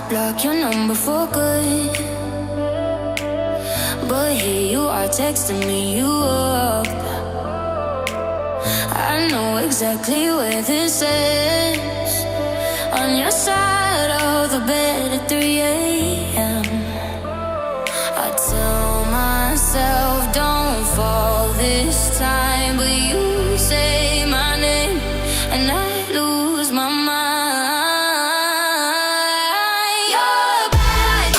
block your number for good, but here you are texting me you up. I know exactly where this is, on your side of the bed at 3 a.m. I tell myself don't fall this time, but you say my name and I lose my mind.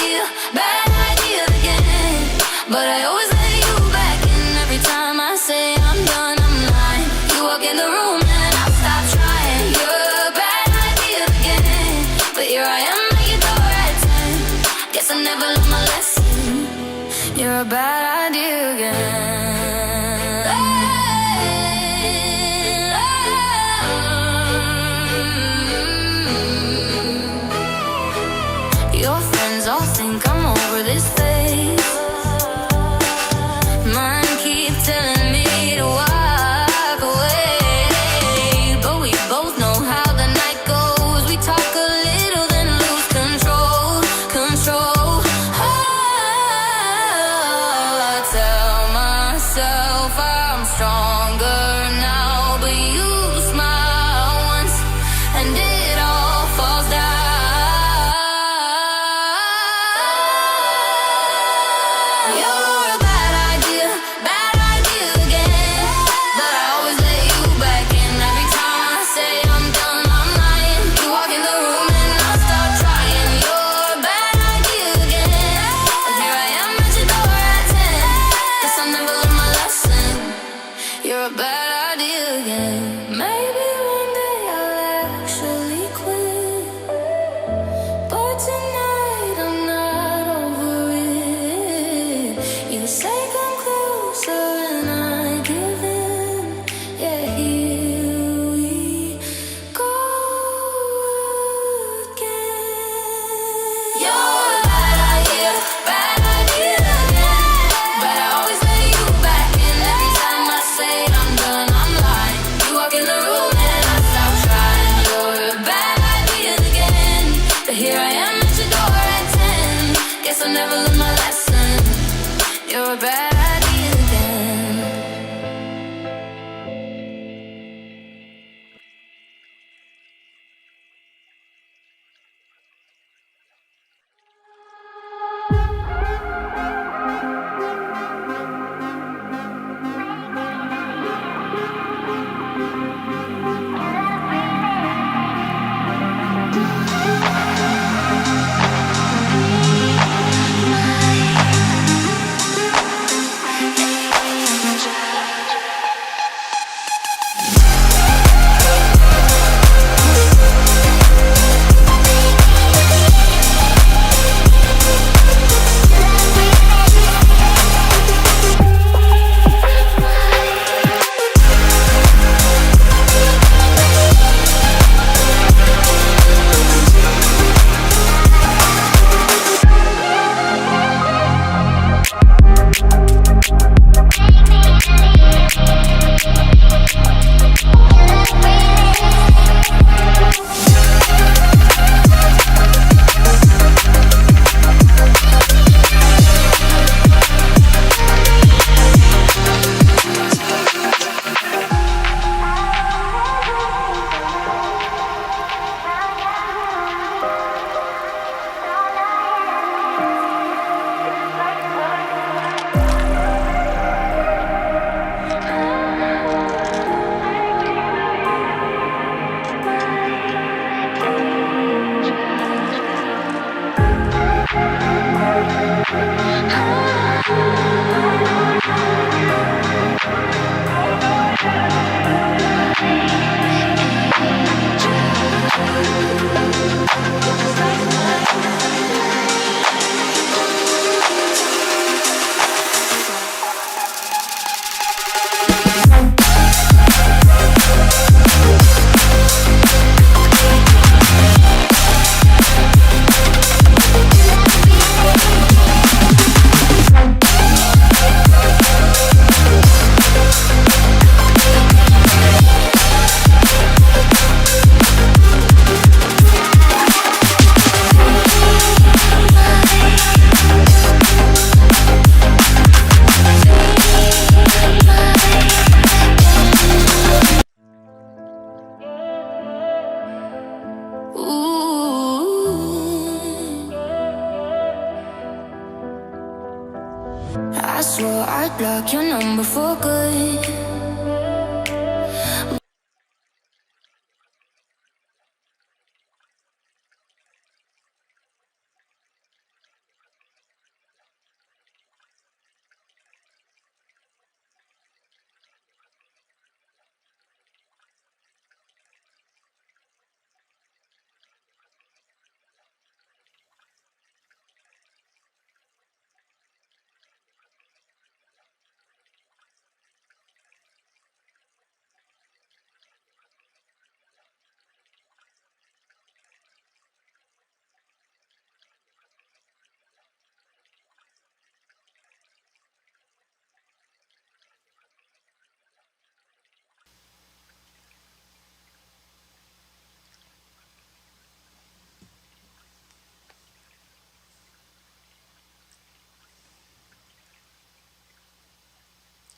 You're a bad idea again, but I always let you back in. Every time I say I'm done, I'm lying. You walk in the room and I stop trying. You're a bad idea again, but here I am at your door at 10. Guess I never learned my lesson. You're a bad idea again. Your friends all think I'm over this phase. Mine keep telling me to walk away, but we both know how the night goes. We talk a little, then lose control. I tell myself I'm stronger now, but you smile once and it all falls down. You're a bad idea again, but I always let you back in. Every time I say I'm done, I'm lying. You walk in the room and I stop trying. You're a bad idea again, and here I am at your door at 10. Guess I never learned my lesson. You're a bad idea again. Maybe one day I'll actually quit, but tonight I'm not over it. You say come closer and I give in. Yeah, here we go again. You're a bad idea again, but I always let you back in. Every time I say I'm done, I'm lying. You walk in the room and I stop trying. You're a bad idea again, but here I am at your door at 10. Guess I never learned my lesson. You're a bad I swore I'd block your number for good.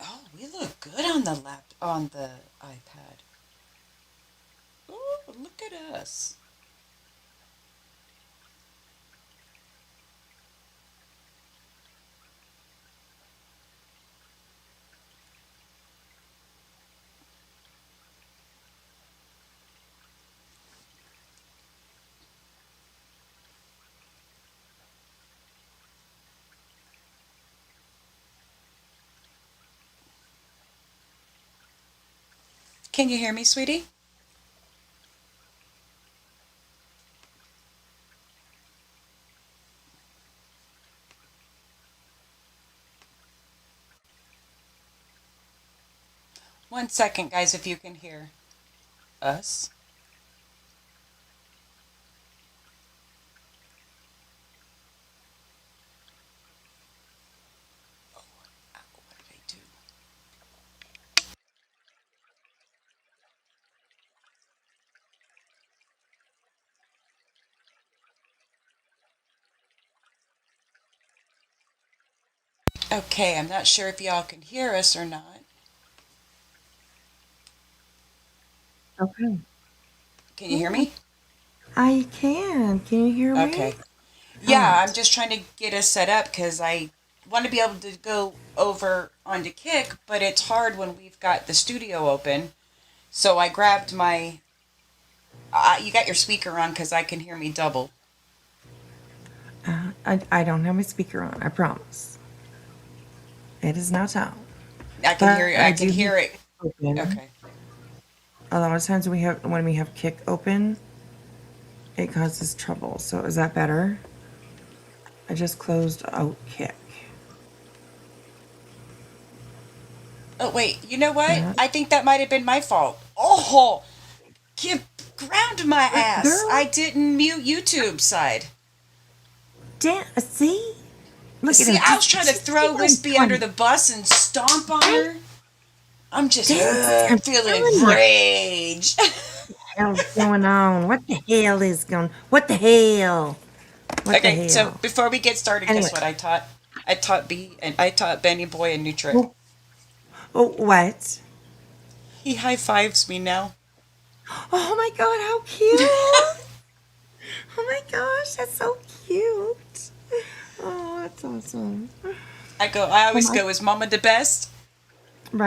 Oh, we look good on the iPad. Oh, look at us. Can you hear me, sweetie? One second, guys, if you can hear us. What did I do? Okay, I'm not sure if y'all can hear us or not. Okay. Can you hear Yeah, me? I can. Can you hear me? Okay. All Yeah, I'm right. just trying to get us set up because I want to be able to go over onto Kick, but it's hard when we've got the studio open. So I grabbed my. You got your speaker on because I can hear me double. I don't have my speaker on, I promise. It is not on. I can hear. But I I can do have hear it. Kick open. Okay. A lot of times when we have Kick open, it causes trouble. So is that better? I just closed out Kick. Oh wait. You know what? That I think that might have been my fault. Oh, give ground my ass. I girl, didn't mute YouTube side. see? Look at See, her. I was Just trying to just see throw what I'm Wispy under doing. the bus and stomp on Right? her. I'm just I'm feeling telling you. rage. Hell's going on? What the hell? What the Okay, so hell? before we get started, Anyway. guess what I taught? I taught B and I taught Benny Boy a new trick. Oh, oh, what? He high fives me now. Oh my god, how cute! Oh my gosh, that's so cute. Oh, that's awesome. I Oh always my, go, is Mama the best?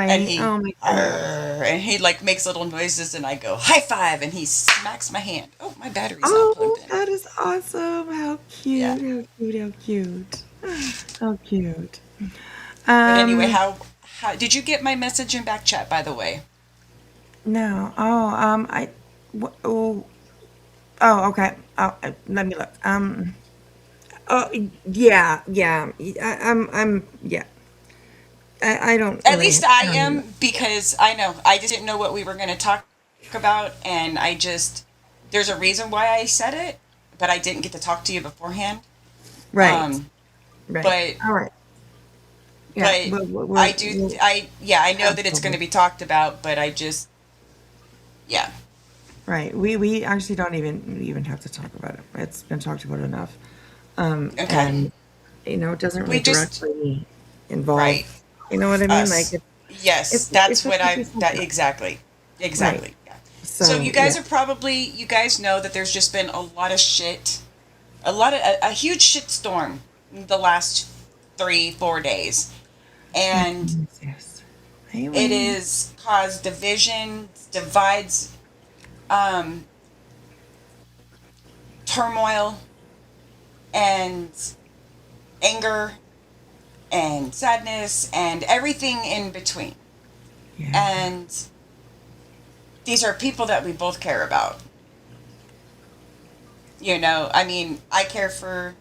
And right? he, Oh my goodness. and he like makes little noises, and I go high five, and he smacks my hand. Oh, my battery's not plugged Oh, in. that is awesome. How Yeah. cute, how cute, how cute. How cute. But anyway, Um, how did you get my message in back chat? By the way. no. Oh, oh, okay. Oh, let me look. Oh, yeah, yeah. Yeah. I don't At really, least I I don't even know. am because I know I just didn't know what we were going to talk about, and I just there's a reason why I said it, but I didn't get to talk to you beforehand. Right, Um, right. but All right. Yeah, but I do we'll I know that it's going absolutely. to be talked about, but I just yeah. Right. We actually don't even have to talk about it. It's been talked about enough. Okay, And it doesn't really we just directly involve, right you know what I mean? Like us. Yes, it's that's a what slippery that subject. exactly Right. exactly. Yeah. So So you yeah. guys are probably you guys know that there's just been a lot of shit, a huge shit storm the last 3-4 days, Oh, and goodness, yes. Hey, it Wayne. is caused division, divides, um, turmoil, and anger, and sadness, and everything in between. Yeah. And these are people that we both care about. I mean, I care for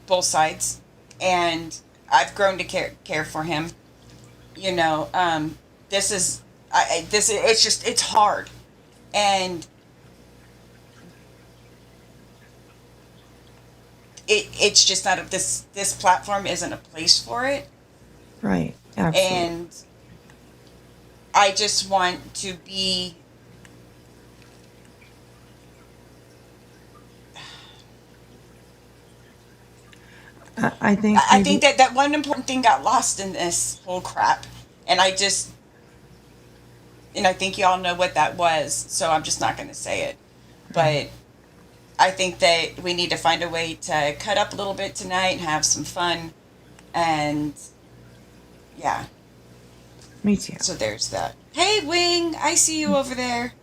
both sides, and I've grown to care for him. You know, this is this it's just it's hard, and it's just not this platform isn't a place for it, Right. Absolutely. and I just want to be. I think I think maybe, that one important thing got lost in this whole crap, and I think y'all know what that was, so I'm just not going to say it. right. But I think that we need to find a way to cut up a little bit tonight and have some fun, and yeah. Me too. So there's that. Hey, Wing, I see you over there.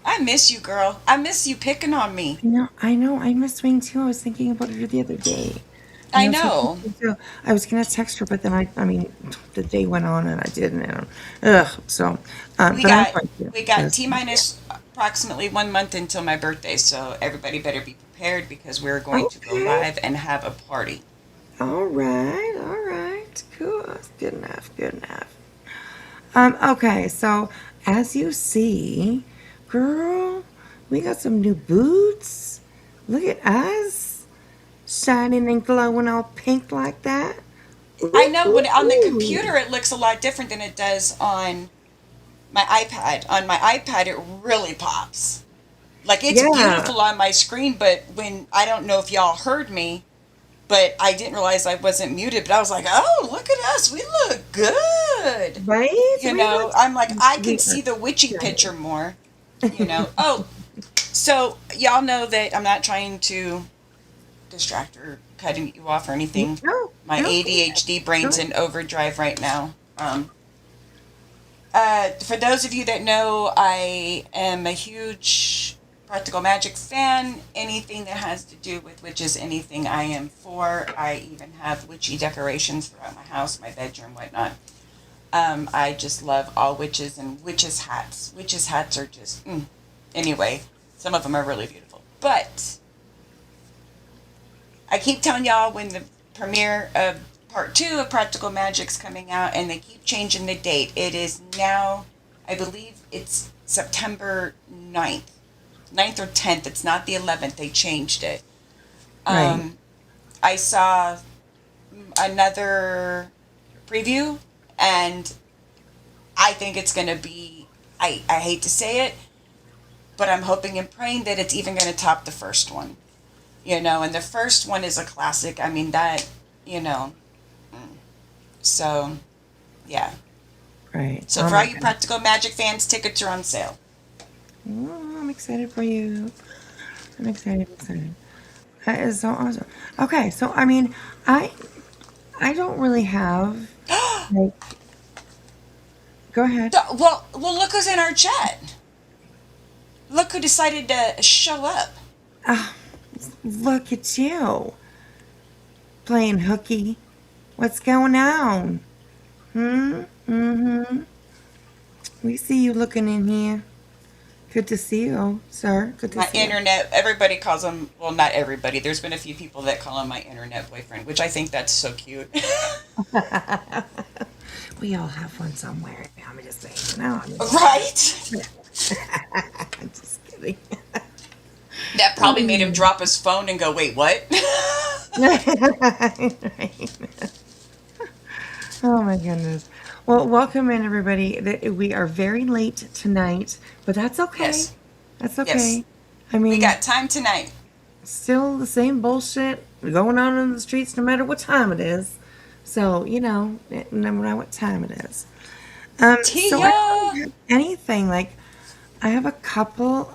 I miss you, girl. I miss you picking on me. I miss Swing too. I was thinking about her the other day. I So know. I was gonna text her, but then I mean, the day went on and I didn't. And, ugh. So, We but I'm got going to we got because T minus approximately 1 month until my birthday, so everybody better be prepared because we're going to go okay. live and have a party. All right. All right. Cool. That's good enough. Good enough. Okay. So as you see, girl, we got some new boots. Look at us, shining and glowing all pink like that. I Ooh, know ooh, when on the ooh. computer it looks a lot different than it does on my iPad. On my iPad it really pops. Like it's Yeah, beautiful on my screen, but when I don't know if y'all heard me, but I didn't realize I wasn't muted. But I was like, "Oh, look at us! We look good." right? We look, I'm like, I can we see are the witchy picture stunning. more. Oh, so y'all know that I'm not trying to distract or cutting you off or anything. No, My no, go ahead. ADHD Go brain's ahead. in overdrive right now. For those of you that know, I am a huge practical magic fan. Anything that has to do with witches, anything I am for. I even have witchy decorations throughout my house, my bedroom, whatnot. I just love all witches and witches hats. Witches hats are just anyway. Some of them are really beautiful, but I keep telling y'all when the premiere of part 2 of Practical Magic's coming out, and they keep changing the date. It is now, I believe it's September 9th or 10th. It's not the 11th. They changed it. Right. Um, I saw another preview, and I think it's going to be, I hate to say it, but I'm hoping and praying that it's even going to top the first one. And the first one is a classic. I mean, that, you know, so yeah. Right. So Oh for all my you God. Practical Magic fans, tickets are on sale. Oh, I'm excited for you. I'm excited. Excited. That is so awesome. Okay, so I mean, I I don't really have like. Go ahead. Well, look who's in our chat. Look who decided to show up. Ah, look at you playing hooky. What's going on? Hmm. Mm-hmm. We see you looking in here. Good to see you, sir. Good to My see you. internet, everybody calls him, well, not everybody. There's been a few people that call him my internet boyfriend, which I think that's so cute. We all have one somewhere. I'm just saying. No, I'm just kidding. Right? I'm just kidding. That probably made him drop his phone and go, wait, what? Right. Oh my goodness. Well, welcome in everybody. We are very late tonight, but that's okay. Yes. That's Yes. okay. I We mean, got time tonight. still the same bullshit going on in the streets no matter what time it is. So, no matter what time it is. So I Tia! don't really have anything. Like, I have a couple.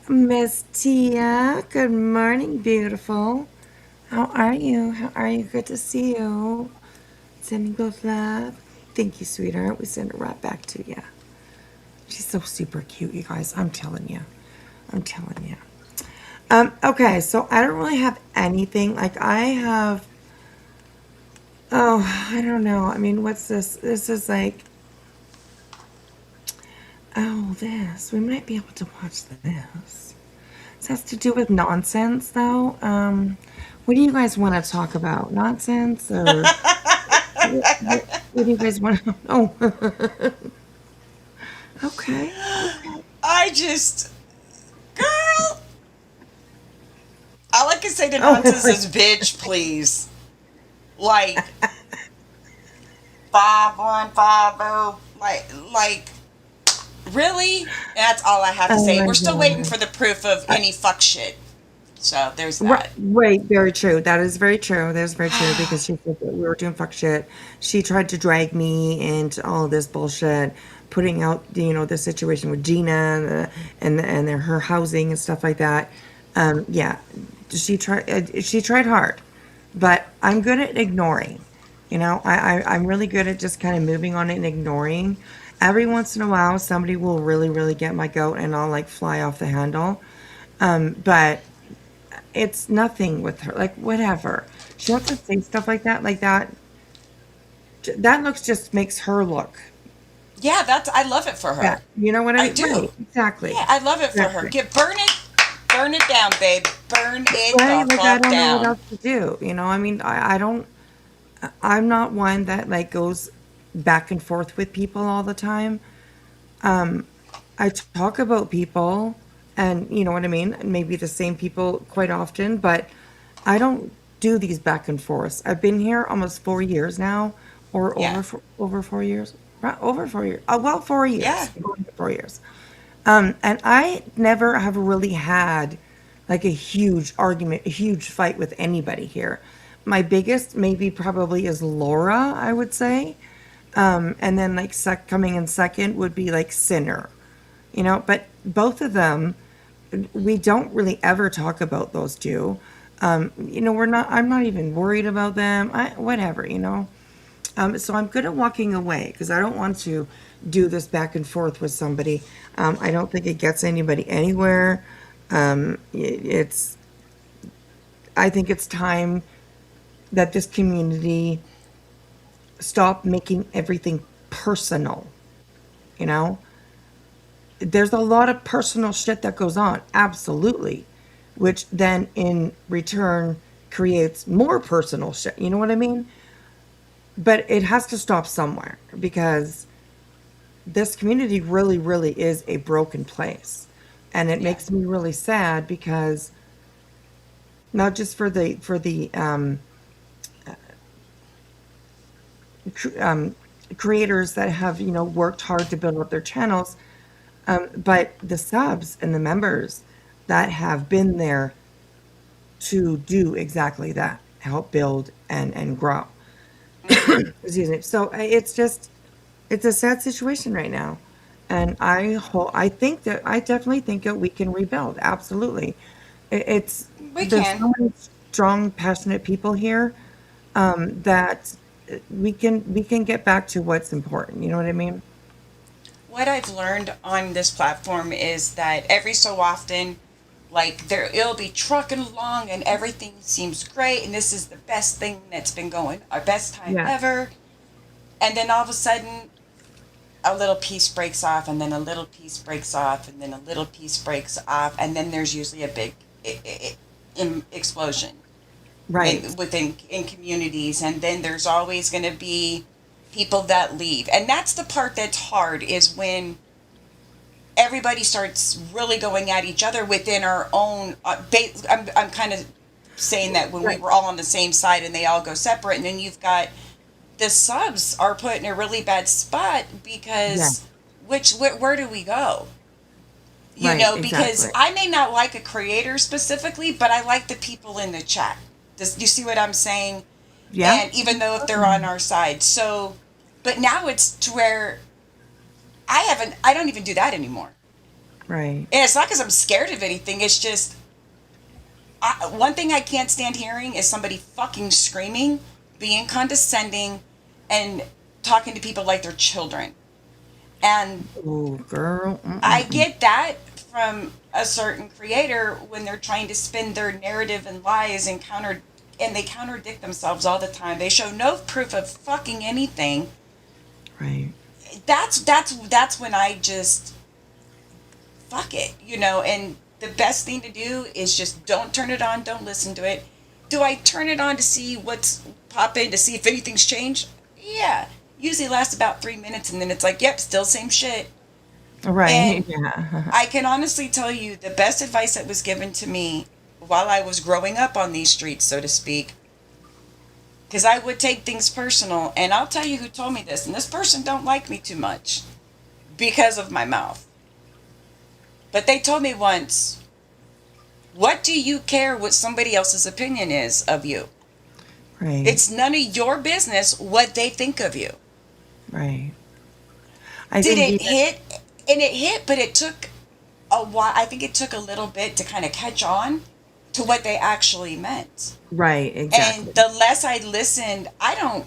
Miss Tia, good morning, beautiful. How are you? How are you? Good to see you. Sending both love. Thank you, sweetheart. We send it right back to you. She's so super cute, you guys. I'm telling you. I'm telling you. Okay, so I don't really have anything. Like I have, oh, I don't know. I mean, what's this? This is like, oh, this. We might be able to watch this. This has to do with nonsense, though. What do you guys want to talk about? Nonsense or what do you guys want to? Oh, okay, okay. I just, girl, all I can say to Oh, nonsense is bitch, please. Like 5150. Like really? That's all I have to oh say. my We're still waiting God. for the proof of any fuck shit. So there's Right, that. right, very true. That is very true. That is very true because she said that we were doing fuck shit. She tried to drag me into all this bullshit, putting out the situation with Gina and her housing and stuff like that. Yeah, she tried hard, but I'm good at ignoring. I'm really good at just kind of moving on and ignoring. Every once in a while, somebody will really, really get my goat, and I'll like fly off the handle. But it's nothing with her. Like whatever. She wants to say stuff like that. Like that. That looks just makes her look. Yeah, that's I love it for Yeah. her. You know what I I mean? do. Right. Exactly. Yeah, I love it for her. Exactly. Get burn it down, babe. Burn it the Right. Like I fuck don't know what down. else to do. I mean, I don't. I'm not one that like goes back and forth with people all the time. I talk about people and you know what I mean? Maybe the same people quite often, but I don't do these back and forths. I've been here almost 4 years now, or Yeah. over 4 years. Right, over 4 years. Oh, well, 4 years. Yeah. Going to 4 years. And I never have really had like a huge argument, a huge fight with anybody here. My biggest maybe probably is Laura, I would say. And then like coming in second would be like Sinner, but both of them, we don't really ever talk about those two. I'm not even worried about them. Whatever. So I'm good at walking away because I don't want to do this back and forth with somebody. I don't think it gets anybody anywhere. It's, I think it's time that this community stop making everything personal, you know? There's a lot of personal shit that goes on, absolutely, which then in return creates more personal shit. You know what I mean? But it has to stop somewhere because this community really, really is a broken place. And it Yeah. makes me really sad because not just for the cr- um, creators that have worked hard to build up their channels, but the subs and the members that have been there to do exactly that, help build and grow. Mhm. Excuse me. So it's a sad situation right now, and I think that I definitely think that we can rebuild. Absolutely, it's We there's can. so many strong, passionate people here that we can get back to what's important. You know what I mean? What I've learned on this platform is that every so often, like there it'll be trucking along and everything seems great and this is the best thing that's been going, our best time Yeah. ever. And then all of a sudden a little piece breaks off and then a little piece breaks off and then a little piece breaks off and then there's usually a big explosion Right. in communities, and then there's always going to be people that leave, and that's the part that's hard is when everybody starts really going at each other within our own I'm kind of saying that when we Right. were all on the same side and they all go separate, and then you've got the subs are put in a really bad spot Yeah. because where do we go, Right. because Exactly. I may not like a creator specifically, but I like the people in the chat. Does you see what I'm saying? Yeah. And even though if they're on our side, so, but now it's to where I don't even do that anymore. Right. And it's not because I'm scared of anything. It's just one thing I can't stand hearing is somebody fucking screaming, being condescending, and talking to people like they're children. And Oh, girl. I Mm-mm-mm. get that from a certain creator when they're trying to spin their narrative and lies and they contradict themselves all the time. They show no proof of fucking anything. Right. That's when I just fuck it, and the best thing to do is just don't turn it on, don't listen to it. Do I turn it on to see what's popping, to see if anything's changed? Yeah. Usually lasts about 3 minutes and then it's like, yep, still same shit. Right. And Yeah. I can honestly tell you the best advice that was given to me while I was growing up on these streets, so to speak, because I would take things personal, and I'll tell you who told me this, and this person don't like me too much because of my mouth. But they told me once, what do you care what somebody else's opinion is of you? Right. It's none of your business what they think of you. Right. I Did think it even hit? And it hit, but it took a while. I think it took a little bit to kind of catch on to what they actually meant. right, And exactly. the less I listened, I don't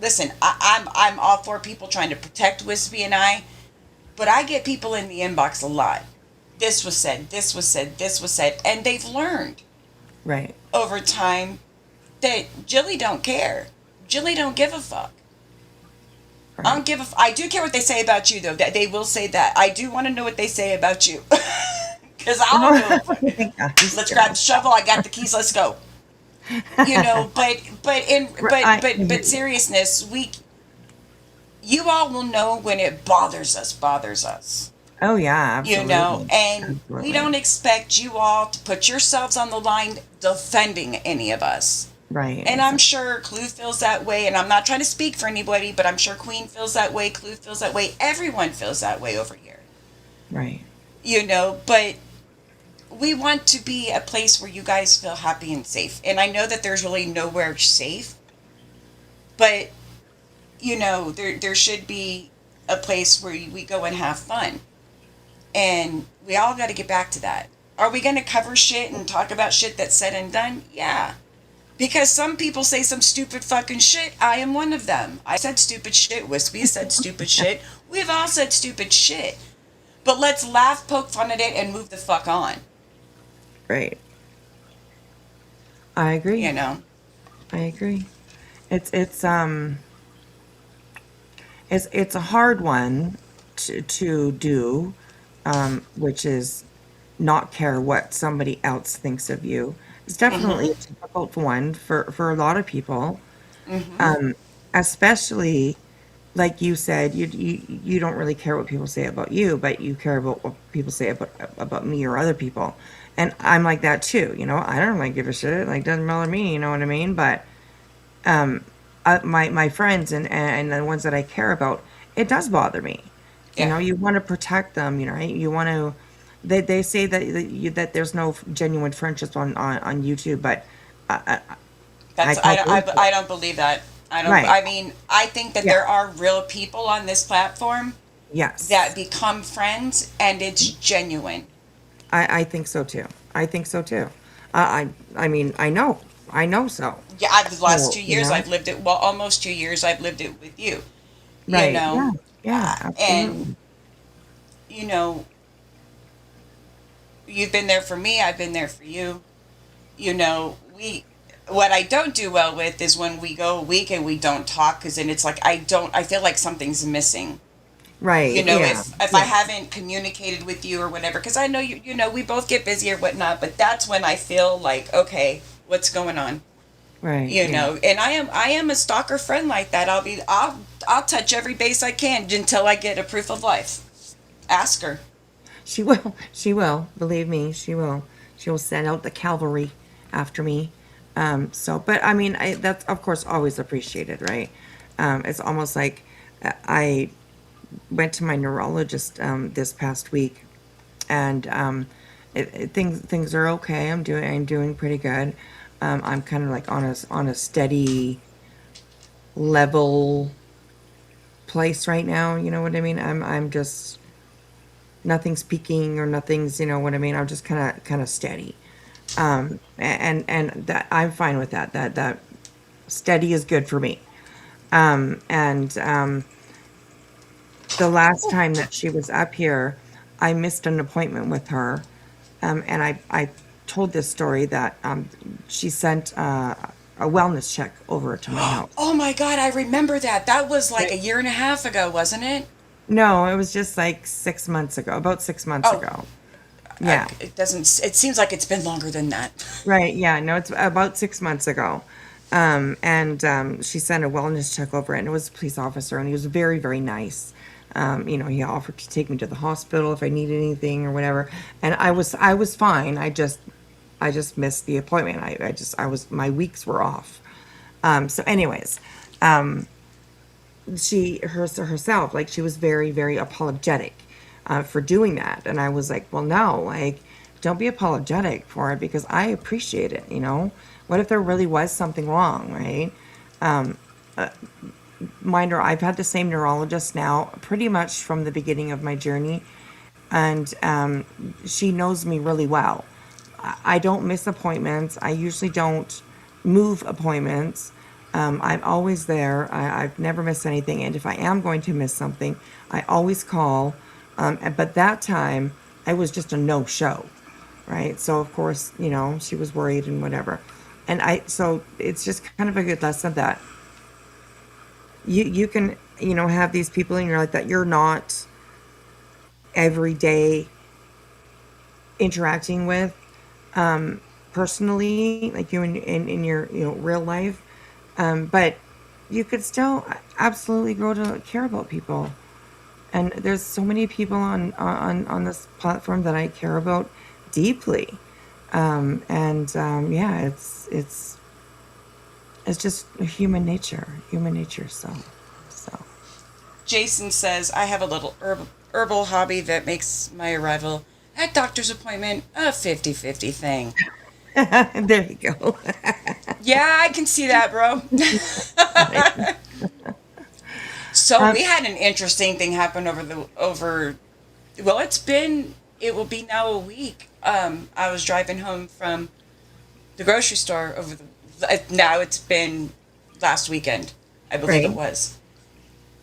listen. I'm all for people trying to protect Wispy and I, but I get people in the inbox a lot. This was said, this was said, this was said, and they've learned Right. over time that Jilly don't care. Jilly don't give a fuck. I Right. don't give a. I do care what they say about you, though. That they will say that. I do want to know what they say about you, because I'll give a fuck. Gosh, Let's grab girl. the shovel. I got the keys. Let's go. But I seriousness, you all will know when it bothers us. Oh yeah, absolutely. And we Absolutely. don't expect you all to put yourselves on the line defending any of us. Right, And I'm exactly. sure Clue feels that way, and I'm not trying to speak for anybody, but I'm sure Queen feels that way, Clue feels that way, everyone feels that way over here. Right. But we want to be a place where you guys feel happy and safe. And I know that there's really nowhere safe, but there should be a place where we go and have fun. And we all got to get back to that. Are we going to cover shit and talk about shit that's said and done? Yeah. Because some people say some stupid fucking shit. I am one of them. I said stupid shit. Wispy said stupid shit. We've all said stupid shit. But let's laugh, poke fun at it, and move the fuck on. Right. I agree. You know? I agree. It's it's um it's a hard one to do, which is not care what somebody else thinks of you. It's definitely Mm-hmm. a difficult one for a lot of people, Mm-hmm. um, especially like you said, you don't really care what people say about you, but you care about what people say about me or other people. And I'm like that too, I don't like give a shit. Like doesn't bother me, you know what I mean? But um, my friends and the ones that I care about, it does bother me. Yeah. You want to protect them. Right? You want to. They say that there's no genuine friendships on YouTube, but I, I call bullshit. I don't believe that. Right. I mean, I think that Yeah. there are real people on this platform that Yes. become friends and it's genuine. I think so too. I think so too. I mean, I know so. Yeah, the last So, 2 years I've lived it, well, almost 2 years I've lived it with you, you right. know, Yeah. Yeah. and, Absolutely. you know, you've been there for me, I've been there for you, what I don't do well with is when we go a week and we don't talk, because then it's like, I feel like something's missing. Right. Yeah. If I Yeah. haven't communicated with you or whatever, because I know we both get busy or whatnot, but that's when I feel like, okay, what's going on? Right. Yeah. And I am a stalker friend like that. I'll touch every base I can until I get a proof of life. Ask her. She will. She will. Believe me, she will. She will send out the cavalry after me. But I mean, that's of course always appreciated, right? It's almost like I went to my neurologist this past week, and things are okay. I'm doing pretty good. I'm kind of like on a steady level place right now. You know what I mean? I'm just nothing's peaking or nothing's, you know what I mean? I'm just kind of steady. And that I'm fine with that. That steady is good for me. And the last time that she was up here, I missed an appointment with her, and I told this story that she sent a wellness check over to my house. Oh my God, I remember that. That was like Right. a year and a half ago, wasn't it? No, it was just like 6 months ago, about 6 months Oh, ago. Yeah. it doesn't. It seems like it's been longer than that. Right. Yeah. No, it's about 6 months ago. And she sent a wellness check over, and it was a police officer, and he was very, very nice. He offered to take me to the hospital if I needed anything or whatever, and I was fine. I just missed the appointment. My weeks were off. So, anyways, herself, like, she was very, very apologetic for doing that, and I was like, well, no, like, don't be apologetic for it because I appreciate it. What if there really was something wrong, right? Mind her, I've had the same neurologist now pretty much from the beginning of my journey, and she knows me really well. I don't miss appointments. I usually don't move appointments. I'm always there. I've never missed anything. And if I am going to miss something, I always call. But that time, I was just a no show, right? So, of course, she was worried and whatever. So it's just kind of a good lesson that you can, have these people in your life that you're not every day interacting with personally, like you in your real life, but you could still absolutely grow to care about people. And there's so many people on this platform that I care about deeply, and yeah, it's just human nature. So Jason says, I have a little herbal hobby that makes my arrival at doctor's appointment a 50-50 thing. there you go. Yeah, I can see that, bro. So um, we had an interesting thing happen well, it will be now a week. I was driving home from the grocery store now it's been last weekend, I believe it right, was.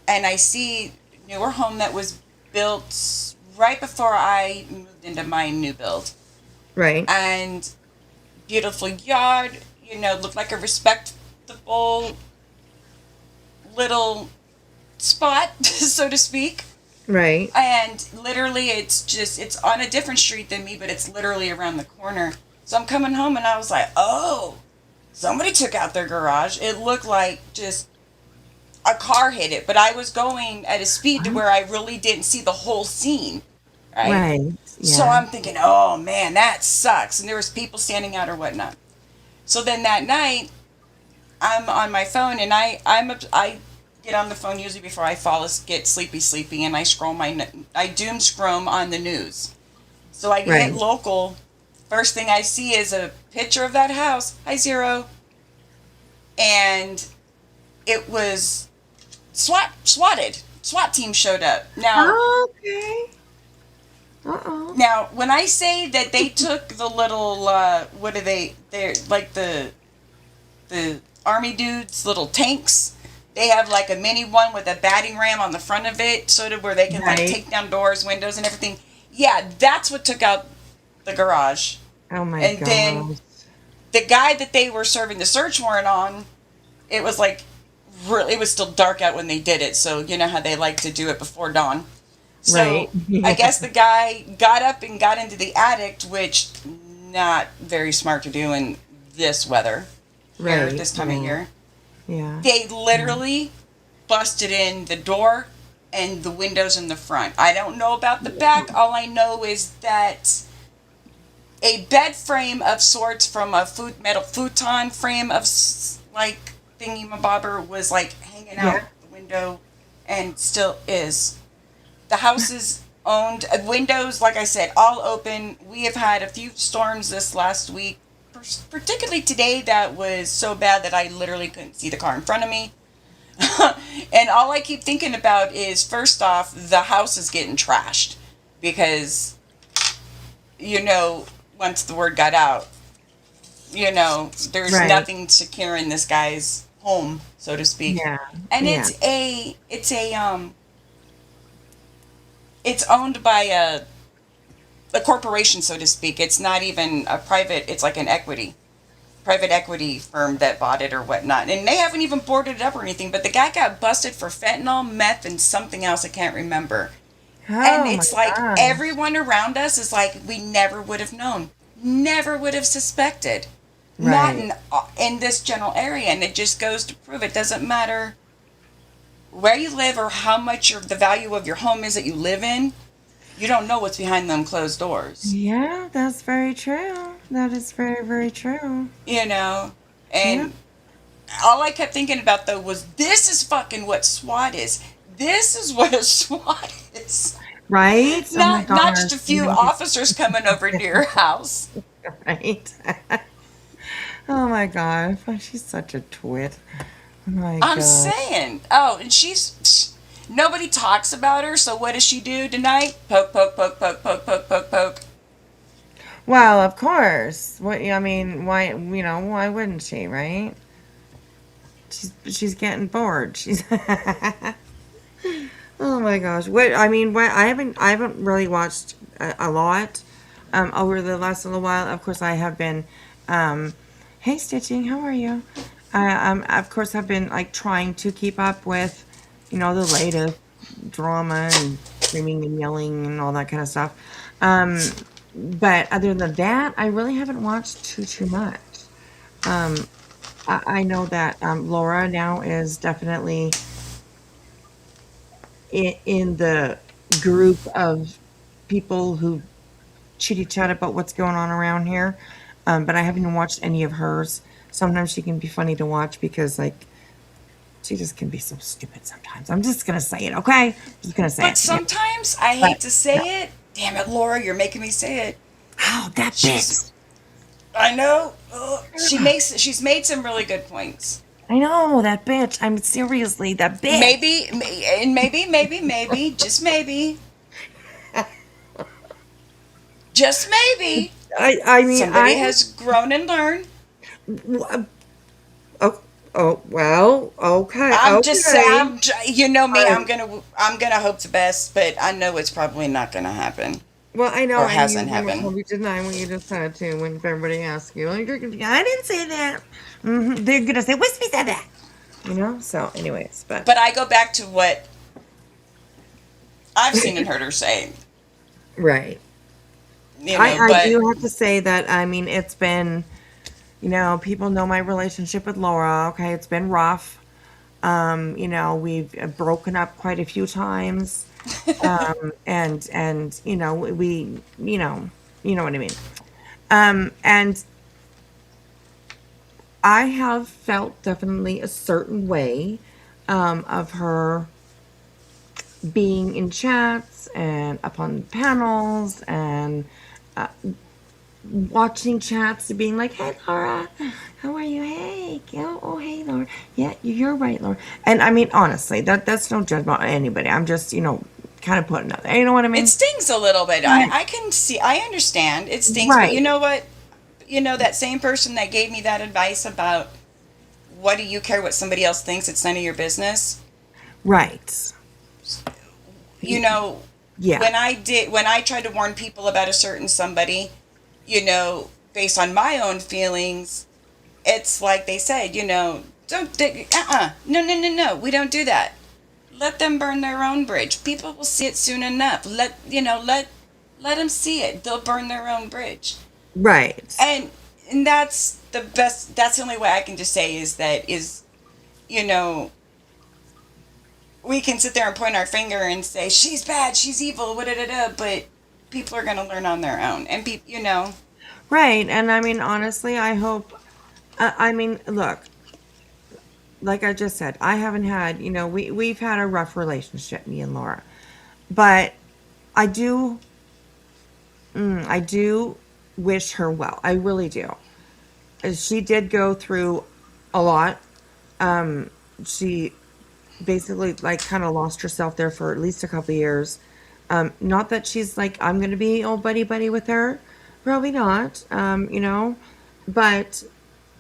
And I see newer home that was built right before I moved into my new build. right, And beautiful yard, looked like a respectable little spot, so to speak. right. And literally, it's on a different street than me, but it's literally around the corner. So I'm coming home and I was like, oh, somebody took out their garage. It looked like just a car hit it, but I was going at a speed to where I really didn't see the whole scene, right? Right. So Yeah. I'm thinking, oh man, that sucks. And there was people standing out or whatnot. So then that night, I'm on my phone and I get on the phone usually before I get sleepy, and I doom scroll on the news. So I hit Right. local. First thing I see is a picture of that house. Hi, Zero. And it was swatted. SWAT team showed up. Okay. Uh-oh. Now, when I say that they took the little, what are they? They're like the army dudes' little tanks. They have like a mini one with a batting ram on the front of it, sort of where they can like Right. take down doors, windows, and everything. Yeah, that's what took out the garage. Oh my And then gosh. the guy that they were serving the search warrant on, it was like really, it was still dark out when they did it, so you know how they like to do it before dawn. Right. So I guess the guy got up and got into the attic, which not very smart to do in this weather here Right. this time of year. Yeah. They literally busted in the door and the windows in the front. I don't know about the back. All I know is that a bed frame of sorts from a metal futon frame of like thingy mabobber was like hanging out Yeah. the window and still is. The house is owned, windows, like I said, all open. We have had a few storms this last week, particularly today, that was so bad that I literally couldn't see the car in front of me. And all I keep thinking about is, first off, the house is getting trashed because, once the word got out, There's Right. nothing secure in this guy's home, so to speak. Yeah. And Yeah. it's owned by a corporation, so to speak. It's not even a private, it's like an private equity firm that bought it or whatnot. And they haven't even boarded it up or anything, but the guy got busted for fentanyl, meth, and something else I can't remember. And Oh my it's like gosh. everyone around us is like, we never would have known, never would have suspected. Not Right. in this general area. And it just goes to prove it doesn't matter where you live or how much the value of your home is that you live in. You don't know what's behind them closed doors, Yeah, that's very true. That is very, very true. you know? Yeah. And all I kept thinking about though was this is fucking what SWAT is. This is what a SWAT is. Right? Oh my Not gosh. just a few officers coming over to your house. Right? Oh my God. She's such a twit. Oh my I'm God. saying. Oh, and nobody talks about her, so what does she do tonight? Poke, poke, poke, poke, poke, poke, poke, poke. Well, of course. What I mean, why why wouldn't she, right? She's getting bored. She's Oh my gosh. What I mean, what I haven't really watched a lot over the last little while. Of course, I have been hey Stitching, how are you? I of course have been like trying to keep up with the latest drama and screaming and yelling and all that kind of stuff. But other than that, I really haven't watched too much. Um, I know that Laura now is definitely in the group of people who chitty chat about what's going on around here. But I haven't watched any of hers. Sometimes she can be funny to watch because like she just can be so stupid sometimes. I'm just gonna say it, okay? Just gonna say But it. Yeah. sometimes I But hate to no. say it. Damn it, Laura, you're making me say it. Oh, that She's, bitch. I know, she's made some really good points. I know that bitch. I'm seriously that bitch. Maybe, just maybe, just maybe, I mean somebody has grown and learned. oh, oh well okay I'm just saying, okay. you know me, Um, I'm gonna hope the best, but I know it's probably not gonna happen well, I know, or and you hasn't never happened. told me deny when you just said to when everybody asks you, like, I didn't say that. They're gonna say, Wispy said that. So anyways, but But I go back to what I've seen and heard her say, right. you know. I But do have to say that I mean it's been people know my relationship with Laura. Okay, it's been rough. We've broken up quite a few times. And we you know what I mean. And I have felt definitely a certain way of her being in chats and up on panels and watching chats and being like, "Hey Laura, how are you? Hey, oh hey Laura, yeah, you're right, Laura." And I mean, honestly, that's no judgment on anybody. I'm just kind of putting it out there. You know what I it mean? stings a little bit. Right. I can see, I understand it stings, but you Right. know what? That same person that gave me that advice about what do you care what somebody else thinks? It's none of your business. Right. You Y- know, Yeah. when I tried to warn people about a certain somebody, based on my own feelings, it's like they said, don't dig, no, no, no, no, we don't do that. Let them burn their own bridge. People will see it soon enough. Let them see it. They'll burn their own bridge. Right. And that's the best. That's the only way I can just say is you know we can sit there and point our finger and say she's bad, she's evil, what da da da. But people are gonna learn on their own, and Right. And I mean, honestly, I hope. I mean, look, like I just said, I haven't had. We've had a rough relationship, me and Laura, but I do. I do wish her well. I really do. She did go through a lot. She basically like kind of lost herself there for at least a couple years. Not that she's like I'm gonna be old buddy buddy with her, probably not. but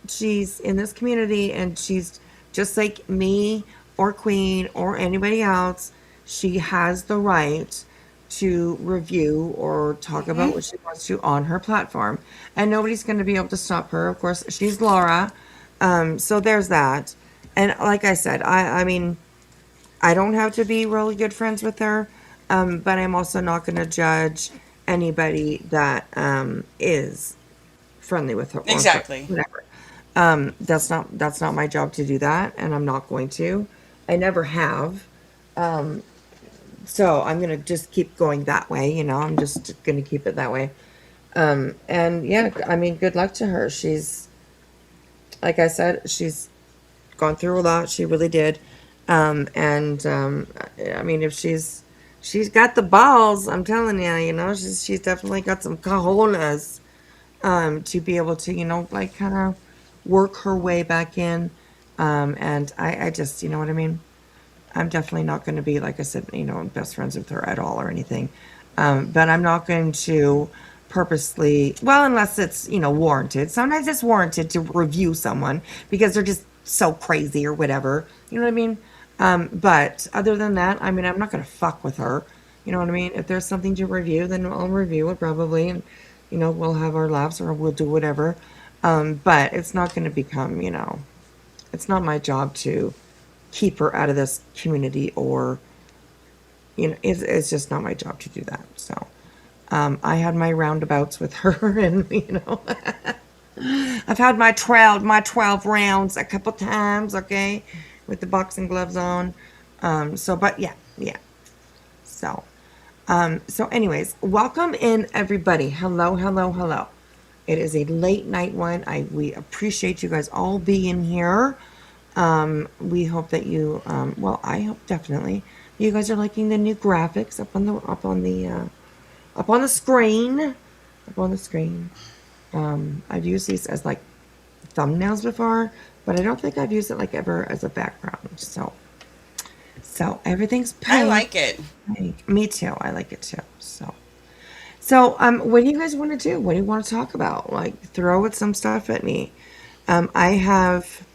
she's in this community and she's just like me or Queen or anybody else. She has the right to review or talk about what she wants to on her platform, and nobody's going to be able to stop her. Of course, she's Laura, so there's that. And like I said, I mean, I don't have to be really good friends with her, but I'm also not going to judge anybody that is friendly with her or Exactly. whatever. That's not my job to do that, and I'm not going to. I never have. So I'm gonna just keep going that way. I'm just gonna keep it that way. And yeah, I mean, good luck to her. She's like I said, she's gone through a lot. She really did. And I mean, if she's got the balls, I'm telling you, she's definitely got some cojones to be able to, like kind of work her way back in. And I just, you know what I mean? I'm definitely not going to be, like I said, best friends with her at all or anything. But I'm not going to purposely, well, unless it's, warranted. Sometimes it's warranted to review someone because they're just so crazy or whatever. You know what I mean? But other than that, I mean, I'm not going to fuck with her. You know what I mean? If there's something to review, then I'll review it probably. And, we'll have our laughs or we'll do whatever. But it's not going to become, it's not my job to keep her out of this community or it's just not my job to do that. So I had my roundabouts with her and I've had my 12 rounds a couple times, okay, with the boxing gloves on. So but yeah. So so anyways, welcome in everybody. Hello. It is a late night one. We appreciate you guys all being here. We hope that you, well, I hope definitely you guys are liking the new graphics up on the screen, up on the screen. I've used these as like thumbnails before, but I don't think I've used it like ever as a background. So everything's I pink. like it. Me too. I like it too. So what do you guys want to do? What do you want to talk about? Like, throw some stuff at me. I have.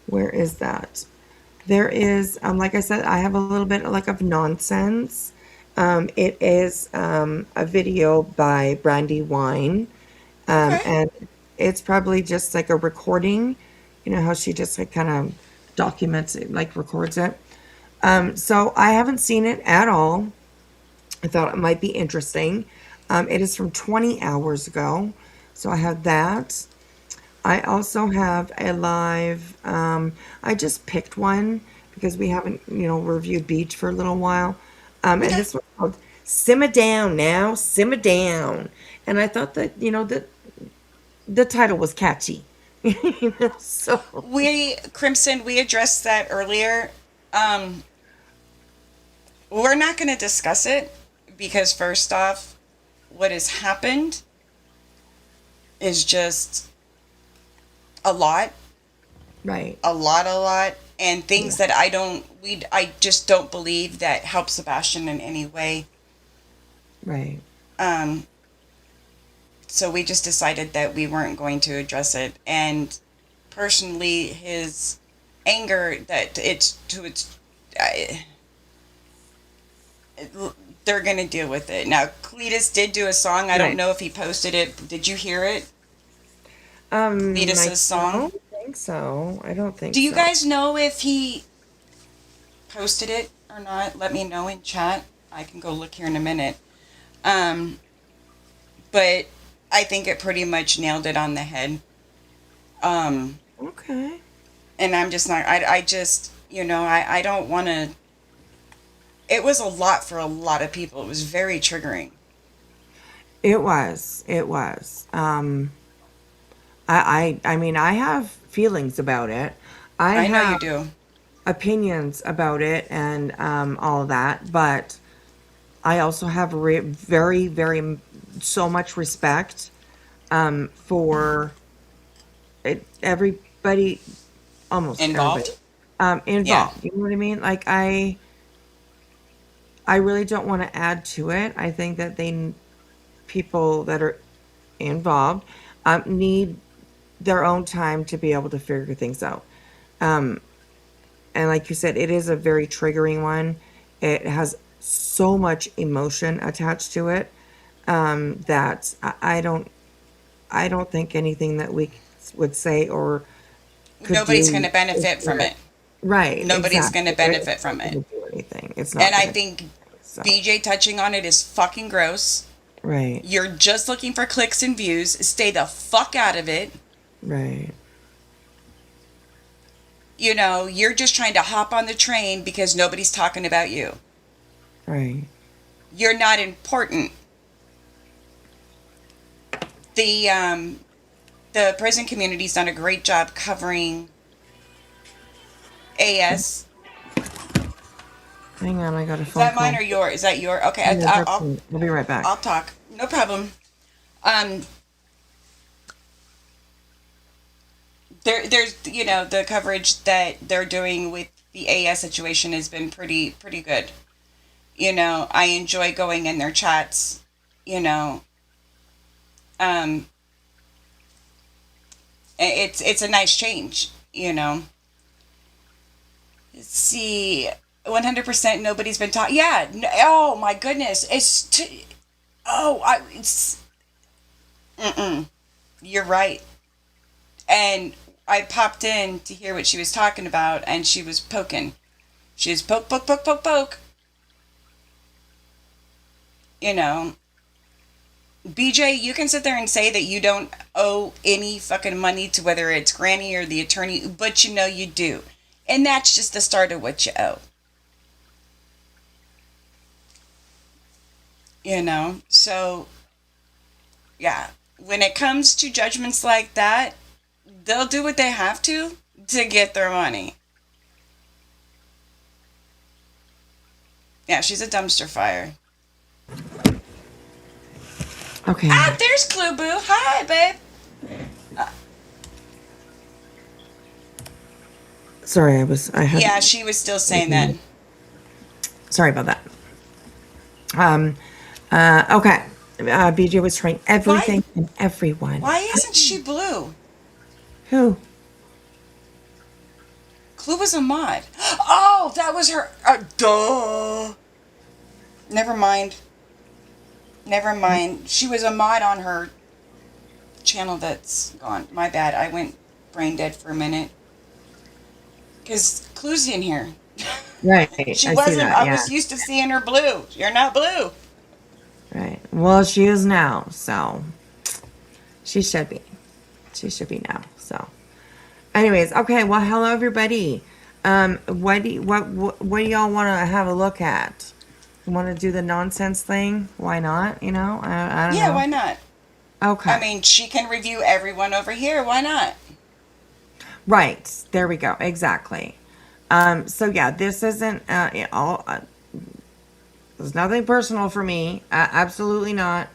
Where is that? There is, like I said, I have a little bit like of nonsense. It is a video by Brandy Wine, Okay. and it's probably just like a recording. You know how she just like kind of documents it, like records it. So I haven't seen it at all. I thought it might be interesting. It is from 20 hours ago, so I have that. I also have a live. I just picked one because we haven't, reviewed Beach for a little while. And Okay. this one's called Simmer Down Now, Simmer Down. And I thought that, that the title was catchy. So, We addressed that earlier. Um, we're not going to discuss it because first off, what has happened is just a lot, right. a lot, and Yeah. things that I just don't believe that help Sebastian in any way. Right. Um, so we just decided that we weren't going to address it. And personally, his anger that it's to its, I, they're going to deal with it. Now, Cletus did do a song. I don't Right. know if he posted it. Did you hear it? I Cletus's song. don't think so. I don't think Do you so. guys know if he posted it or not? Let me know in chat. I can go look here in a minute. Um, but I think it pretty much nailed it on the head. Um, Okay. and I'm just not, I just, I don't want to, it was a lot for a lot of people. It was very triggering. It was. It was. I mean, I have feelings about it. I I know you have do. opinions about it and all of that, but I also have very, very so much respect for everybody, almost everybody Involved? Yeah. involved. You know what I mean? Like I really don't want to add to it. I think that people that are involved need their own time to be able to figure things out. And like you said, it is a very triggering one. It has so much emotion attached to it, that I don't think anything that we would say or could Nobody's going do to is benefit from gonna, it. right, Nobody's going to exactly. It's benefit not from it. gonna do anything. It's not And I gonna do think anything. So, BJ touching on it is fucking gross. right, You're just looking for clicks and views. Stay the fuck out of it. right, You know, you're just trying to hop on the train because nobody's talking about you. right. You're not important. The prison community's done a great job covering AS. Hang on, I got a Is phone that mine call. or yours? Is that your? Okay, Yeah, that's me. I'll be right back. I'll talk. No problem. Um, there's the coverage that they're doing with the AS situation has been pretty good. I enjoy going in their chats. You know, um, it's a nice change. Let's see. 100% nobody's been talking. Yeah. Oh my goodness. Oh, mm-mm. You're right. And I popped in to hear what she was talking about, and she was poking. She was poke, poke, poke, poke, poke. You know, BJ, you can sit there and say that you don't owe any fucking money to whether it's Granny or the attorney, but you do. And that's just the start of what you owe. So, yeah. When it comes to judgments like that, they'll do what they have to get their money. Yeah, she's a dumpster fire. Okay. Ah, there's Clue Boo. Hi, babe. Sorry, I had. Yeah, she was still saying that. Sorry about that. Okay. BJ was trying Why? everything and everyone. Why isn't she blue? Who? Clue was a mod. Oh, that was her. Duh. Never mind. Never mind. She was a mod on her channel that's gone. My bad. I went brain dead for a minute. Because Clue's in here. Right. She I see wasn't. that. I Yeah. was used to seeing her blue. You're not blue. Right. Well, she is now, so she should be. She should be now. So, anyways, okay. Well, hello everybody. What do y'all want to have a look at? You want to do the nonsense thing? Why not? I don't Yeah, know. why not? Okay. I mean, she can review everyone over here. Why not? Right. There we go. Exactly. So yeah, this isn't all. There's nothing personal for me. Absolutely not.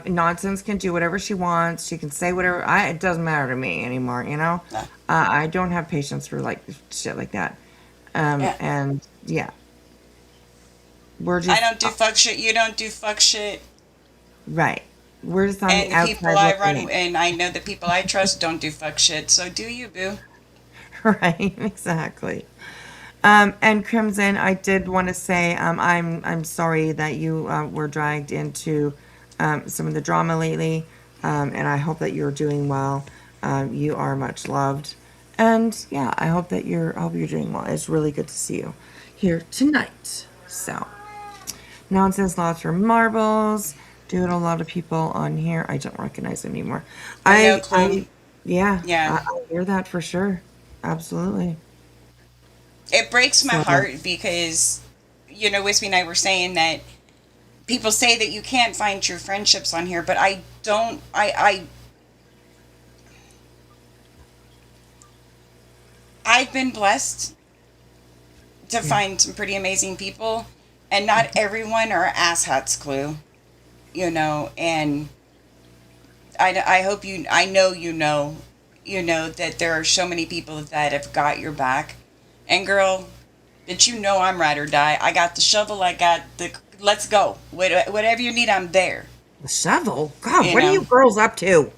Nonsense can do whatever she wants. She can say whatever. It doesn't matter to me anymore. No. I don't have patience for like shit like that. Yeah. And yeah, we're I just don't do fuck shit. You don't do fuck shit. right. We're just on And the the people outside I looking run, and I know the people I trust don't do fuck shit. So do you, boo? in. Right. Exactly. And Crimson, I did want to say I'm sorry that you were dragged into some of the drama lately, and I hope that you're doing well. You are much loved, and yeah, I hope that I hope you're doing well. It's really good to see you here tonight. So, nonsense lots for marbles. Dude, a lot of people on here. I don't recognize them anymore. I know, Clue. Yeah, Yeah. I hear that for sure. Absolutely. It breaks my So, heart because, Wispy and I were saying that people say that you can't find true friendships on here, but I don't. I've been blessed to find some pretty amazing people, and not everyone are asshats, Clue. And I hope I know that there are so many people that have got your back. And girl, that I'm ride or die. I got the shovel, I got let's go. Whatever you need, I'm there. the shovel? God, You what are know. you girls up to?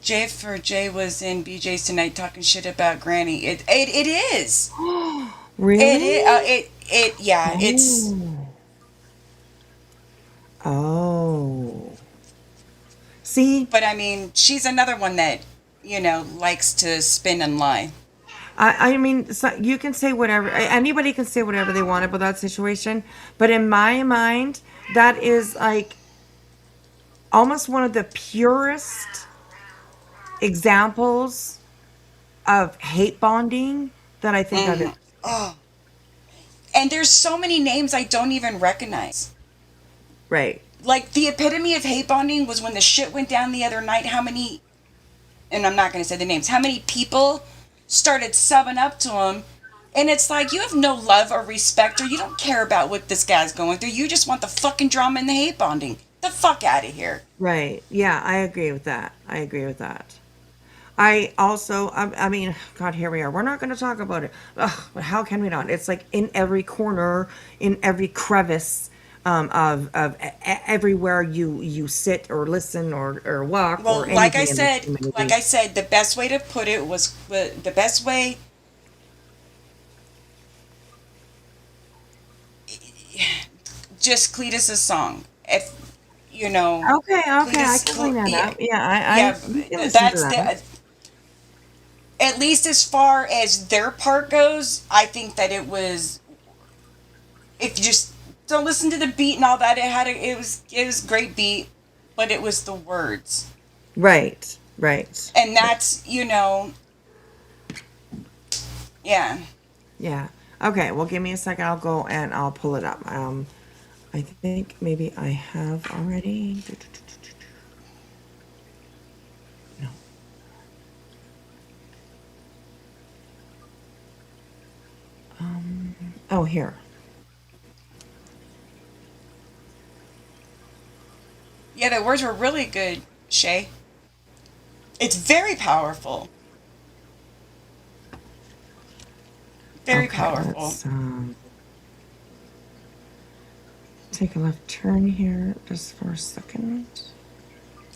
J4J was in BJ's tonight talking shit about Granny. It is. It is. Really? Yeah. It's. Oh. Oh. See, But I mean, she's another one that likes to spin and lie. I mean, so you can say whatever, anybody can say whatever they want about that situation, but in my mind, that is like almost one of the purest examples of hate bonding that I think I've ever. Oh, and there's so many names I don't even recognize. Right. Like the epitome of hate bonding was when the shit went down the other night. How many? And I'm not going to say the names. How many people started subbing up to him? And it's like you have no love or respect, or you don't care about what this guy's going through. You just want the fucking drama and the hate bonding. The fuck out of here. Right. Yeah, I agree with that. I agree with that. I also, I mean, God, here we are. We're not going to talk about it. Ugh, but how can we not? It's like in every corner, in every crevice everywhere you sit or listen or walk Well, or anything in this like community. I said, the best way to put it was the best way. Just Cletus's song. If Okay, okay, I Cletus, can bring that yeah, up. Yeah, yeah, we can listen to that's that. the. At least as far as their part goes, I think that it was. If you just don't listen to the beat and all that, it was great beat, but it was the words, Right, right. and that's yeah. Yeah. Okay, well, give me a second. I'll go and I'll pull it up. I think maybe I have already. No. Oh, here. Yeah, the words were really good, Shay. It's very powerful. Very Okay, powerful. let's take a left turn here just for a second.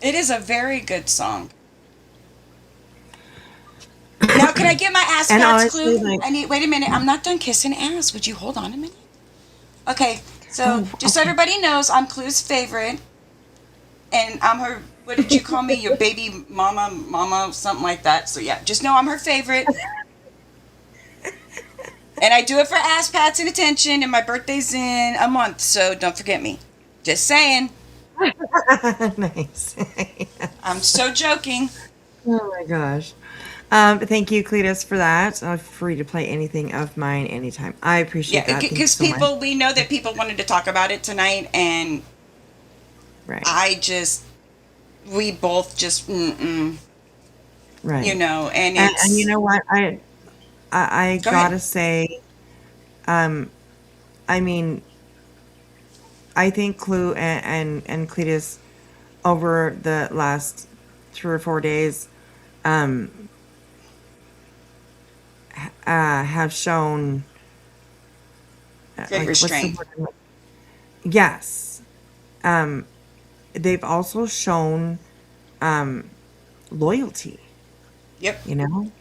It is a very good song. Now, can I get my ass And pats honestly, clue? like, Wait a minute. I'm not done kissing ass. Would you hold on a minute? Okay, so oh, just so okay. everybody knows, I'm Clue's favorite, and I'm her. What did you call me? Your baby mama, something like that. So yeah, just know I'm her favorite, and I do it for ass pats and attention. And my birthday's in a month, so don't forget me. Just saying. Nice. I'm so joking. Oh my gosh. Thank you, Cletus, for that. Free to play anything of mine anytime. I appreciate Yeah, that. Thank you because so much. we know that people wanted to talk about it tonight, and Right, I just, we both just, right. and And you it's, know what? I go ahead. gotta say, um, I mean, I think Clue and Cletus over the last 3 or 4 days um, have shown Great like what's the restraint. word? Yes, um, they've also shown loyalty. Yep. You know,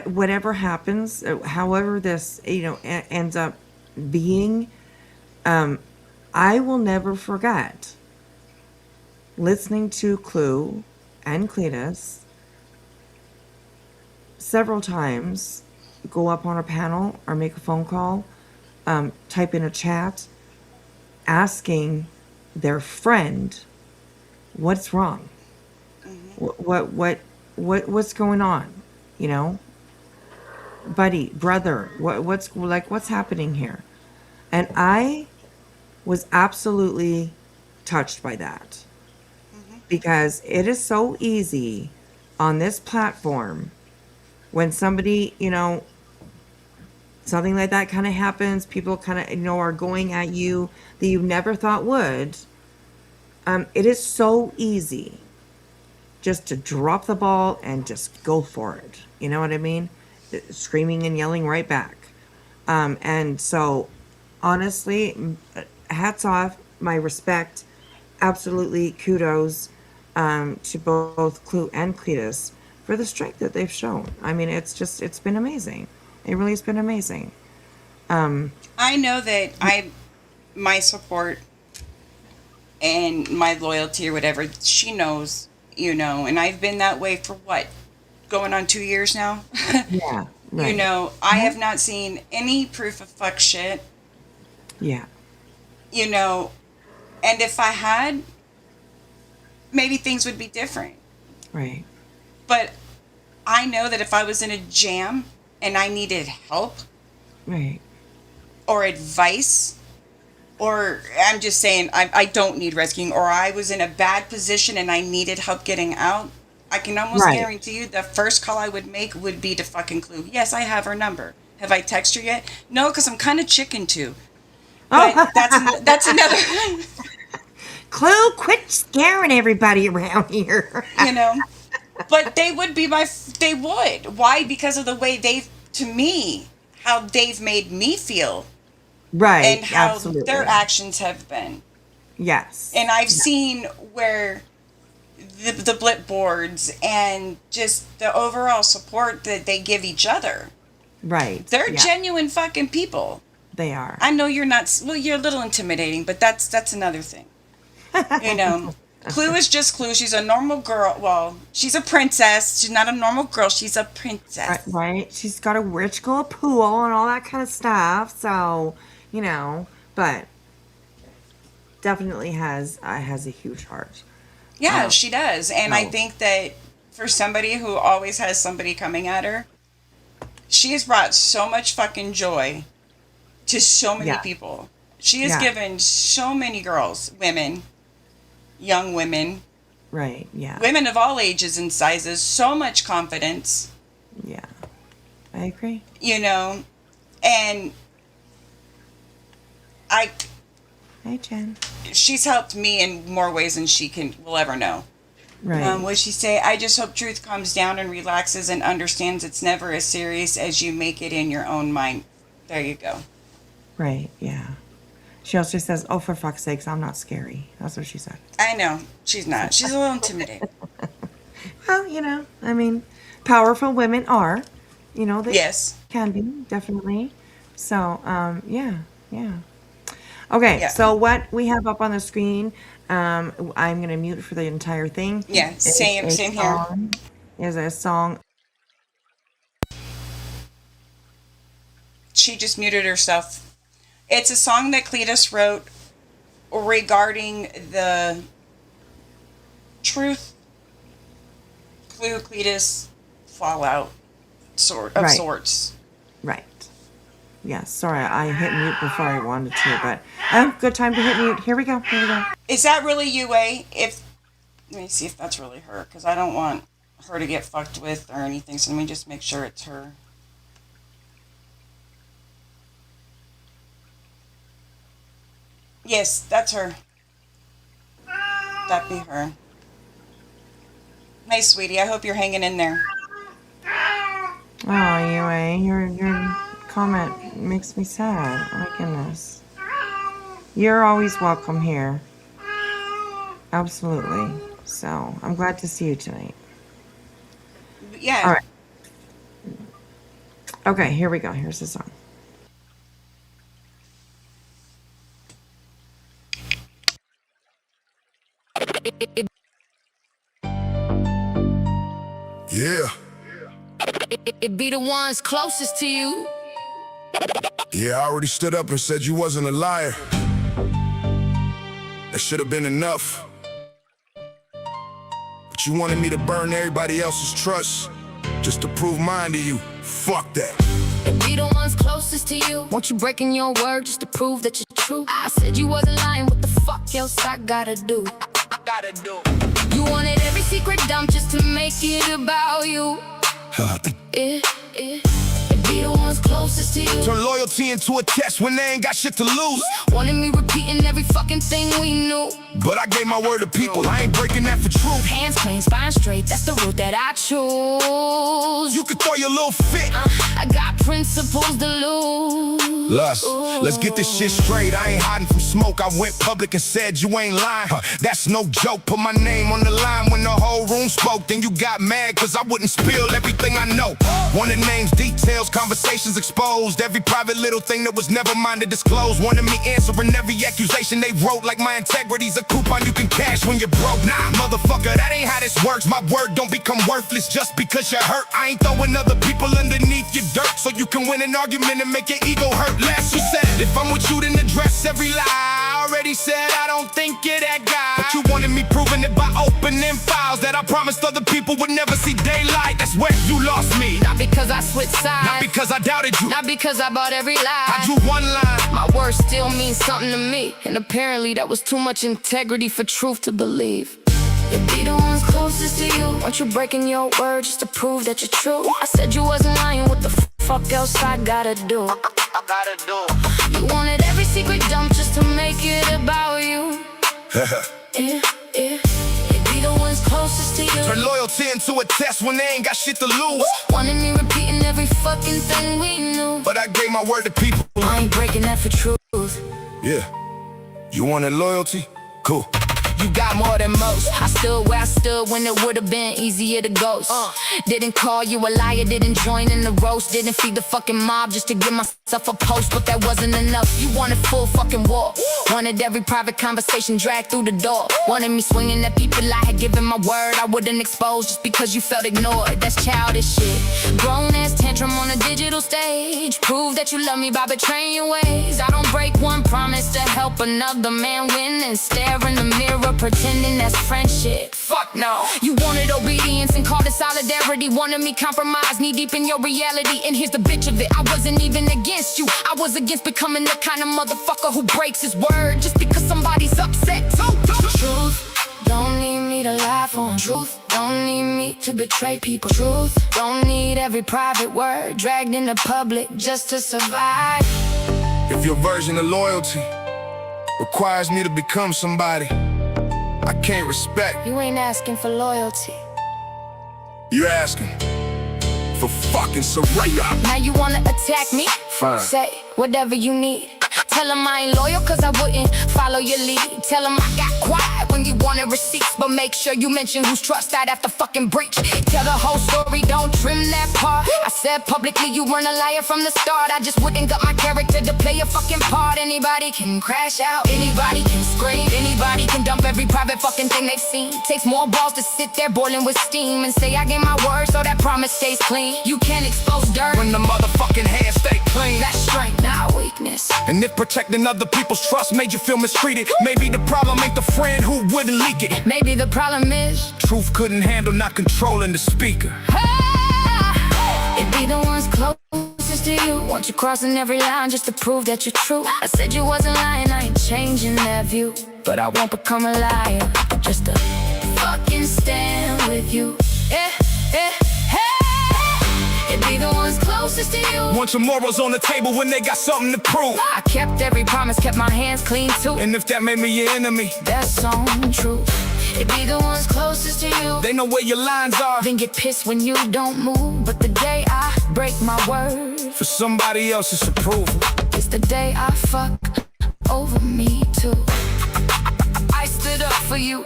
whatever happens, however this ends up being, I will never forget listening to Clue and Cletus several times go up on a panel or make a phone call, type in a chat, asking their friend what's wrong, what what's going on, you know, buddy, brother, what's happening here, and I was absolutely touched by that because it is so easy on this platform when somebody something like that kind of happens, people kind of are going at you that you never thought would. It is so easy just to drop the ball and just go for it. You know what I mean? Screaming and yelling right back. And so, honestly, hats off, my respect, absolutely kudos. to both Clue and Cletus for the strength that they've shown. I mean, it's been amazing. It really has been amazing. I know that my support and my loyalty or whatever, she knows, and I've been that way for what? Going on 2 years now? Yeah, right. I have not seen any proof of fuck shit, Yeah, and if I had, maybe things would be different. right, But I know that if I was in a jam and I needed help right, or advice, or I'm just saying I don't need rescuing, or I was in a bad position and I needed help getting out, I can almost right. guarantee you the first call I would make would be to fucking Clue. Yes, I have her number. Have I texted her yet? No, because I'm kind of chicken too. But Oh, that's another, Clue, quit scaring everybody around here. you know. But they would be they would. Why? Because of the way to me, how they've made me feel and Right, how their absolutely. actions have been. Yes. And I've Yeah, seen where the blip boards and just the overall support that they give each other. right. They're Yeah, genuine fucking people. they are. I know you're not, well, you're a little intimidating, but that's another thing. You know, Clue is just Clue. She's a normal girl. Well, she's a princess. She's not a normal girl. She's a Right, princess. right. She's got a rich girl pool and all that kind of stuff. So, but definitely has a huge heart. Yeah, Um, she does. And I so think that for somebody who always has somebody coming at her, she has brought so much fucking joy to so many yeah, people. She has yeah, given so many girls, women, young women, right, yeah, women of all ages and sizes, so much confidence, yeah. I agree. you know, and I Hey, Jen. she's helped me in more ways than she will ever know. Right, What she say? I just hope truth calms down and relaxes and understands it's never as serious as you make it in your own mind. There you go. right, yeah. She also says, "Oh, for fuck's sakes, I'm not scary." That's what she said. I know she's not. She's a little intimidating. Well, I mean, powerful women are, they Yes. can be definitely. So, yeah, yeah. Okay, Yeah. so what we have up on the screen, I'm gonna mute for the entire thing. Yeah. Is Same. a Same here. song. Is a song. She just muted herself. It's a song that Cletus wrote regarding the truth, Clue, Cletus fallout Right, sorts. right. Yeah, sorry, I hit mute before I wanted to, but good time to hit mute. Here we go. Here we go. Is that really UA? Let me see if that's really her, because I don't want her to get fucked with or anything. So let me just make sure it's her. Yes, that's her. That be her. Hey, sweetie. I hope you're hanging in there. Oh, anyway, your comment makes me sad. Oh my goodness. You're always welcome here. Absolutely. So I'm glad to see you tonight. All Yeah. right. Okay, here we go. Here's the song. Yeah, It be the ones closest to you. yeah, I already stood up and said you wasn't a liar. That should have been enough. But you wanted me to burn everybody else's trust just to prove mine to you. Fuck that. It be the ones closest to you. Want you breaking your word just to prove that you're true? I said you wasn't lying. What the fuck else I gotta do? You wanted every secret dump just to make it about you. It be the ones closest to you. Turn loyalty into a test when they ain't got shit to lose. Wanted me repeating every fucking thing we knew. But I gave my word to people, I ain't breaking that for truth. Hands clean, spine straight, that's the route that I choose. You could throw your little fit. I got principles to lose. Lust, let's get this shit straight. I ain't hiding from smoke. I went public and said you ain't lying. That's no joke. Put my name on the line when the whole room spoke. Then you got mad cause I wouldn't spill everything I know. Wanted names, details, conversations exposed. Every private little thing that was never mine to disclose. Wanted me answering every accusation they wrote. Like my integrity's a coupon you can cash when you're broke. Nah, motherfucker, that ain't how this works. My word don't become worthless just because you're hurt. I ain't throwing other people underneath your dirt so you can win an argument and make your ego hurt less. You said, if I'm with you, then address every lie. I already said I don't think you're that guy. But you wanted me proving it by opening files that I promised other people would never see daylight. That's where you lost me. Not because I switched sides, Not because I doubted you, not because I bought every lie. I drew one line. My words still mean something to me, and apparently that was too much integrity for truth to believe. You be the ones closest to you. Want you breaking your word just to prove that you're true? I said you wasn't lying, what the fuck else I gotta do? You wanted every secret dump just to make it about you. Yeah. You be the ones closest to you. Turn loyalty into a test when they ain't got shit to lose. Wanted me repeating every fucking thing we knew. But I gave my word to people. I ain't breaking that for truth. Yeah. You wanted loyalty? Cool. You got more than most. I stood where I stood when it would've been easier to ghost. Didn't call you a liar, didn't join in the roast. Didn't feed the fucking mob just to give myself a post. But that wasn't enough, you wanted full fucking war. Wanted every private conversation dragged through the door. Wanted me swinging at people I had given my word I wouldn't expose just because you felt ignored. That's childish shit. Grown ass tantrum on a digital stage. Prove that you love me by betraying your ways. I don't break one promise to help another man win and stare in the mirror pretending that's friendship. Fuck no. You wanted obedience and called it solidarity. Wanted me compromised, knee deep in your reality. And here's the bitch of it, I wasn't even against you. I was against becoming the kind of motherfucker who breaks his word just because somebody's upset. Truth don't need me to lie for him. Truth don't need me to betray people. Truth don't need every private word dragged into public just to survive. If your version of loyalty requires me to become somebody I can't respect, You ain't asking for loyalty. you're asking for fucking Soraya. Now you wanna attack me? Fine. Say whatever you need. Tell them I ain't loyal cause I wouldn't follow your lead. Tell them I got quiet when you wanted receipts, but make sure you mention whose trust I'd have to fucking breach. Tell the whole story, don't trim that part. I said publicly you weren't a liar from the start. I just wouldn't got my character to play a fucking part. Anybody can crash out, anybody can scream, anybody can dump every private fucking thing they've seen. Takes more balls to sit there boiling with steam and say I gave my word so that promise stays clean. You can't expose dirt When the motherfucking hands stay clean. that's strength, not weakness. And if protecting other people's trust made you feel mistreated, maybe the problem ain't the friend who wouldn't leak it. Maybe the problem is Truth couldn't handle not controlling the speaker. it be the ones closest to you. Want you crossing every line just to prove that you're true. I said you wasn't lying, I ain't changing that view. But I won't become a liar just to fucking stand with you. Yeah. It be the ones closest to you. Want your morals on the table when they got something to prove. I kept every promise, kept my hands clean too. And if that made me your enemy, That's untrue. It be the ones closest to you. they know where your lines are. Then get pissed when you don't move. But the day I break my word, For somebody else's approval. it's the day I fuck over me too. I stood up for you.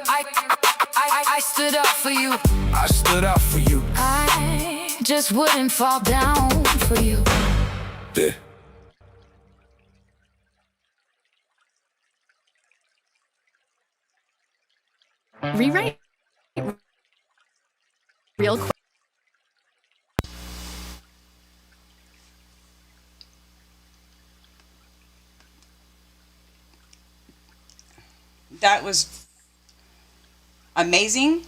I stood up for you. I stood out for you. I just wouldn't fall down for you. Yeah. Rewrite real quick. That was amazing,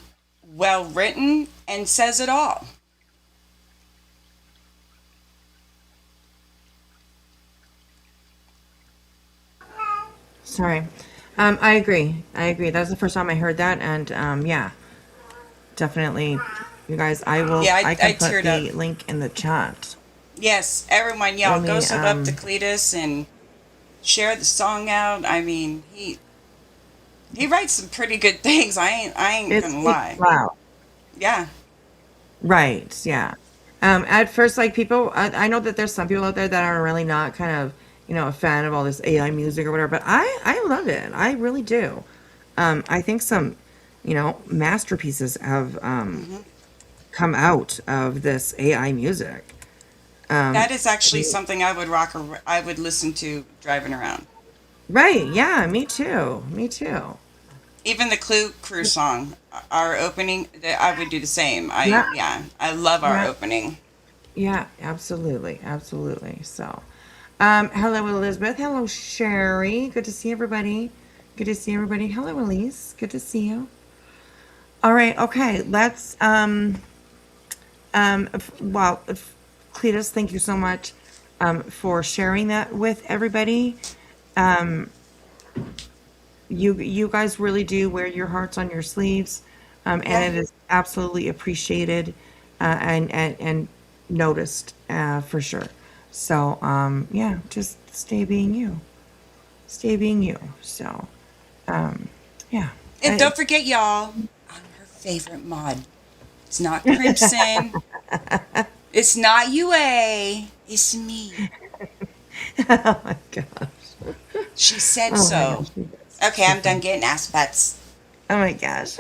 well written, and says it all. Sorry. I agree. That was the first time I heard that, and yeah, definitely, you guys. Yeah, I can put teared the up. link in the chat. Yes, everyone, y'all Let go me, sub up to Cletus and share the song out. I mean, he writes some pretty good things. I ain't gonna lie. Wow. Yeah. Right. Yeah. At first, like people, I know that there's some people out there that are really not kind of a fan of all this AI music or whatever, but I love it. I really do. I think some, masterpieces have Hmm. come out of this AI music. That is actually something I would I would listen to driving around. Right? Yeah, me too. Me too. Even the Clue Crew song, our opening, I would do the same. Yeah, Yeah, I love our yeah, opening. yeah. Absolutely, absolutely. So, hello, Elizabeth. Hello, Sherry. Good to see everybody. Good to see everybody. Hello, Elise. Good to see you. All right. Okay. Let's. Well, Cletus, thank you so much for sharing that with everybody. Um, you guys really do wear your hearts on your sleeves, and Yeah. it is absolutely appreciated and noticed for sure. So yeah, just stay being you, stay being you. So yeah, And don't forget, y'all, I'm her favorite mod. It's not Crimson. It's not UA. It's me. oh my gosh, She said oh my so. gosh, you guys are Okay, so I'm done funny. getting ass butts. Oh my gosh.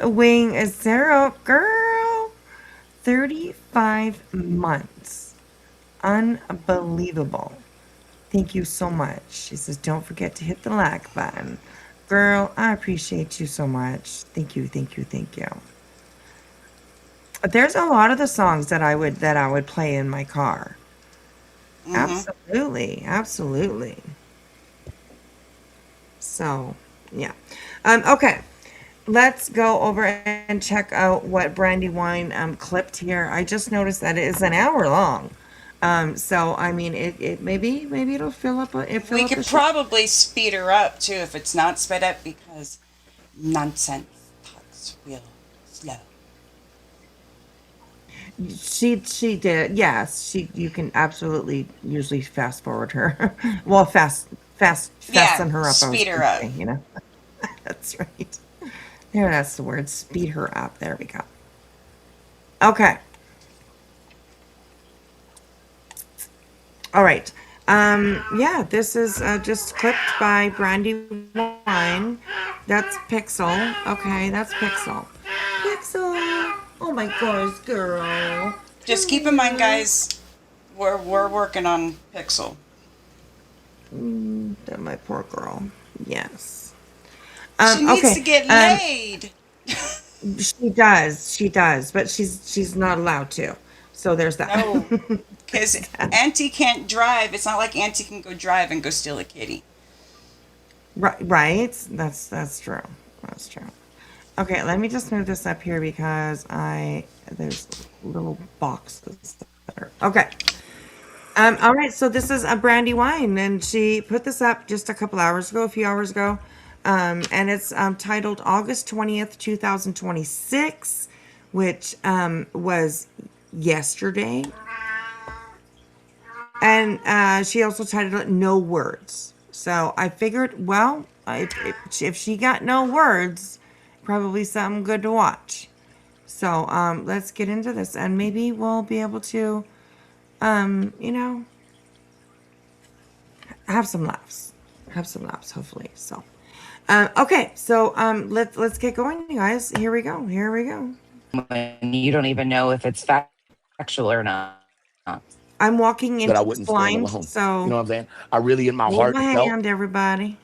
Wing is zero, girl. 35 months. Unbelievable. Thank you so much. She says, don't forget to hit the like button. Girl, I appreciate you so much. Thank you, thank you, thank you. There's a lot of the songs that I would play in my car. Hmm. Absolutely, absolutely. So, yeah. Okay. Let's go over and check out what Brandywine clipped here. I just noticed that it is an hour long. So I mean, it maybe it'll fill We up the could show. probably speed her up too if it's not sped up because nonsense thoughts real slow. She did, yes. You can absolutely usually fast forward her. Well, Yeah, fasten her up. I was speed her going to up. say. That's right. There, that's the word. Speed her up. There we go. Okay. All right. Yeah, this is just clipped by Brandywine. That's Pixel. Okay, that's Pixel. Pixel. Oh my gosh, girl. Just Come keep in mind, here. guys, we're working on Pixel. That my poor girl. Yes. She needs to Okay. get laid. She does. She does, but she's not allowed to. So there's that. No, because Auntie can't drive. It's not like Auntie can go drive and go steal a kitty. Right, right. That's true. That's true. Okay, let me just move this up here because there's little boxes that are okay. All right, so this is a Brandywine, and she put this up just a couple hours ago, a few hours ago, and it's titled August 20th, 2026, which was yesterday, and she also titled it No Words. So I figured, well, if she got no words, probably something good to watch. So let's get into this, and maybe we'll be able to, um, you know, have some laughs, hopefully. So, okay, so let's get going, you guys. Here we go. Here we go. When you don't even know if it's factual or not. I'm walking that I into this wouldn't stand blind, alone. You so know what I'm saying? I really, in my hold heart, my felt hand, everybody.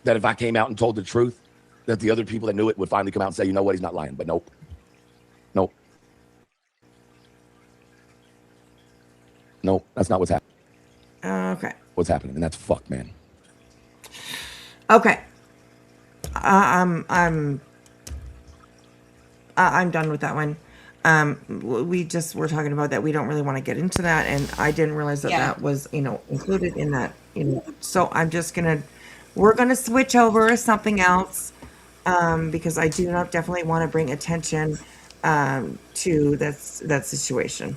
that if I came out and told the truth, that the other people that knew it would finally come out and say, you know what, he's not lying. But nope, nope, nope. That's not what's happening. Okay. What's happening, and that's fucked, man. Okay. I'm done with that one. We just were talking about that. We don't really want to get into that, and I didn't realize that Yeah. that was, included in that. So we're gonna switch over to something else, because I do not definitely want to bring attention, to that situation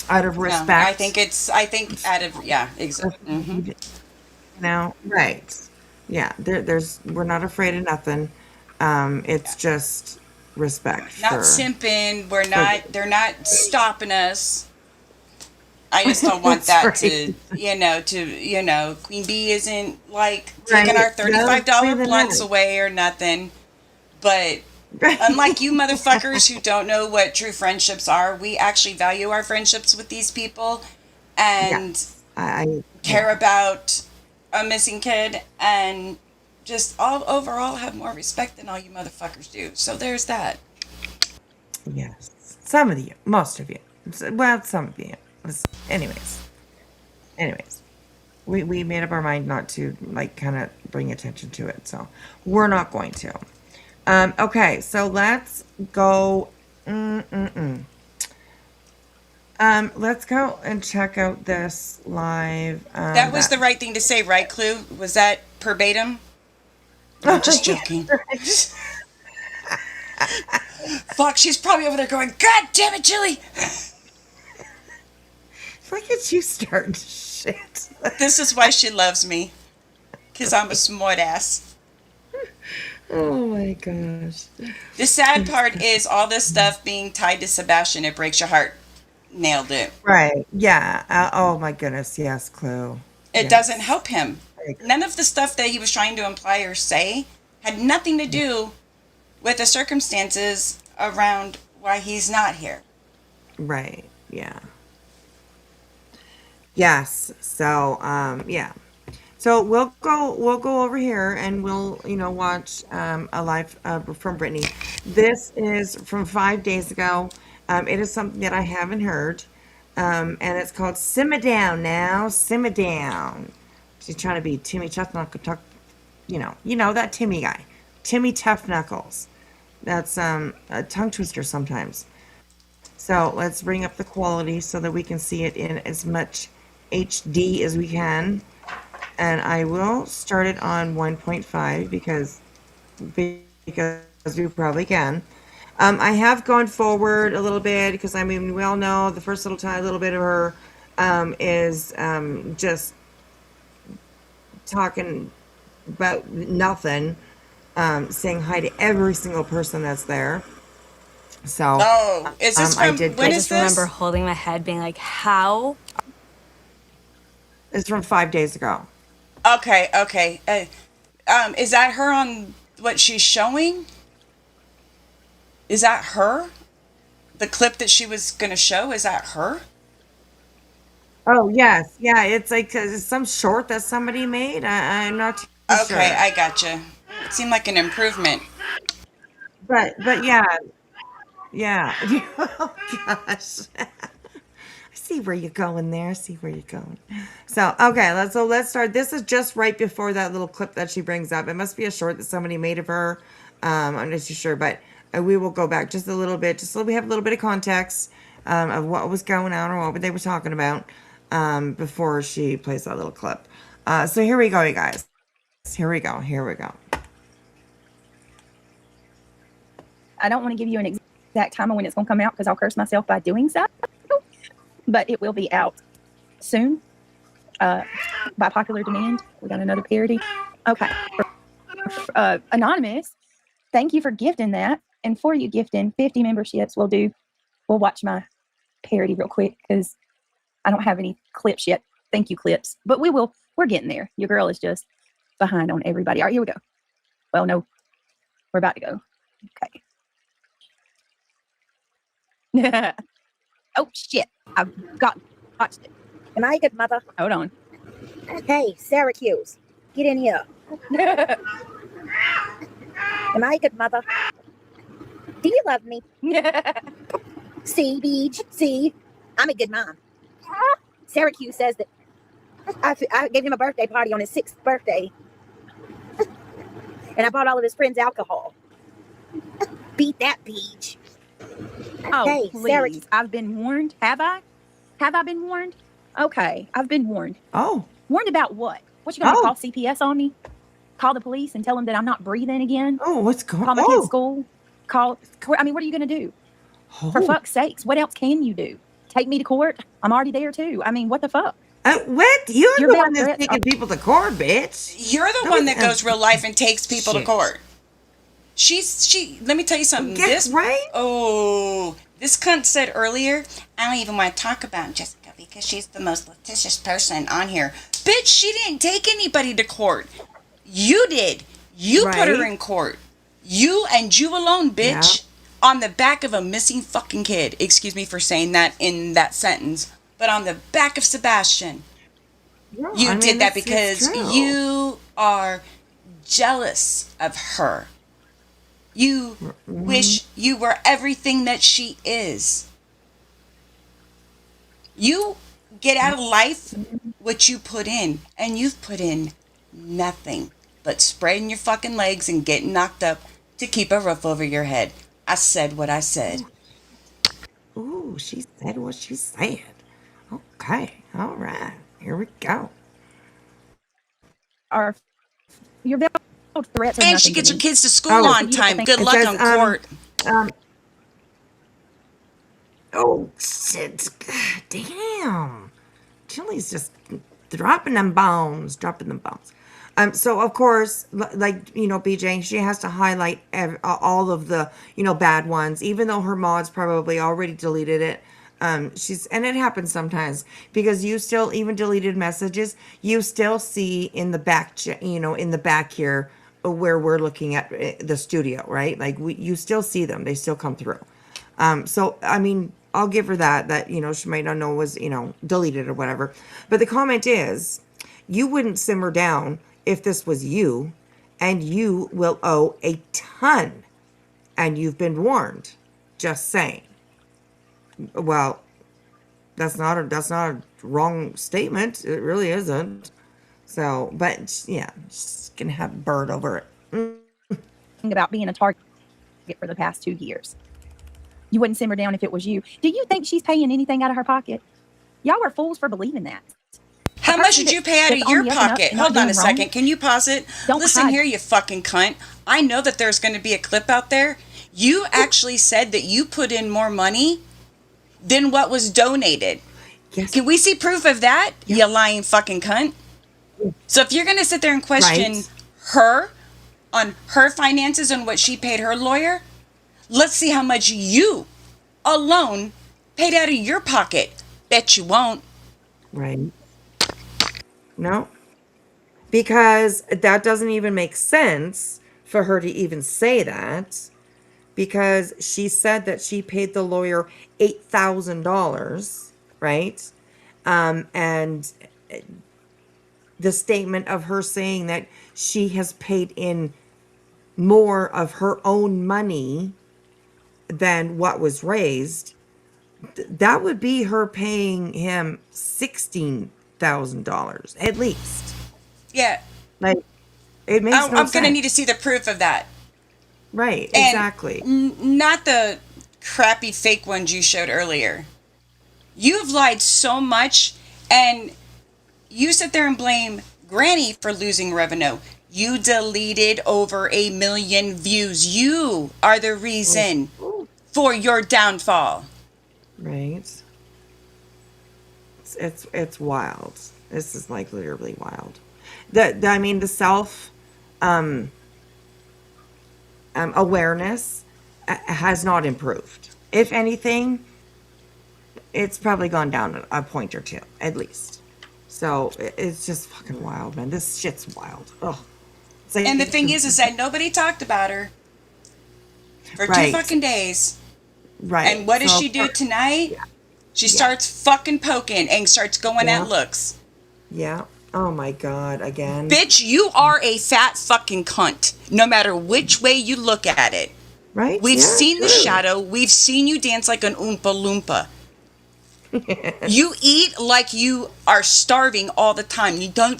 out of No, respect. I think out of, yeah, hmm. Now, right? Yeah, we're not afraid of nothing. It's Yeah. just respect Not for simping. for They're not stopping us. I just don't want That's that right. Queen Bee isn't like taking Right. our $35 That'll be the blunts night. away or nothing. But unlike you motherfuckers who don't know what true friendships are, we actually value our friendships with these people and Yes. I care yeah. about a missing kid and just all overall have more respect than all you motherfuckers do. So there's that. Yes. Some of you, most of you. Well, some of you. Anyways. Anyways. We made up our mind not to like kind of bring attention to it. So we're not going to. Okay, so let's go. Mm-mm-mm. Let's go and check out this live. That was the right thing to say, right, Clue? Was that verbatim? I'm just joking. Fuck, she's probably over there going, God damn it, Chili! Look at you starting shit. This is why she loves me. Because I'm a smart ass. Oh my gosh. The sad part is all this stuff being tied to Sebastian, it breaks your heart. Nailed it. Right. Yeah. Oh my goodness. Yes, Clue. It doesn't Yes. help him. I agree. None of the stuff that he was trying to imply or say had nothing to do with the circumstances around why he's not here. Right. Yeah. Yes. So, yeah. So we'll go over here and we'll, watch a live from Brittany. This is from 5 days ago. It is something that I haven't heard. And it's called Simmer Down Now, Simmer Down. She's trying to be Timmy Tough Knuckles, that Timmy guy. Timmy Tough Knuckles. That's a tongue twister sometimes. So let's bring up the quality so that we can see it in as much HD as we can. And I will start it on 1.5 because we probably can. I have gone forward a little bit because we all know the first little bit of her is just talking about nothing, saying hi to every single person that's there. So Oh, is this I from, did. when I is just remember this? holding my head, being like, how? It's from 5 days ago. Okay, okay. Is that her on what she's showing? Is that her? The clip that she was going to show, is that her? Oh yes, yeah. It's like it's some short that somebody made. I'm not too Okay, sure, I gotcha. It seemed like an improvement. but yeah, yeah. Oh gosh. I see where you're going there. I see where you're going. So okay, let's start. This is just right before that little clip that she brings up. It must be a short that somebody made of her. I'm not too sure, but we will go back just a little bit, just so we have a little bit of context of what was going on or what they were talking about before she plays that little clip. So here we go, you guys. Here we go. Here we go. I don't want to give you an exact time on when it's going to come out because I'll curse myself by doing so. But it will be out soon by popular demand. We got another parody. Okay. Anonymous, thank you for gifting that. And for you gifting 50 memberships, we'll watch my parody real quick because I don't have any clips yet. Thank you, clips. But we're getting there. Your girl is just behind on everybody. All right, here we go. Well, no, we're about to go. Okay. Oh, shit. I've watched it. Am I a good mother? Hold on. Hey, Syracuse, get in here. Am I a good mother? Do you love me? See, Beach, see, I'm a good mom. Syracuse says that I gave him a birthday party on his 6th birthday. And I bought all of his friends alcohol. Beat that, Beach. Oh, Hey, please. Syracuse. I've been warned. Have I? Have I been warned? Okay, I've been warned. Oh, Warned about what? What you gonna do, Oh. call CPS on me? Call the police and tell them that I'm not breathing again? what's going? Call my kid's school? What are you gonna do? For Oh. fuck's sakes, what else can you do? Take me to court? I'm already there too. I mean, what the fuck? What? You're Your the bad one that's threats taking are- people to court, bitch. You're the one that goes real life and takes people to Shit. court. Let me tell you something. Yeah, This right? Oh, This cunt said earlier, I don't even want to talk about Jessica because she's the most litigious person on here. Bitch, she didn't take anybody to court. You did. You put her Right. in court. You and you alone, bitch. On the back of a missing fucking kid. Excuse me for saying that in that sentence. But on the back of Sebastian. No, You I mean, did that it's because true. you are jealous of her. You wish you were everything that she is. You get out of life what you put in, and you've put in nothing but spreading your fucking legs and getting knocked up to keep a roof over your head. I said what I said. Ooh, she said what she said. Okay, all right, here we go. Are your veiled threats are And she nothing to gets her me. kids to school Oh, For on you to time. think Good it luck says, on court. um, oh shit, God damn. Chili's just dropping them bones, dropping them bones. So of course, like BJ, she has to highlight all of the bad ones, even though her mods probably already deleted it. And it happens sometimes because you still even deleted messages, you still see in the back, in the back here where we're looking at the studio, right? Like you still see them, they still come through. So I mean, I'll give her that she might not know was deleted or whatever. But the comment is, you wouldn't simmer down if this was you, and you will owe a ton, and you've been warned. Just saying. Well, that's not a wrong statement. It really isn't. So, but yeah, just gonna have bird over it. About being a target for the past 2 years. You wouldn't simmer down if it was you. Do you think she's paying anything out of her pocket? Y'all are fools for believing that. How much did you pay out of your pocket? Hold on a second. Can you pause it? Listen here, you fucking cunt. I know that there's going to be a clip out there. You actually said that you put in more money than what was donated. Yes. Can we see proof of that, you lying fucking cunt? So if you're going to sit there and question her on her finances and what she paid her lawyer, let's see how much you alone paid out of your pocket. Bet you won't. Right. No. Because that doesn't even make sense for her to even say that, because she said that she paid the lawyer $8,000, right? And the statement of her saying that she has paid in more of her own money than what was raised, that would be her paying him $16,000 at least. Yeah. Like, it makes no I'm sense. going to need to see the proof of that. Right, And exactly. not the crappy fake ones you showed earlier. You've lied so much, and you sit there and blame Granny for losing revenue. You deleted over 1 million views. You are the reason for your downfall. Right. It's wild. This is like literally wild. I mean, the self awareness has not improved. If anything, it's probably gone down a point or two at least. So it's just fucking wild, man. This shit's wild. Ugh. It's like, And the thing is that nobody talked about her for 2 Right. fucking days. right. And what does So, she do tonight? She Yeah. starts fucking poking and starts going Yeah. at looks. Yeah. Oh my God. Again. Bitch, you are a fat fucking cunt, no matter which way you look at it. Right. We've Yeah, seen the true. shadow. We've seen you dance like an Oompa Loompa. You eat like you are starving all the time. You don't.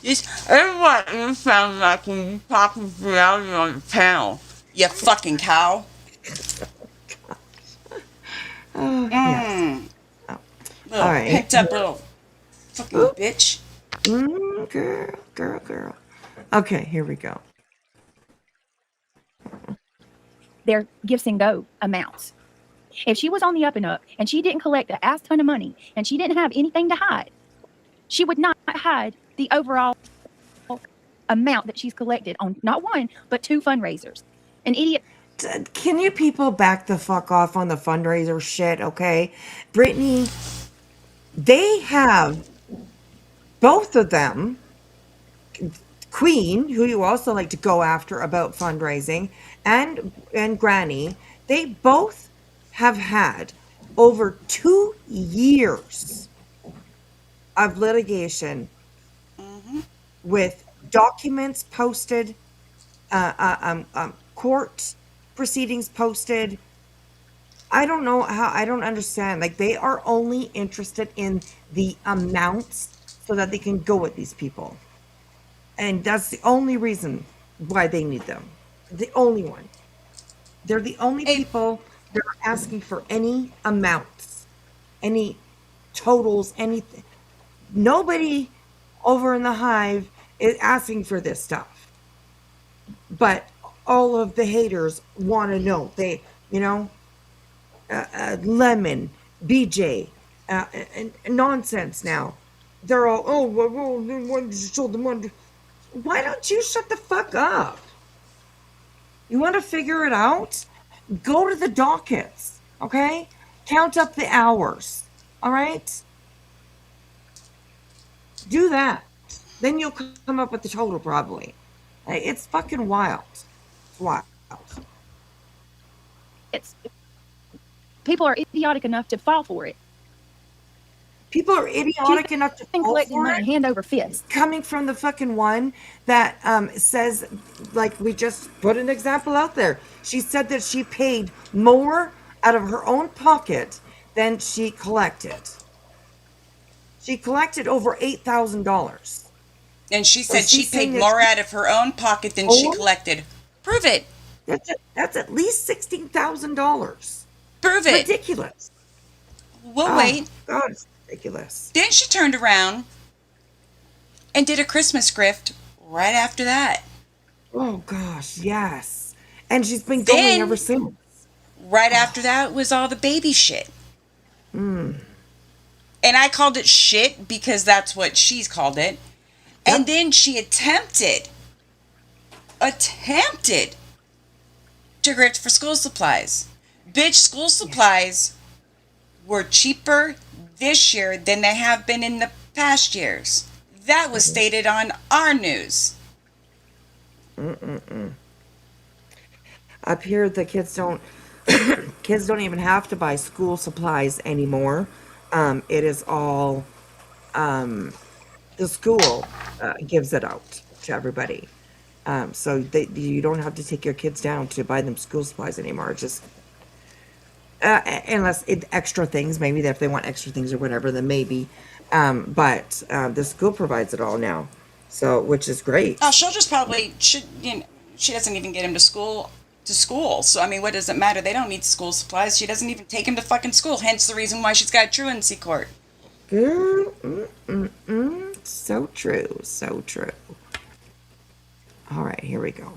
Just everyone, you sound like when you talking reality on the panel. You fucking cow. Oh, yes. Little All right. picked up little fucking bitch. Girl. Okay, here we go. Their gifts and go amounts. If she was on the up and up and she didn't collect a ass ton of money and she didn't have anything to hide, she would not hide the overall amount that she's collected on not one, but 2 fundraisers. An idiot Can you people back the fuck off on the fundraiser shit, okay? Brittany, they have both of them, Queen, who you also like to go after about fundraising, and Granny, they both have had over 2 years of litigation with documents posted, court proceedings posted. I don't know how, I don't understand. Like, they are only interested in the amounts so that they can go at these people. And that's the only reason why they need them. The only one. They're the only Hey, people that are asking for any amounts, any totals, anything. Nobody over in the hive is asking for this stuff. But all of the haters want to know. You know, Lemon, BJ, and nonsense now. They're all, oh, well, they wanted to show the money. Why don't you shut the fuck up? You want to figure it out? Go to the dockets, okay? Count up the hours, all right? Do that. Then you'll come up with the total probably. It's fucking wild. It's wild. It's people are idiotic enough to fall for it. People are She's idiotic enough to been fall collecting for money it. hand over fist. Coming from the fucking one that says, like, we just put an example out there. She said that she paid more out of her own pocket than she collected. She collected over $8,000. and she So said she she's saying paid that more out of her own pocket than she oh, collected. Prove it. that's at least $16,000. Prove it. Ridiculous. We'll Oh wait. God, it's ridiculous. Then she turned around and did a Christmas grift right after that. Oh gosh, yes. And she's been going ever Then, since. right after that was all the baby shit. Mm. And I called it shit because that's what she's called it. And Yep. then she attempted to grift for school supplies. Bitch, school supplies were cheaper this year than they have been in the past years. That was stated on our news. Up here, the kids don't kids don't even have to buy school supplies anymore. It is all the school gives it out to everybody. So you don't have to take your kids down to buy them school supplies anymore. It's just unless extra things, maybe if they want extra things or whatever, then maybe. But the school provides it all now, so which is great. Oh, she'll just probably she doesn't even get him to school. So I mean, what does it matter? They don't need school supplies. She doesn't even take him to fucking school. Hence the reason why she's got a truancy court. Girl, so true, so true. All right, here we go.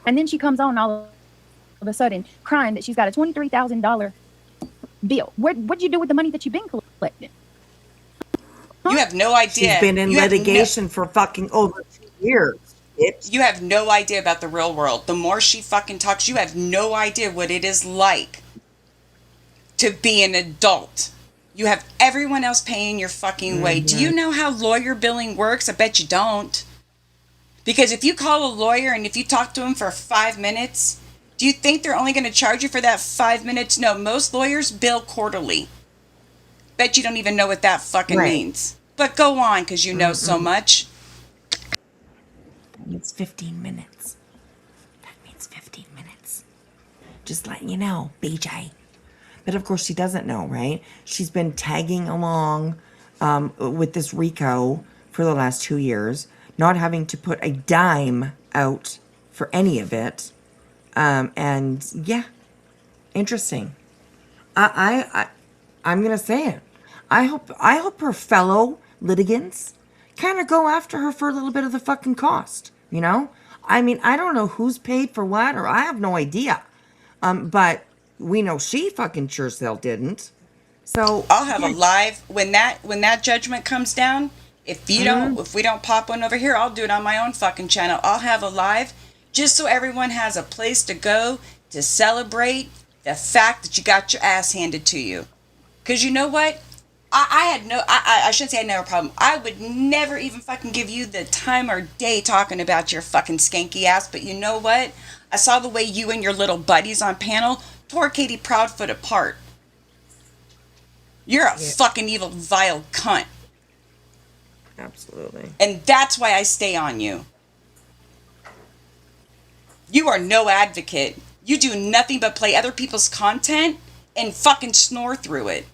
And then she comes on all of a sudden crying that she's got a $23,000 bill. What'd you do with the money that you've been collecting? You have no idea. She's been in You have no- litigation for fucking over 2 years. Bitch. You have no idea about the real world. The more she fucking talks, you have no idea what it is like to be an adult. You have everyone else paying your fucking way. Do you know how lawyer billing works? I bet you don't. Because if you call a lawyer and if you talk to him for 5 minutes, do you think they're only going to charge you for that 5 minutes? No, most lawyers bill quarterly. Bet you don't even know what that fucking Right. means. But go on, because you know so much. It's 15 minutes. That means 15 minutes. Just letting you know, BJ. But of course, she doesn't know, right? She's been tagging along with this Rico for the last 2 years, not having to put a dime out for any of it. And yeah, interesting. I'm gonna say it. I hope her fellow litigants kind of go after her for a little bit of the fucking cost. You know, I mean, I don't know who's paid for what, or I have no idea. But we know she fucking sure as hell didn't. So I'll have a live when that judgment comes down. If we don't pop one over here, I'll do it on my own fucking channel. I'll have a live just so everyone has a place to go to celebrate the fact that you got your ass handed to you. Because you know what? I shouldn't say I had no problem. I would never even fucking give you the time or day talking about your fucking skanky ass. But you know what? I saw the way you and your little buddies on panel tore Katie Proudfoot apart. You're a fucking evil, vile cunt. Absolutely. And that's why I stay on you. You are no advocate. You do nothing but play other people's content and fucking snore through it.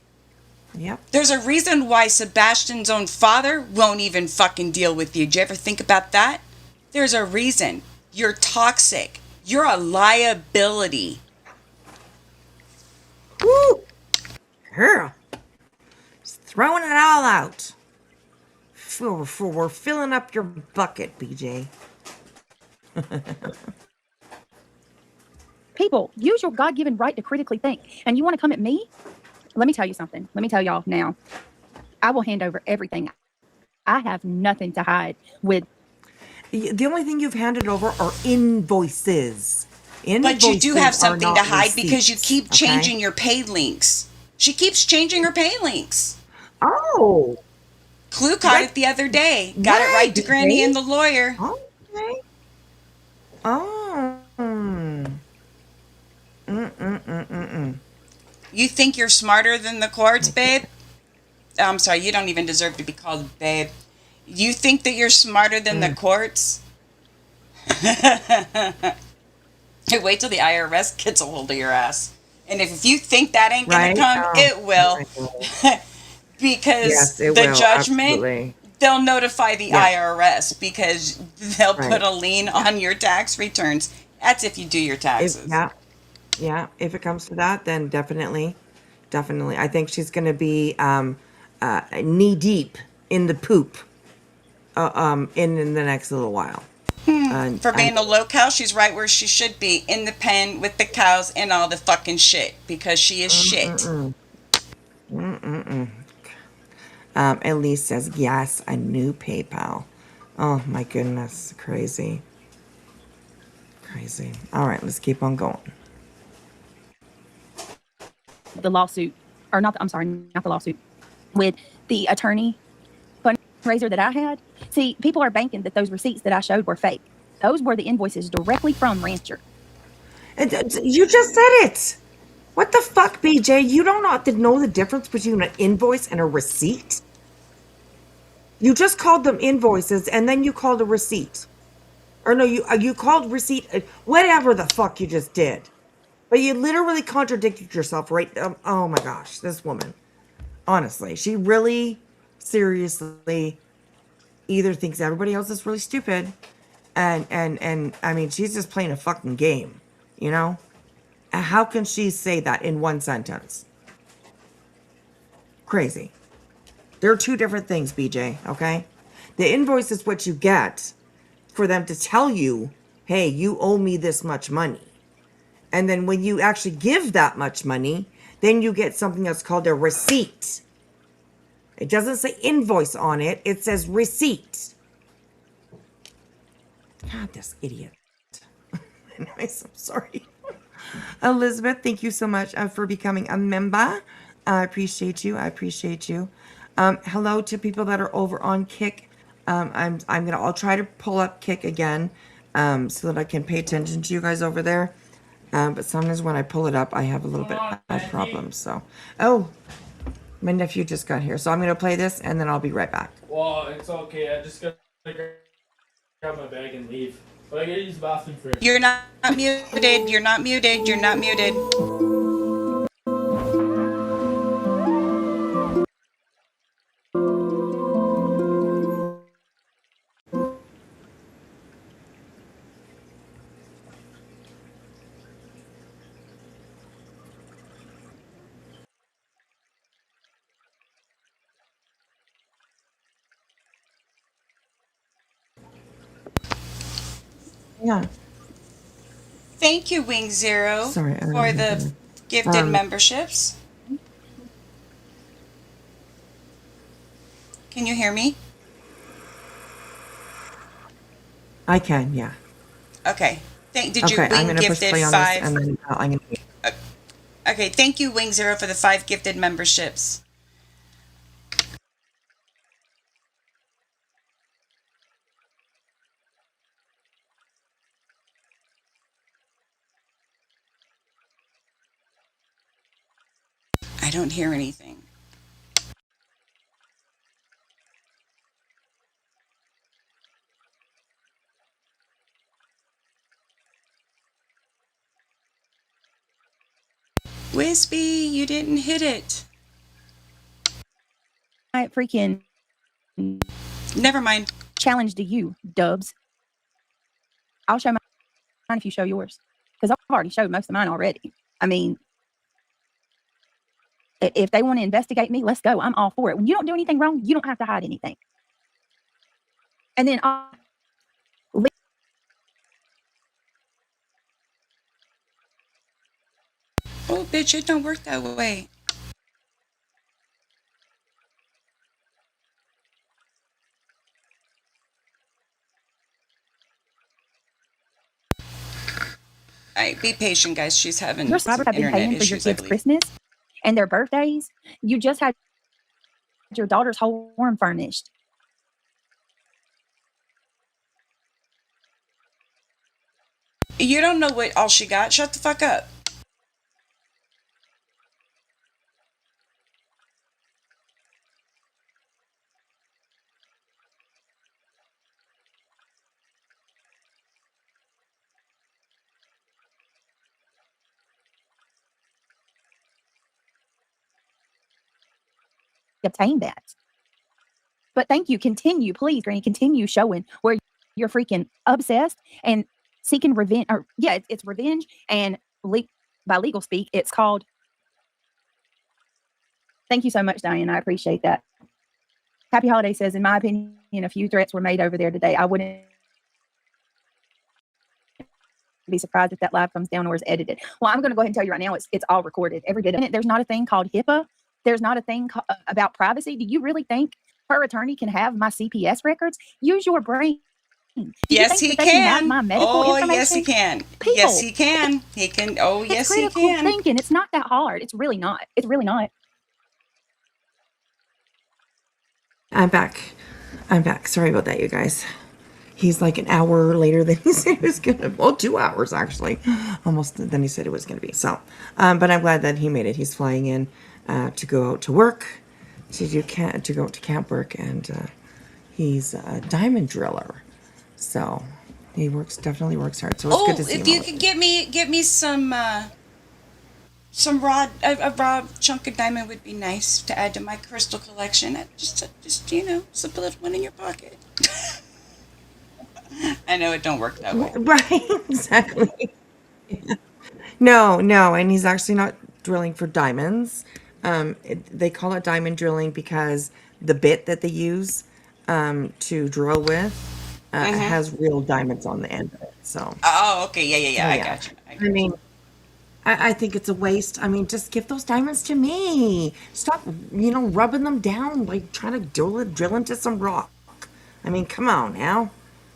Yep. There's a reason why Sebastian's own father won't even fucking deal with you. Did you ever think about that? There's a reason. You're toxic. You're a liability. Woo! Girl. Just throwing it all out. We're filling up your bucket, BJ. People, use your God-given right to critically think. And you want to come at me? Let me tell you something. Let me tell y'all now. I will hand over everything. I have nothing to hide with. The only thing you've handed over are invoices. But you do have something to hide because you receipts, keep changing your pay links. She keeps changing her pay links. Oh. Clue caught it the other day. Got it right to Granny and the lawyer. Okay. Oh. You think you're smarter than the courts, babe? I'm sorry, you don't even deserve to be called babe. You think that you're smarter than the courts? Hey, wait till the IRS gets a hold of your ass. And if you think that ain't gonna come, it will. Because it the will, judgment, absolutely. they'll notify the IRS because they'll put a lien on your tax returns. That's if you do your taxes. Yeah, if it comes to that, then definitely. I think she's going to be knee deep in the poop in the next little while. For being a low cow, she's right where she should be, in the pen with the cows and all the fucking shit, because she is shit. Elise says, yes, a new PayPal. Oh my goodness, crazy. All right, let's keep on going. The lawsuit, or not, I'm sorry, not the lawsuit, with the attorney fundraiser that I had. See, people are banking that those receipts that I showed were fake. Those were the invoices directly from Rancher. You just said it. What the fuck, BJ? You don't have to know the difference between an invoice and a receipt? You just called them invoices and then you called a receipt. Or no, you called receipt, whatever the fuck you just did. But you literally contradicted yourself, right? Oh my gosh, this woman. Honestly, she really, seriously, either thinks everybody else is really stupid, and I mean, she's just playing a fucking game, you know? How can she say that in one sentence? Crazy. There are two different things, BJ, okay? The invoice is what you get for them to tell you, hey, you owe me this much money. And then when you actually give that much money, then you get something that's called a receipt. It doesn't say invoice on it. It says receipt. God, this idiot. Anyways, I'm sorry. Elizabeth, thank you so much for becoming a member. I appreciate you. Hello to people that are over on Kick. I'll try to pull up Kick again so that I can pay attention to you guys over there. But sometimes when I pull it up, I have a little bit of problems. So, my nephew just got here, so I'm gonna play this and then I'll be right back. Well, it's okay. I just gotta grab my bag and leave. But I gotta use the bathroom first. You're not muted. You're not muted. You're not muted. Yeah. Thank you, Wing Zero, Sorry, I don't for have the to- gifted memberships. Can you hear me? I can, yeah. Okay. Did you Okay, I'm Wing gonna push gifted play on this, 5? and then I'm gonna. Okay, thank you, Wing Zero, for the 5 gifted memberships. I don't hear anything. Wispy, you didn't hit it. I freaking Never mind. challenge to you, Dubs. I'll show mine if you show yours. Because I've already showed most of mine already. I mean, if they want to investigate me, let's go. I'm all for it. When you don't do anything wrong, you don't have to hide anything. And then Oh, bitch, it don't work that way. Alright, be patient, guys. She's having your some subscribers have been internet paying for your issues, I kids' believe. Christmas and their birthdays. You just had your daughter's whole room furnished. You don't know what all she got. Shut the fuck up. Obtain that. But thank you. Continue, please, Granny. Continue showing where you're freaking obsessed and seeking revenge. Or yeah, it's revenge, and by legal speak, it's called. Thank you so much, Diane. I appreciate that. Happy Holiday says, in my opinion, a few threats were made over there today. I wouldn't be surprised if that live comes down or is edited. Well, I'm going to go ahead and tell you right now, it's all recorded. Every bit of it. There's not a thing called HIPAA. There's not a thing about privacy. Do you really think her attorney can have my CPS records? Use your brain. Do Yes, he you think that they can have can. my medical Oh, information? yes, he can. People. Yes, he can. He can. Oh, It's yes, he critical can. thinking. It's not that hard. It's really not. It's really not. I'm back. I'm back. Sorry about that, you guys. He's like an hour later than he said he was gonna. Well, 2 hours actually, almost than he said it was gonna be. So, but I'm glad that he made it. He's flying in to go out to work, to go out to camp work, and he's a diamond driller. So he definitely works hard. So it's good to see him. If you could get me some a raw chunk of diamond would be nice to add to my crystal collection. Just slip a little one in your pocket. I know it don't work that way. Right, exactly. No, and he's actually not drilling for diamonds. They call it diamond drilling because the bit that they use to drill with has real diamonds on the end of it. So, Oh, okay, yeah. oh, I yeah. got you. I mean, I think it's a waste. I mean, just give those diamonds to me. Stop, rubbing them down like trying to drill into some rock. I mean, come on now.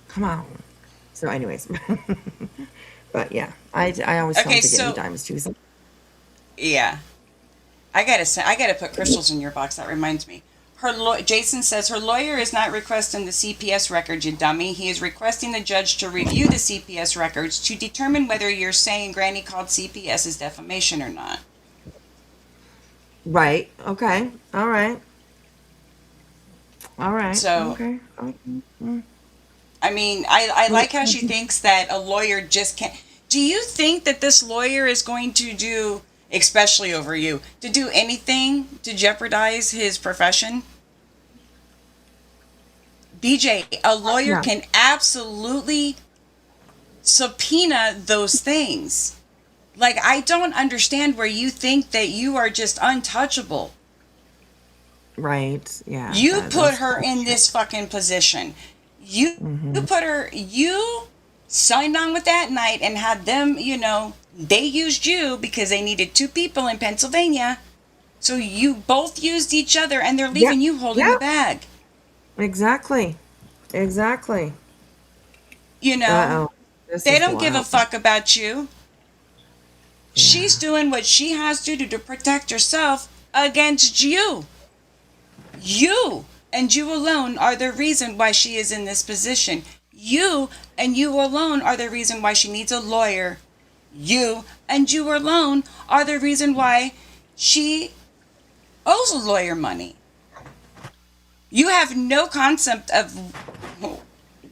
Come on. So, anyways, but yeah, I always tell him to get me diamonds too. So. Yeah, I gotta put crystals in your box. That reminds me. Jason says her lawyer is not requesting the CPS records, you dummy. He is requesting the judge to review the CPS records to determine whether you're saying Granny called CPS is defamation or not. Right. Okay. All right. All right. So, okay. I mean, I like how she thinks that a lawyer just can't. Do you think that this lawyer is going to do, especially over you, to do anything to jeopardize his profession? BJ, a lawyer can absolutely subpoena those things. Like, I don't understand where you think that you are just untouchable. Right. Yeah. You put her in this fucking position. You signed on with that night and had them, they used you because they needed 2 people in Pennsylvania. So you both used each other and they're leaving you holding the bag. Exactly. You know? Uh-oh. This They is don't give a wild. fuck about you. Yeah. She's doing what she has to do to protect herself against you. You and you alone are the reason why she is in this position. You and you alone are the reason why she needs a lawyer. You and you alone are the reason why she owes a lawyer money. You have no concept of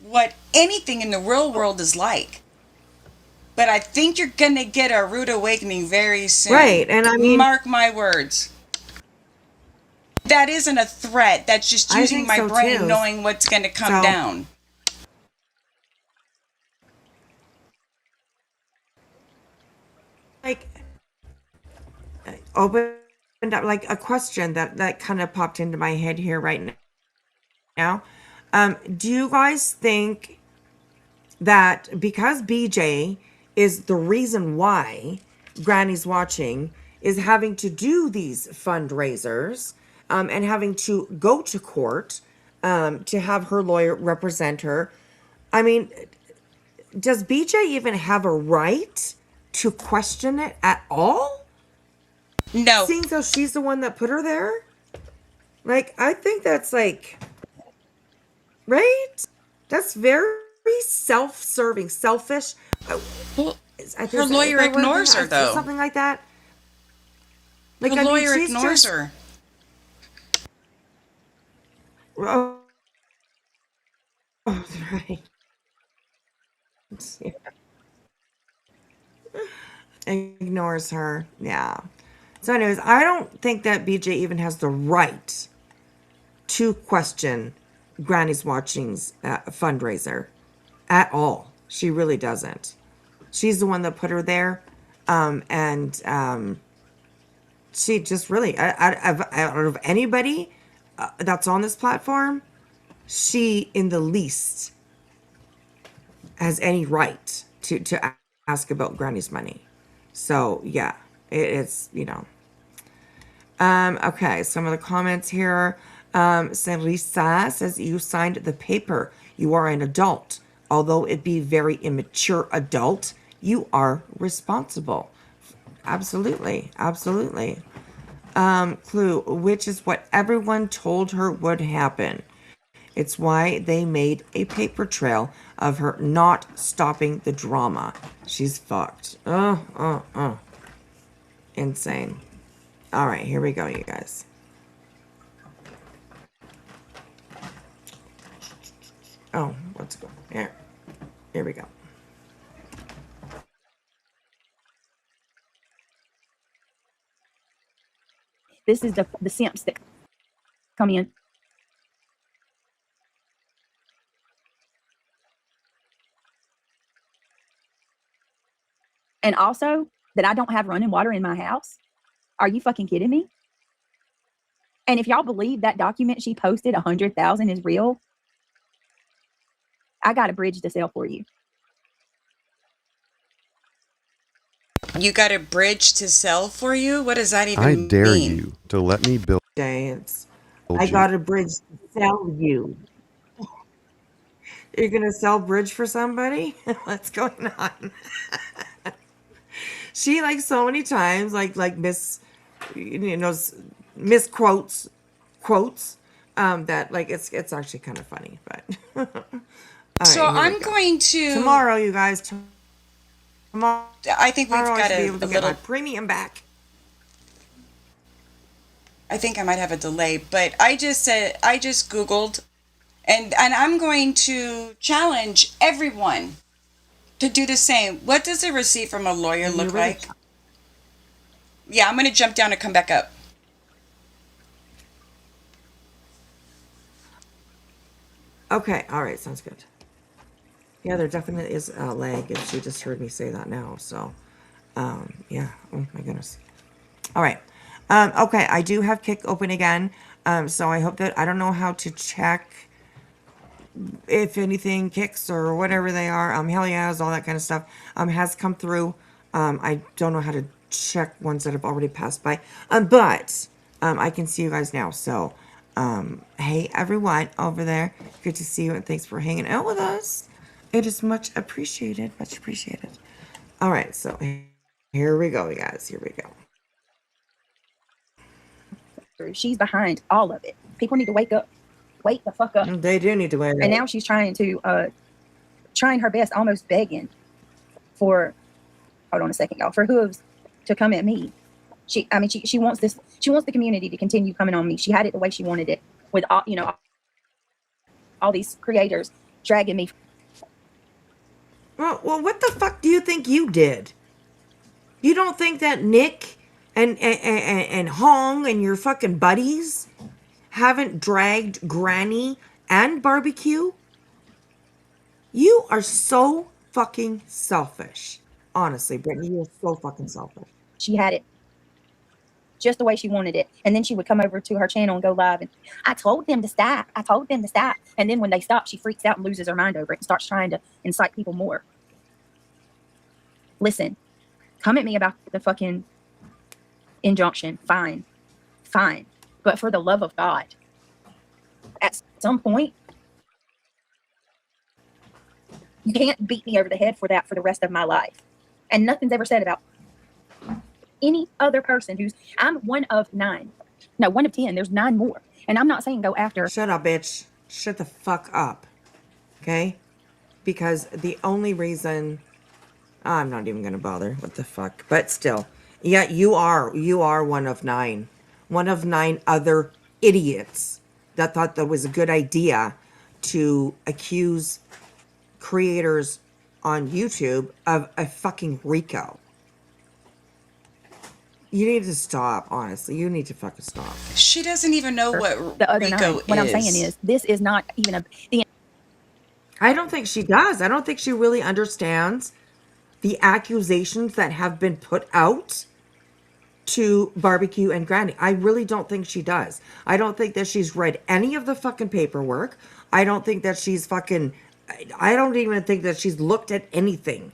what anything in the real world is like. But I think you're going to get a rude awakening very soon. Right, and I mean, Mark my words. That isn't a threat. That's just I using think my so brain, too. knowing what's going to come So, down. like, opened up like a question that kind of popped into my head here right now. Do you guys think that because BJ is the reason why Granny's watching is having to do these fundraisers, and having to go to court, to have her lawyer represent her? I mean, does BJ even have a right to question it at all? No. Seeing though she's the one that put her there? Like, I think that's like, right? That's very self-serving, selfish. Well, I her lawyer ignores her, though. Something like that. Like, Her I mean, lawyer she's ignores just, her. oh, oh, right. Yeah. Ignores her. Yeah. So, anyways, I don't think that BJ even has the right to question Granny's Watching's fundraiser at all. She really doesn't. She's the one that put her there, and she just really, out of anybody that's on this platform, she in the least has any right to ask about Granny's money. So yeah, it's, you know. Okay, some of the comments here. Lisa says, you signed the paper. You are an adult. Although it be very immature adult, you are responsible. Absolutely. Absolutely. Clue, which is what everyone told her would happen. It's why they made a paper trail of her not stopping the drama. She's fucked. Insane. All right, here we go, you guys. Oh, let's go. Here we go. This is the simps that come in. And also that I don't have running water in my house. Are you fucking kidding me? And if y'all believe that document she posted, 100,000 is real, I got a bridge to sell for you. You got a bridge to sell for you? What does that even I mean? dare you to let me build I got a bridge to sell you. You're gonna sell bridge for somebody? What's going on? She, like, so many times, like misquotes quotes, that, like, it's actually kind of funny, but all So right, here we I'm go. going to. Tomorrow, you guys. Tomorrow, I think we've I got should be a able to get little. my premium back. I think I might have a delay, but I just Googled, and I'm going to challenge everyone to do the same. What does a receipt from a lawyer look really like? Yeah, I'm going to jump down and come back up. Okay, all right, sounds good. Yeah, there definitely is a lag, and she just heard me say that now. So, yeah. Oh my goodness. All right. Okay, I do have Kick open again. So I hope that, I don't know how to check if anything kicks or whatever they are. Hell yes, all that kind of stuff has come through. I don't know how to check ones that have already passed by. But I can see you guys now. So, hey everyone over there, good to see you, and thanks for hanging out with us. It is much appreciated. Much appreciated. All right, so here we go, you guys. Here we go. She's behind all of it. People need to wake up. Wake the fuck up. They do need to wake up. And now she's trying her best, almost begging for, hold on a second, y'all, for hooves to come at me. She wants this. She wants the community to continue coming on me. She had it the way she wanted it, with all these creators dragging me. Well, what the fuck do you think you did? You don't think that Nick and Hong and your fucking buddies haven't dragged Granny and Barbecue? You are so fucking selfish. Honestly, Brittany, you're so fucking selfish. She had it just the way she wanted it. And then she would come over to her channel and go live and, I told them to stop. I told them to stop. And then when they stop, she freaks out and loses her mind over it and starts trying to incite people more. Listen, come at me about the fucking injunction. Fine. Fine. But for the love of God, at some point, you can't beat me over the head for that for the rest of my life. And nothing's ever said about any other person I'm one of 9. No, 1 of 10. There's 9 more. And I'm not saying go after. Shut up, bitch. Shut the fuck up. Okay? Because the only reason I'm not even gonna bother. What the fuck? But still. Yeah, you are 1 of 9. 1 of 9 other idiots that thought that was a good idea to accuse creators on YouTube of a fucking Rico. You need to stop, honestly. You need to fucking stop. She doesn't even know what the other Rico 9. is. What I'm saying is, this is not even I don't think she does. I don't think she really understands the accusations that have been put out to Barbecue and Granny. I really don't think she does. I don't think that she's read any of the fucking paperwork. I don't think that she's fucking... I don't even think that she's looked at anything.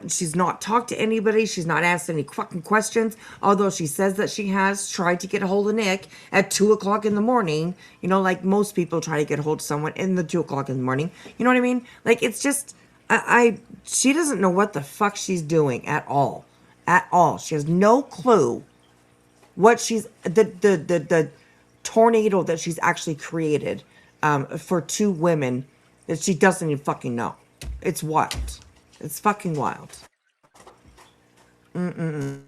She's not talked to anybody. She's not asked any fucking questions. Although she says that she has tried to get a hold of Nick at 2 o'clock in the morning. You know, like most people try to get a hold of someone in the 2 o'clock in the morning. You know what I mean? Like, it's just, she doesn't know what the fuck she's doing at all. At all. She has no clue what the tornado that she's actually created for 2 women that she doesn't even fucking know. It's wild. It's fucking wild. Okay,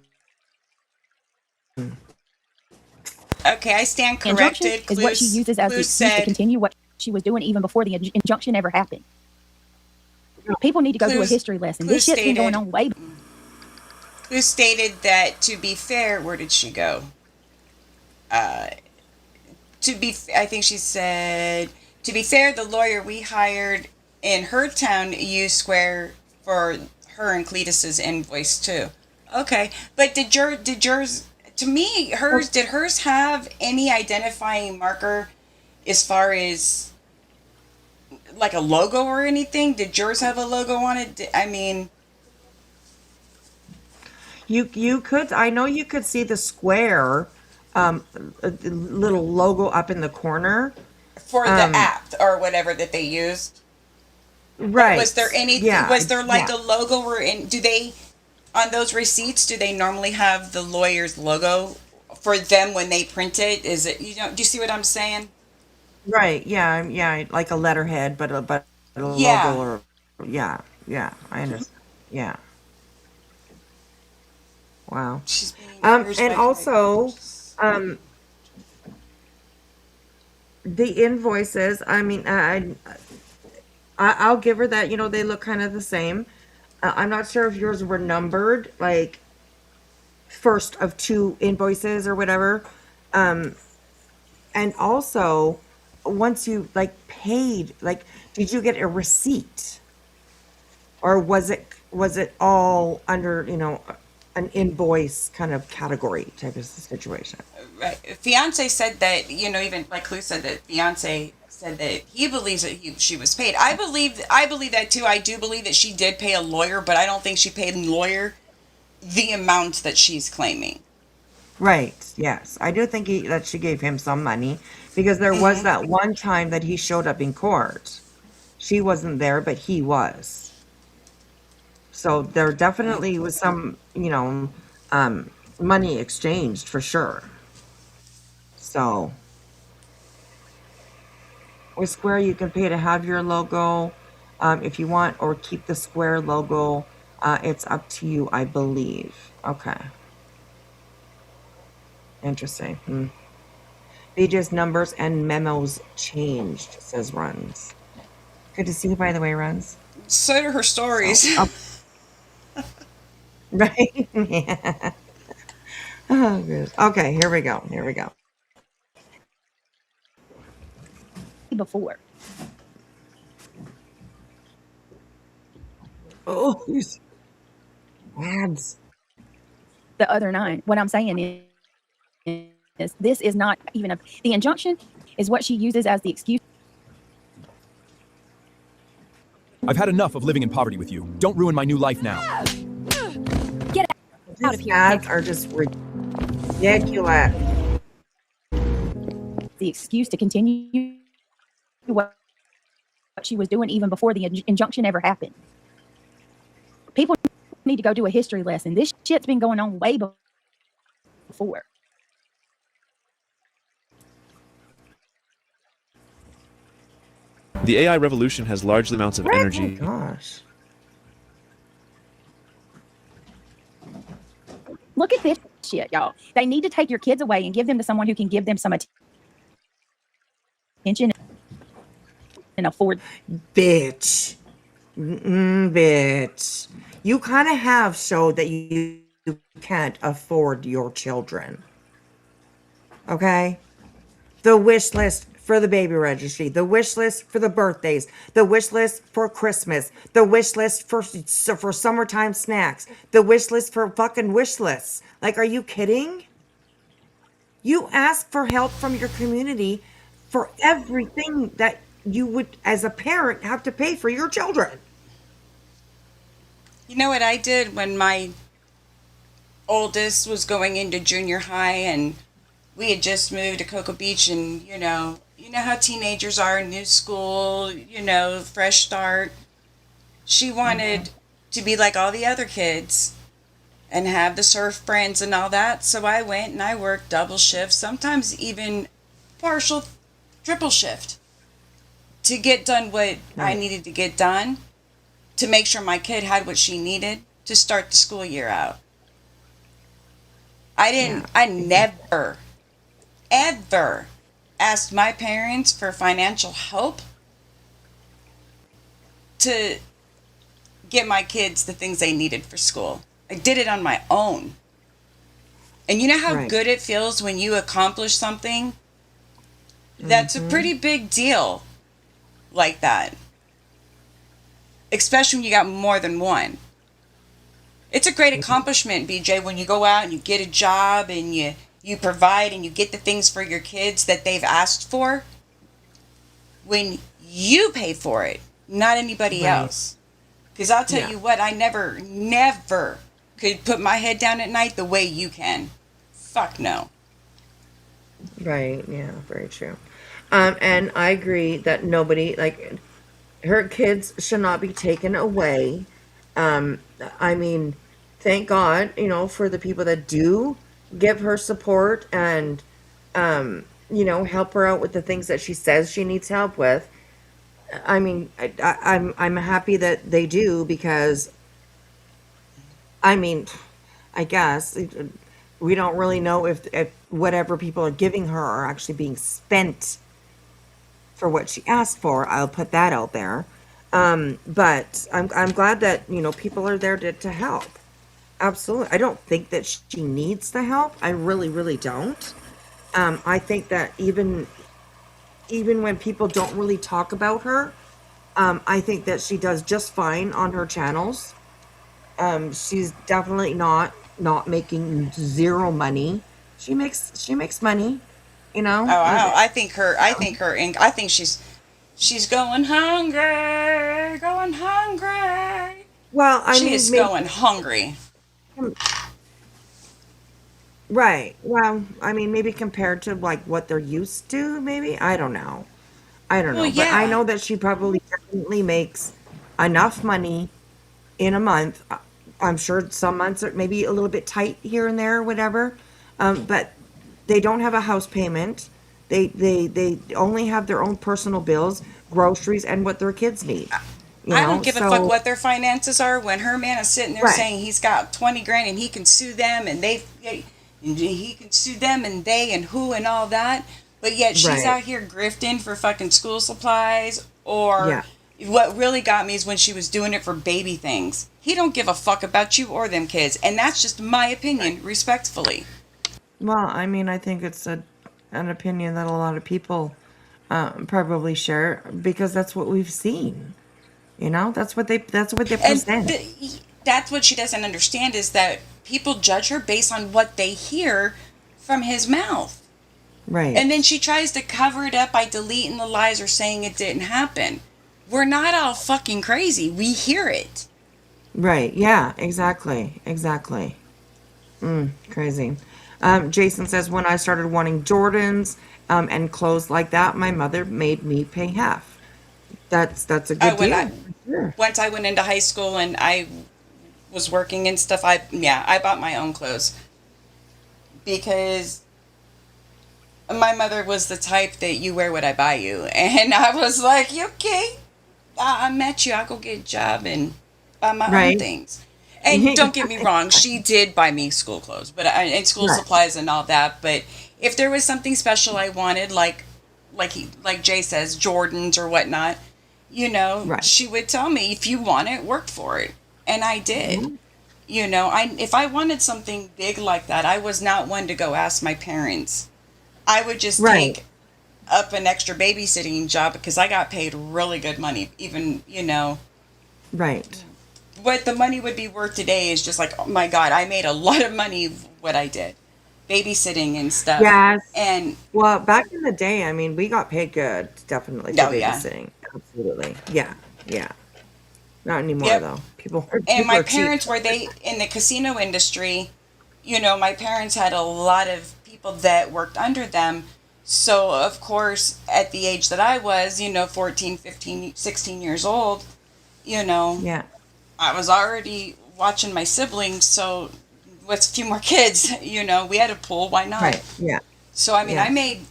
I stand injunction corrected. is what she uses as the excuse to continue what she was doing even before the injunction ever happened. People need to go to a history lesson. This shit's been going on way. Who stated that, to be fair, where did she go? I think she said, to be fair, the lawyer we hired in her town used Square for her and Cletus's invoice too. Okay, but did yours? To me, did hers have any identifying marker as far as like a logo or anything? Did yours have a logo on it? I mean, you could. I know you could see the Square little logo up in the corner for the app or whatever that they used. Right. Was there anything? Yeah, was there like a logo? Or do they on those receipts? Do they normally have the lawyer's logo for them when they print it? Is it do you see what I'm saying? Right. Yeah. Like a letterhead, but a logo or yeah. I understand. Yeah. Wow. And also, the invoices. I mean, I'll give her that. You know, they look kind of the same. I'm not sure if yours were numbered, like first of 2 invoices or whatever. And also, once you like paid, like, did you get a receipt, or was it all under an invoice kind of category type of situation? Right. Fiance said that even like Clue said that Fiance said that he believes that she was paid. I believe that too. I do believe that she did pay a lawyer, but I don't think she paid a lawyer the amount that she's claiming. Right. Yes, I do think that she gave him some money, because there was that one time that he showed up in court. She wasn't there, but he was. So there definitely was some, money exchanged for sure. So with Square, you can pay to have your logo if you want, or keep the Square logo. It's up to you, I believe. Okay. Interesting. Pages, numbers, and memos changed, says Runs. Good to see you, by the way, Runs. So do her So, stories. right? Yeah. Oh, good. Okay, here we go. Here we go. Before. Oh, these ads. The other 9. What I'm saying is this is not even the injunction is what she uses as the excuse. I've had enough of living in poverty with you. Don't ruin my new life now. Get out of These here. ads are just ridiculous. The excuse to continue what she was doing even before the injunction ever happened. People need to go do a history lesson. This shit's been going on way before. The AI revolution has large amounts of energy. Oh, gosh. Look at this shit, y'all. They need to take your kids away and give them to someone who can give them some attention and afford. Bitch. Bitch. You kind of have showed that you can't afford your children. Okay? The wish list for the baby registry, the wish list for the birthdays, the wish list for Christmas, the wish list for summertime snacks, the wish list for fucking wish lists. Like, are you kidding? You ask for help from your community for everything that you would, as a parent, have to pay for your children. You know what I did when my oldest was going into junior high and we had just moved to Cocoa Beach, and you know how teenagers are, new school, fresh start. She wanted to be like all the other kids and have the surf friends and all that. So I went and I worked double shift, sometimes even partial triple shift to get done what I needed to get done, to make sure my kid had what she needed to start the school year out. I never, ever asked my parents for financial help to get my kids the things they needed for school. I did it on my own. And you know how good it feels when you accomplish something? That's a pretty big deal like that. Especially when you got more than one. It's a great accomplishment, BJ, when you go out and you get a job and you provide and you get the things for your kids that they've asked for. When you pay for it, not anybody else. Because I'll tell you what, I never could put my head down at night the way you can. Fuck no. Right, yeah, very true. And I agree that nobody, like, her kids should not be taken away. I mean, thank God, for the people that do give her support and, help her out with the things that she says she needs help with. I mean, I'm happy that they do, because, I mean, I guess we don't really know if whatever people are giving her are actually being spent for what she asked for. I'll put that out there. But I'm glad that, people are there to help. Absolutely. I don't think that she needs the help. I really, really don't. I think that even when people don't really talk about her, I think that she does just fine on her channels. She's definitely not making zero money. She makes money, Oh, I think she's going hungry, going hungry. Well, I She mean, is going hungry. right. Well, I mean, maybe compared to like what they're used to, maybe. I don't know. Well, But I yeah. know that she probably definitely makes enough money in a month. I'm sure some months are maybe a little bit tight here and there, or whatever. But they don't have a house payment. They only have their own personal bills, groceries, and what their kids need. You I don't know, give a fuck so what their finances are when her man is sitting there right, saying he's got 20 grand and he can sue them and he can sue them and they and who and all that. But yet she's right, out here grifting for fucking school supplies or yeah. what really got me is when she was doing it for baby things. He don't give a fuck about you or them kids. And that's just my opinion, respectfully. Well, I mean, I think it's an opinion that a lot of people probably share because that's what we've seen. You know, that's what they And present. that's what she doesn't understand is that people judge her based on what they hear from his mouth. And then Right. she tries to cover it up by deleting the lies or saying it didn't happen. We're not all fucking crazy. We hear it. Right. Yeah, exactly. Exactly. Crazy. Jason says, when I started wanting Jordans and clothes like that, my mother made me pay half. That's a I good when I deal. Sure. once I went into high school and I was working and stuff, I bought my own clothes because my mother was the type that you wear what I buy you, and I was like, "You okay? I met you. I'll go get a job and buy my own Right. things." And don't get me wrong, she did buy me school clothes, but and school Right. supplies and all that. But if there was something special I wanted, like Jay says, Jordans or whatnot, Right. she would tell me, if you want it, work for it, and I did. Mhm. I if I wanted something big like that, I was not one to go ask my parents. I would just Right. take up an extra babysitting job because I got paid really good money. Even, Right. what the money would be worth today is just like, oh my God, I made a lot of money what I did. Babysitting and stuff. Yes. And, Well, back in the day, I mean, we got paid good, definitely, for oh yeah. babysitting. Absolutely. Yeah. Yeah. Not anymore, Yep. though. People And people my are cheap. parents were they in the casino industry. My parents had a lot of people that worked under them. So, of course, at the age that I was, 14, 15, 16 years old, you know, Yeah. I was already watching my siblings. So, with a few more kids, we had a pool. Why not? Right. Yeah. So, I mean, I Yeah. made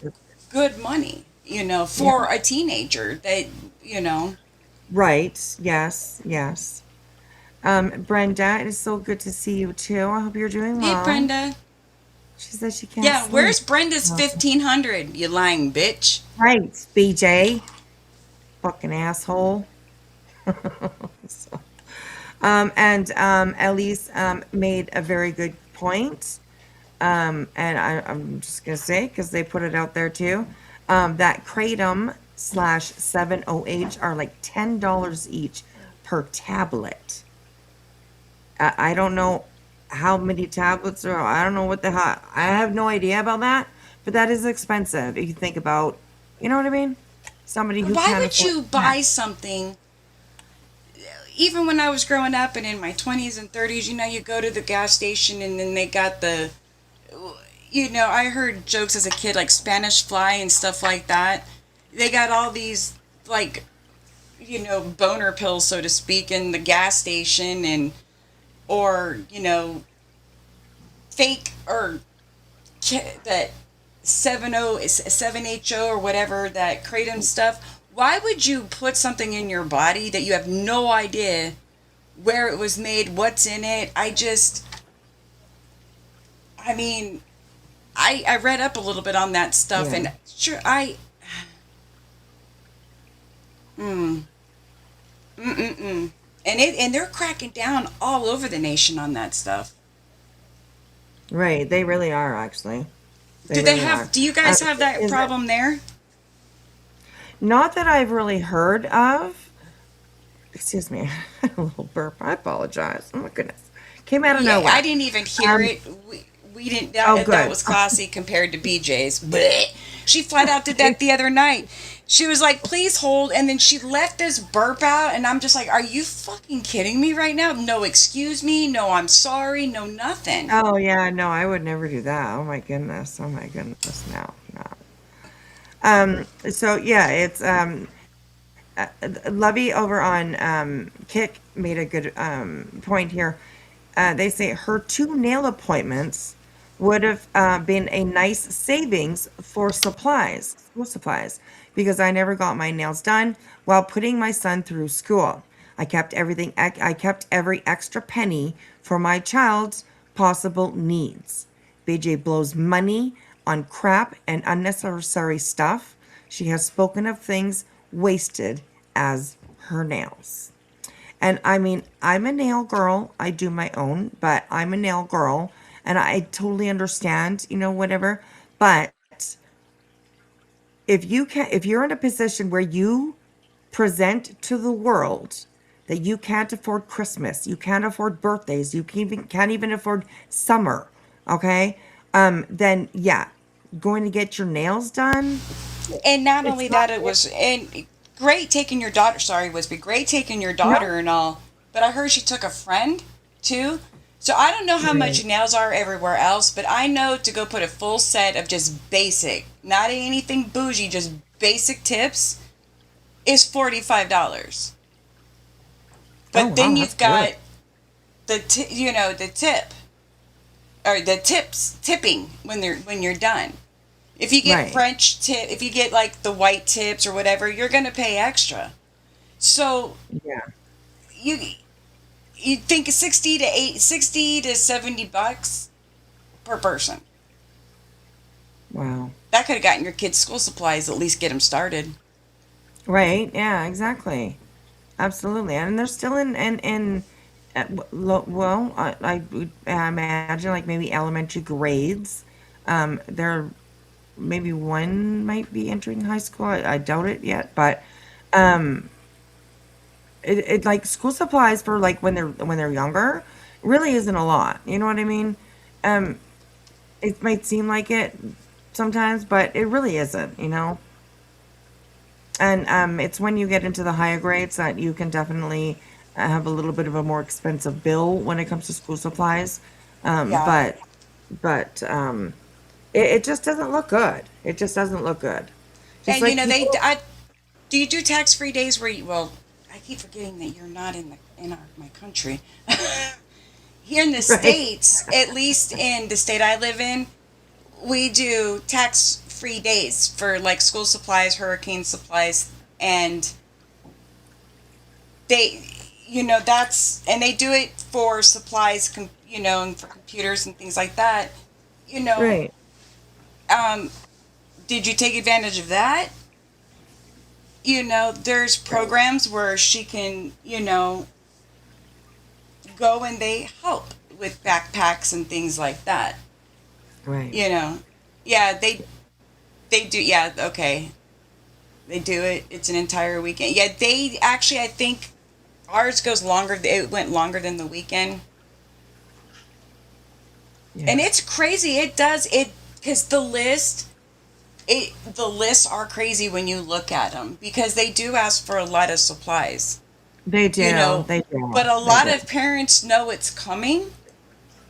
good money, Yeah. for a teenager that, you know, Right. Yes. Yes. Brenda, it is so good to see you too. I hope you're doing hey, well. Brenda. She says she can't Yeah, sleep. where's Brenda's Oh. 1500? You lying bitch. Right, BJ. Fucking asshole. So, and Elise made a very good point. And I'm just gonna say, because they put it out there too, that Kratom slash 7OH are like $10 each per tablet. I don't know how many tablets are. I don't know what the hell. I have no idea about that, but that is expensive if you think about, you know what I mean? Somebody who Why can't would afford you that. buy something? Even when I was growing up and in my 20s and 30s, you go to the gas station and then they got I heard jokes as a kid like Spanish fly and stuff like that. They got all these, like, boner pills, so to speak, in the gas station or, fake or that 7HO or whatever, that kratom stuff. Why would you put something in your body that you have no idea where it was made, what's in it? I mean, I read up a little bit on that stuff, Yeah. and sure, mm, mm. And they're cracking down all over the nation on that stuff. Right, they really are actually. They Do they really are. have? Do you guys have that Is it problem there? not that I've really heard of? Excuse me, I had a little burp. I apologize. Oh my goodness, came out of Yeah, I nowhere. didn't even hear Um. it. We didn't. Oh, That good. was classy compared to BJ's. Blech. She flat out did that the other night. She was like, "Please hold," and then she left this burp out, and I'm just like, "Are you fucking kidding me right now? No, excuse me. No, I'm sorry. No, nothing." Oh yeah, no, I would never do that. Oh my goodness. Oh my goodness. No, no. So yeah, it's Lovey over on Kick made a good point here. They say her 2 nail appointments would have been a nice savings for supplies, school supplies, because I never got my nails done while putting my son through school. I kept every extra penny for my child's possible needs. BJ blows money on crap and unnecessary stuff. She has spoken of things wasted as her nails. And I mean, I'm a nail girl. I do my own, but I'm a nail girl and I totally understand, whatever. But if you're in a position where you present to the world that you can't afford Christmas, you can't afford birthdays, you can't even afford summer, okay? Then yeah, going to get your nails done. And not It's only not, that, it was and great taking your daughter. Sorry, Wisby, great taking your no, daughter and all. But I heard she took a friend too. So I don't know how much right, nails are everywhere else, but I know to go put a full set of just basic, not anything bougie, just basic tips is $45. oh But wow, then that's you've good. got the tip or the tipping when you're done. If you get Right, French tip, if you get like the white tips or whatever, you're gonna pay extra. So yeah, you you think 60 to $70 per person. wow. That could have gotten your kids school supplies, at least get them started. Right, yeah, exactly. Absolutely, and they're still in well, I would imagine like maybe elementary grades. There maybe one might be entering high school. I doubt it yet, but um, it like school supplies for like when they're younger really isn't a lot. You know what I mean? Um, it might seem like it sometimes, but it really isn't. And it's when you get into the higher grades that you can definitely have a little bit of a more expensive bill when it comes to school supplies. Um, Yeah. but but it just doesn't look good. It just doesn't look good. Just And like people, do you do tax-free days where you, well, I keep forgetting that you're not my country. Here in the right? States, at least in the state I live in, we do tax-free days for like school supplies, hurricane supplies, and they, that's, and they do it for supplies, and for computers and things like that. You know, Right. um, did you take advantage of that? There's Right. programs where she can, go and they help with backpacks and things like that. Right. You know, yeah, they do. Yeah, okay, they do it. It's an entire weekend. Yeah, they actually, I think ours goes longer. It went longer than the weekend, and Yeah. it's crazy. It does it because the lists are crazy when you look at them because they do ask for a lot of supplies. They You do. know, They do. but a They lot do. of parents know it's coming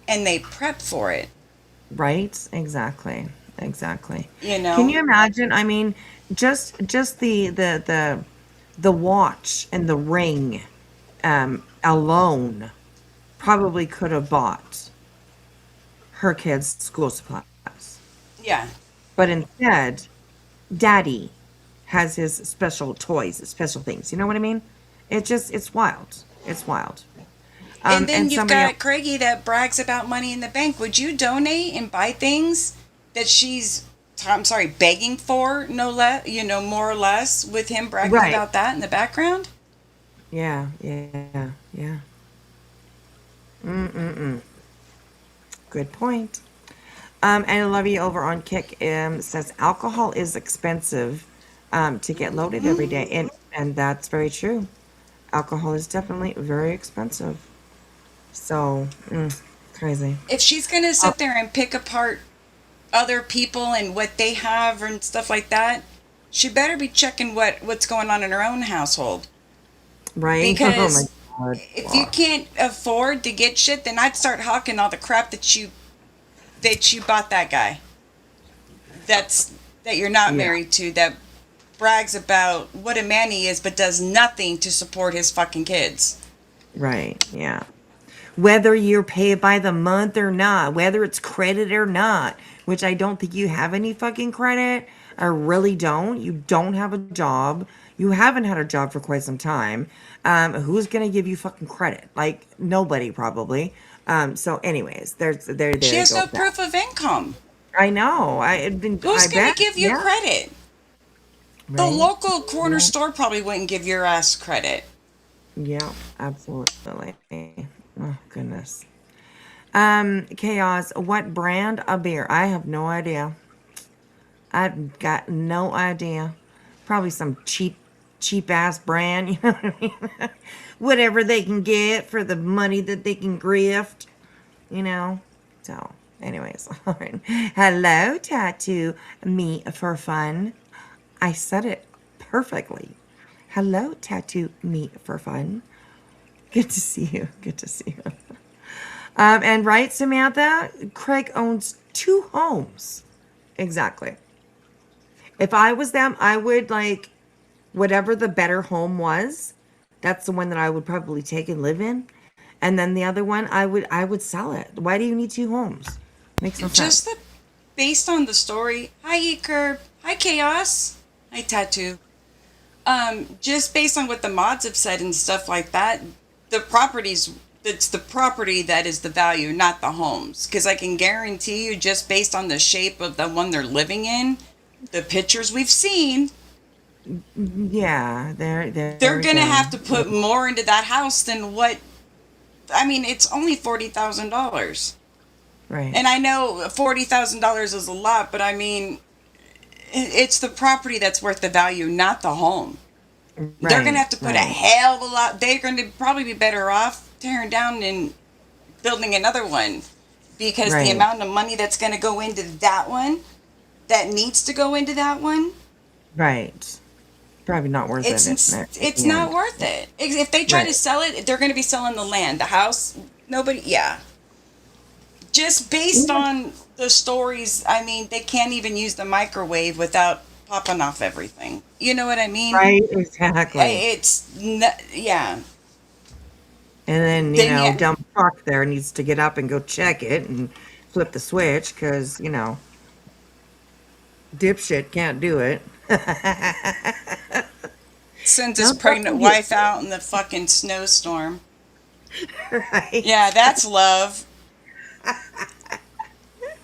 and they prep for it. Right? Exactly. Exactly. You Can know, you imagine? I mean, just the watch and the ring alone probably could have bought her kids school supplies. yeah. But instead, daddy has his special toys, special things. You know what I mean? It's wild. It's wild. And then And you've somebody else, got Craigie that brags about money in the bank. Would you donate and buy things that she's, I'm sorry, begging for, no less, more or less, with him bragging right. about that in the background? Yeah, yeah, yeah. Mm-mm-mm. Good point. And I love you over on Kick says alcohol is expensive to get loaded every day. And that's very true. Alcohol is definitely very expensive. So, crazy. If she's going to Oh, sit there and pick apart other people and what they have and stuff like that, she better be checking what's going on in her own household. right? Oh my Because God. if you can't afford to get shit, then I'd start hawking all the crap that you bought that guy. That you're not Yeah, married to, that brags about what a man he is, but does nothing to support his fucking kids. Right. Yeah. Whether you're paid by the month or not, whether it's credit or not, which I don't think you have any fucking credit. I really don't. You don't have a job. You haven't had a job for quite some time. Who's gonna give you fucking credit? Like nobody probably. So anyways, there She you has go. no proof of income. I know. Who's I gonna bet. give you Yeah. credit? The Right. local corner store probably wouldn't give your ass credit. Yeah, absolutely. Oh goodness. Chaos, what brand of beer? I have no idea. I've got no idea. Probably some cheap ass brand, you know what I mean? Whatever they can get for the money that they can grift, you know? So, anyways, all right. Hello, Tattoo Me for Fun. I said it perfectly. Hello, Tattoo Me for Fun. Good to see you. Good to see you. And right, Samantha, Craig owns 2 homes. Exactly. If I was them, I would like whatever the better home was. That's the one that I would probably take and live in. And then the other one, I would sell it. Why do you need 2 homes? Makes no Just sense. based on the story. Hi, E-Curb. Hi, Chaos. Hi, Tattoo. Just based on what the mods have said and stuff like that, it's the property that is the value, not the homes. Because I can guarantee you, just based on the shape of the one they're living in, the pictures we've seen, Yeah, they're gonna have to put more into that house than what. I mean, it's only $40,000, right. and I know $40,000 is a lot, but I mean, it's the property that's worth the value, not the home. They're gonna have to put a hell of a lot. They're going to probably be better off tearing down and building another one, because the Right. amount of money that's going to go into that one, that needs to go into that one, Right. Probably not worth it. it's not worth it. If they try to Right. sell it, they're going to be selling the land, the house. Nobody, yeah. Just based on the stories, I mean, they can't even use the microwave without popping off everything. You know what I mean? Right, exactly. Yeah. And then, Then yeah. dumb fuck there needs to get up and go check it and flip the switch because, dipshit can't do it. Sends his Don't pregnant fucking wife get- out in the fucking snowstorm. Right. Yeah, that's love. And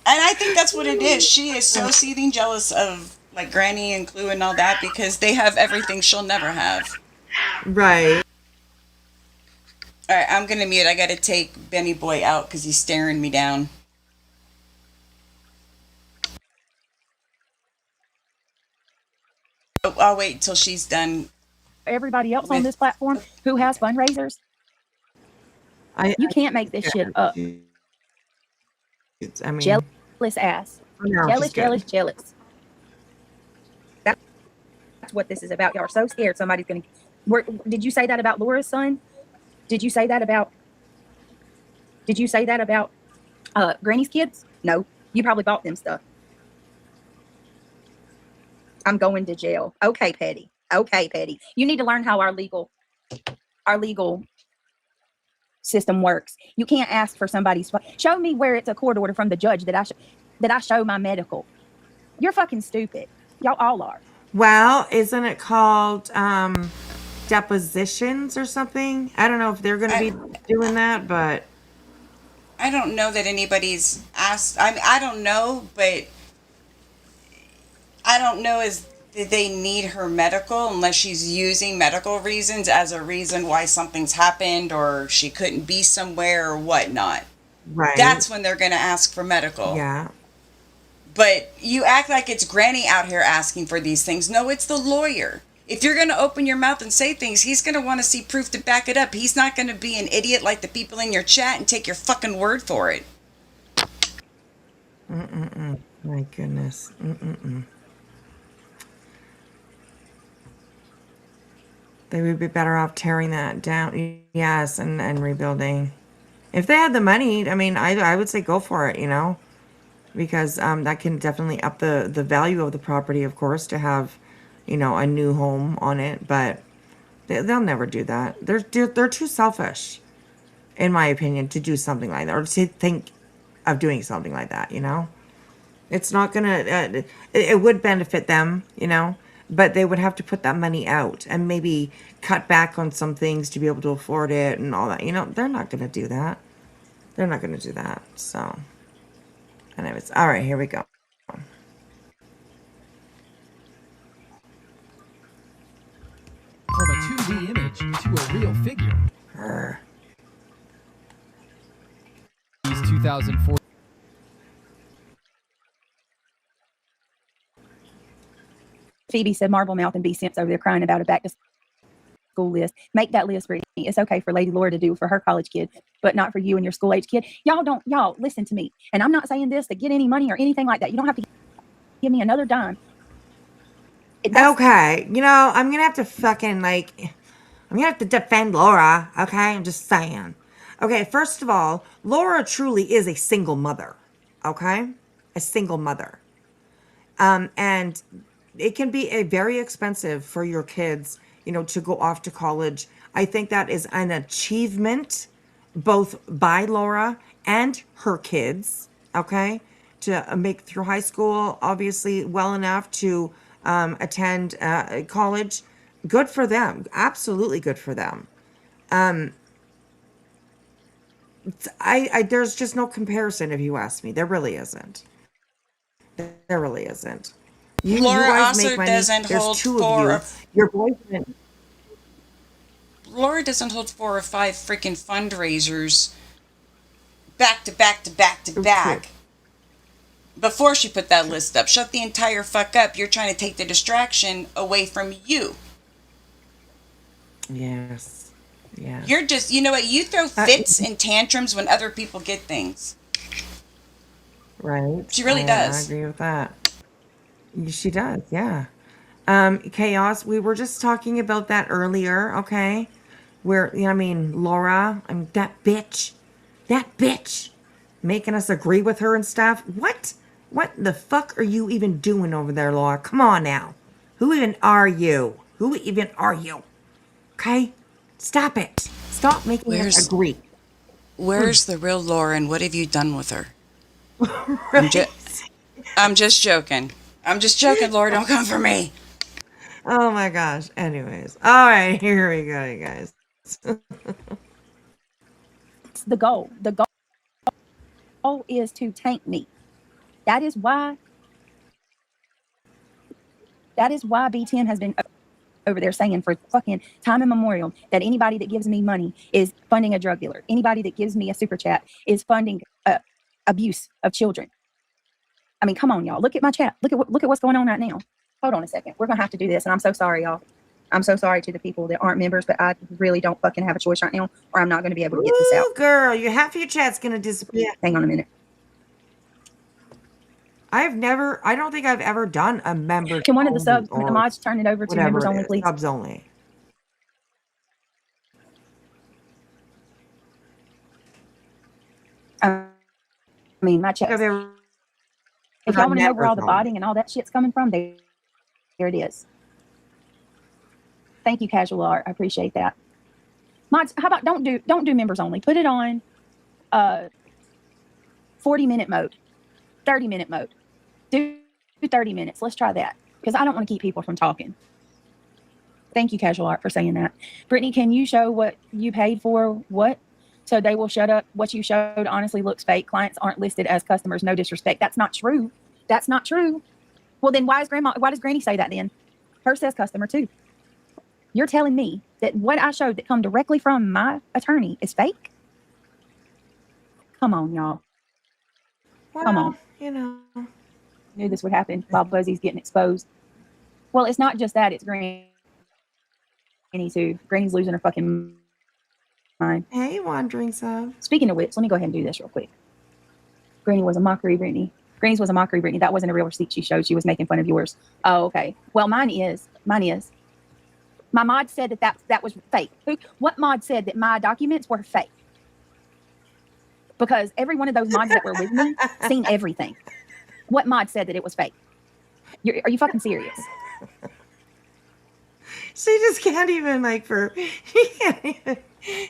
I think that's what it is. She is so seething jealous of like Granny and Clue and all that, because they have everything she'll never have. Right. All right, I'm gonna mute. I gotta take Benny Boy out because he's staring me down. Oh, I'll wait until she's done. Everybody else on this platform who has fundraisers, you can't make this shit up. I mean, Jealous ass. no, Jealous, she's good. jealous, jealous. That's what this is about. Y'all are so scared somebody's going to. Did you say that about Laura's son? Did you say that about Granny's kids? No. You probably bought them stuff. I'm going to jail. Okay, Petty. Okay, Petty. You need to learn how our legal system works. You can't ask for somebody's. Show me where it's a court order from the judge that I show my medical. You're fucking stupid. Y'all all are. Well, isn't it called depositions or something? I don't know if they're going to be doing that, but I don't know that anybody's asked. I mean, I don't know, but I don't know did they need her medical, unless she's using medical reasons as a reason why something's happened or she couldn't be somewhere or whatnot. right. That's when they're going to ask for medical. Yeah. But you act like it's Granny out here asking for these things. No, it's the lawyer. If you're going to open your mouth and say things, he's going to want to see proof to back it up. He's not going to be an idiot like the people in your chat and take your fucking word for it. My goodness. They would be better off tearing that down. Yes, and rebuilding. If they had the money, I mean, I would say go for it, because that can definitely up the value of the property, of course, to have, a new home on it, but they'll never do that. They're too selfish, in my opinion, to do something like that or to think of doing something like that. It's not gonna. It would benefit them, but they would have to put that money out and maybe cut back on some things to be able to afford it and all that. They're not gonna do that. They're not gonna do that. So, anyways, all right, here we go. From a 2D image to a real figure. These 2004. Phoebe said Marble Mouth and B Simps over there crying about a back to school list. Make that list, Brittany. It's okay for Lady Laura to do for her college kid, but not for you and your school age kid. Y'all listen to me. And I'm not saying this to get any money or anything like that. You don't have to give me another dime. Okay, I'm gonna have to fucking I'm gonna have to defend Laura. Okay, I'm just saying. Okay, first of all, Laura truly is a single mother. Okay, a single mother. And it can be very expensive for your kids, to go off to college. I think that is an achievement, both by Laura and her kids. Okay, to make through high school, obviously well enough to attend college. Good for them. Absolutely good for them. There's just no comparison, if you ask me. There really isn't. There really isn't. You Laura guys also make money. doesn't There's hold 2 4 of you. Your boyfriend. Laura doesn't hold 4 or 5 freaking fundraisers back to back to back to back. Before she put that list up. Shut the entire fuck up. You're trying to take the distraction away from you. Yes. Yeah. You're just, you know what? You throw fits and tantrums when other people get things. Right. She really does. I agree with that. She does, yeah. Chaos, we were just talking about that earlier, okay? Where, Laura, that bitch, making us agree with her and stuff. What the fuck are you even doing over there, Laura? Come on now. Who even are you? Okay? Stop it. Stop making us agree. Where's the real Laura and what have you done with her? Right. I'm just joking. Laura. Don't come for me. Oh my gosh. Anyways. All right. Here we go, you guys. It's the goal. The goal is to tank me. That is why B10 has been over there saying for fucking time immemorial that anybody that gives me money is funding a drug dealer. Anybody that gives me a super chat is funding abuse of children. I mean, come on, y'all. Look at my chat. Look at what's going on right now. Hold on a second. We're gonna have to do this, and I'm so sorry, y'all. I'm so sorry to the people that aren't members, but I really don't fucking have a choice right now, or I'm not gonna be able to get this out. Girl, half of your chat's gonna disappear. Hang on a minute. I don't think I've ever done a member. Can one of the mods turn it over to members only, please? Subs only. I mean, my chat. If y'all want to know where all the botting and all that shit's coming from, there it is. Thank you, Casual Art. I appreciate that. Mods, how about don't do members only. Put it on 40-minute mode, 30-minute mode. Do 30 minutes. Let's try that because I don't want to keep people from talking. Thank you, Casual Art, for saying that. Brittany, can you show what you paid for? What? So they will shut up. What you showed honestly looks fake. Clients aren't listed as customers. No disrespect. That's not true. That's not true. Well, then why does Granny say that then? Hers says customer too. You're telling me that what I showed that come directly from my attorney is fake? Come on, y'all. Come on. Knew this would happen while Buzzy's getting exposed. Well, it's not just that. It's Granny too. Granny's losing her fucking mind. Hey, wandering sub. Speaking of which, let me go ahead and do this real quick. Granny was a mockery, Brittany. Granny's was a mockery, Brittany. That wasn't a real receipt she showed. She was making fun of yours. Oh, okay. Well, mine is. My mod said that was fake. What mod said that my documents were fake? Because every one of those mods that were with me seen everything. What mod said that it was fake? Are you fucking serious? She just can't even she can't even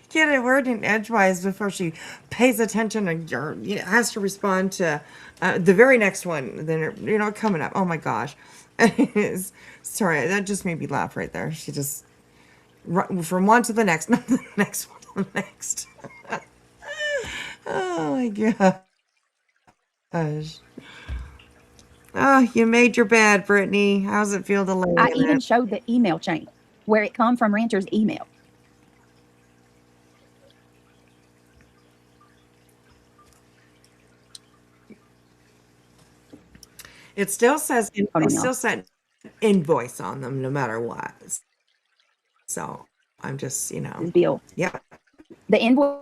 get a word in edgewise before she pays attention and has to respond to the very next one. Then coming up. Oh my gosh, sorry, that just made me laugh right there. She just from one to the next, not the next one to the next. Oh my gosh. Oh, you made your bed, Brittany. How's it feel to lay I in even it? showed the email chain where it come from Rancher's email. It still says Hold on, it y'all. still said invoice on them no matter what. So I'm just, This bill. yeah. The invoice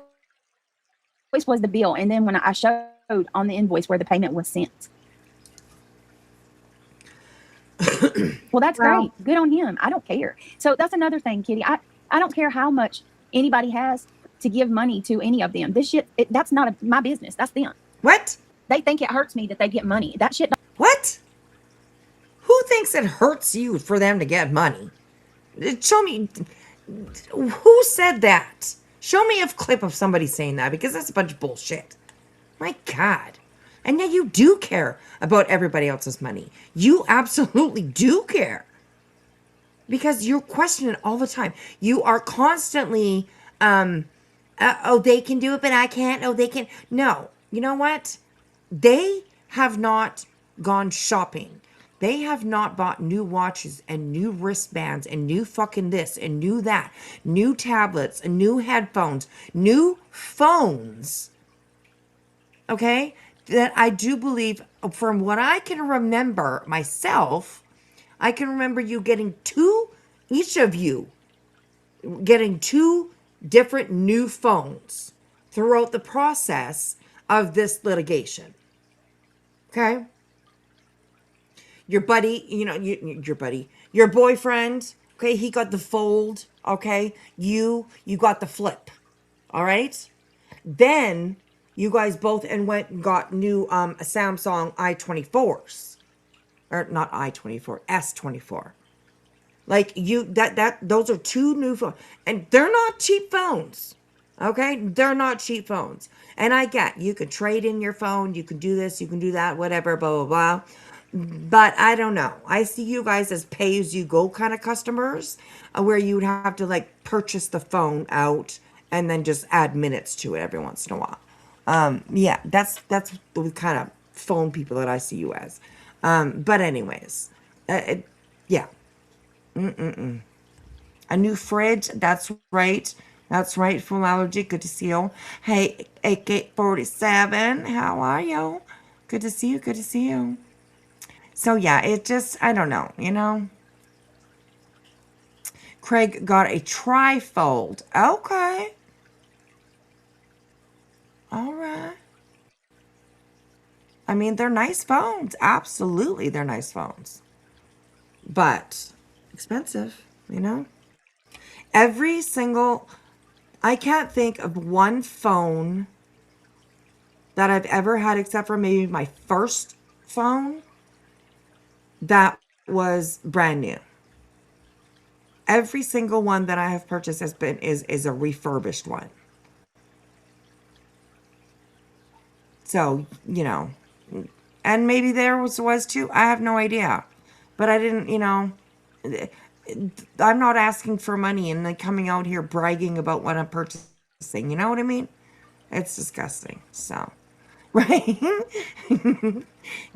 was the bill, and then when I showed on the invoice where the payment was sent. Well, that's great. Good on him. I don't care. So that's another thing, Kitty. I don't care how much anybody has to give money to any of them. This shit, that's not my business. That's them. What? They think it hurts me that they get money. That shit. What? Who thinks it hurts you for them to get money? Show me. Who said that? Show me a clip of somebody saying that, because that's a bunch of bullshit. My God. And yet you do care about everybody else's money. You absolutely do care. Because you're questioning all the time. You are constantly, oh, they can do it, but I can't. Oh, they can. No. You know what? They have not gone shopping. They have not bought new watches and new wristbands and new fucking this and new that, new tablets and new headphones, new phones. Okay? That I do believe, from what I can remember myself, I can remember you getting each of you getting 2 different new phones throughout the process of this litigation. Okay? Your buddy, your boyfriend, okay, he got the fold, okay? You got the flip. All right? Then you guys both went and got new Samsung i24s. Or not i24, S24. Those are 2 new phones, and they're not cheap phones. Okay? They're not cheap phones. And I get, you could trade in your phone, you can do this, you can do that, whatever, blah, blah, blah. But I don't know. I see you guys as pay-as-you-go kind of customers, where you would have to purchase the phone out and then just add minutes to it every once in a while. Yeah, that's the kind of phone people that I see you as. But anyways, yeah. A new fridge. That's right. That's right. Full allergy. Good to see you. Hey, AK-47. How are you? Good to see you. Good to see you. So yeah, it just, I don't know, Craig got a trifold. Okay. All right. I mean, they're nice phones. Absolutely, they're nice phones. But expensive, I can't think of one phone that I've ever had, except for maybe my first phone, that was brand new. Every single one that I have purchased is a refurbished one. So, and maybe there was too. I have no idea. But I didn't, I'm not asking for money and then coming out here bragging about what I'm purchasing. You know what I mean? It's disgusting. So, right?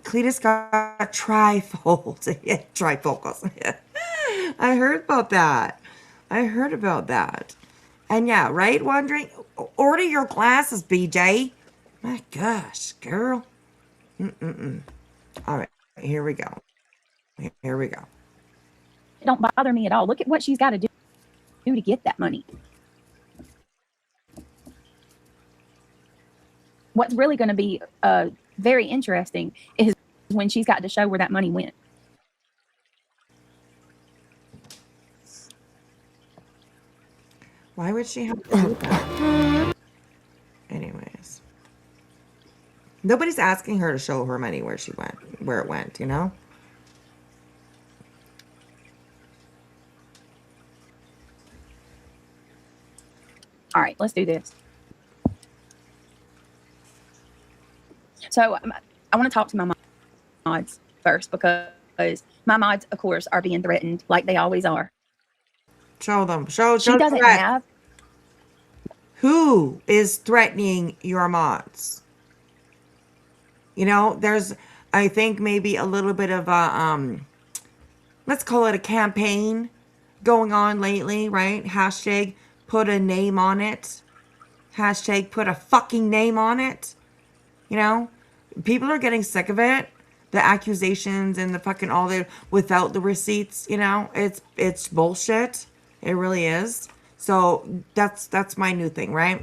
Cletus got trifold. Yeah, trifocals. I heard about that. And yeah, right? Wondering, order your glasses, BJ. My gosh, girl. All right, here we go. It don't bother me at all. Look at what she's got to do to get that money. What's really going to be very interesting is when she's got to show where that money went. Why would she have to do that? Anyways. Nobody's asking her to show her money where it went, All right, let's do this. So I want to talk to my mods first because my mods, of course, are being threatened like they always are. Show them. Show She doesn't threat. have. Who is threatening your mods? You know, there's, I think, maybe a little bit of a, let's call it a campaign going on lately, right? Hashtag put a name on it. Hashtag put a fucking name on it. You know, people are getting sick of it. The accusations and the fucking all the without the receipts, you know, it's bullshit. It really is. So that's my new thing, right?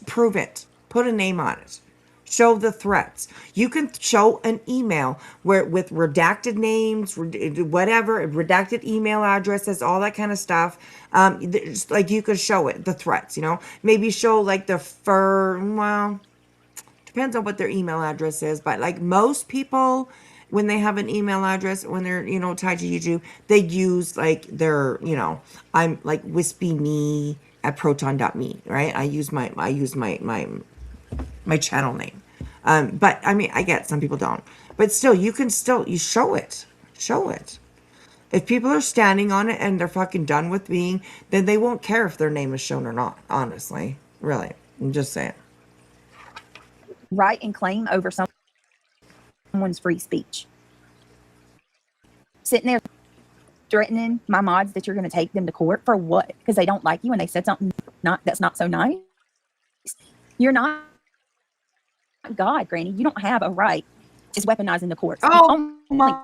Prove it. Put a name on it. Show the threats. You can show an email where with redacted names, whatever, redacted email addresses, all that kind of stuff. Like you could show it, the threats, you know. Maybe show like well, depends on what their email address is, but like most people, when they have an email address, when they're, you know, tied to YouTube, they use like their, you know, I'm like wispyme at proton.me, right? I use my channel name. But I mean, I get some people don't, but still, you show it. Show it. If people are standing on it and they're fucking done with being, then they won't care if their name is shown or not, honestly. Really. I'm just saying. Right and claim over someone's free speech. Sitting there threatening my mods that you're going to take them to court for what? Because they don't like you and they said something that's not so nice. You're not God, Granny. You don't have a right to weaponize in the courts. Oh my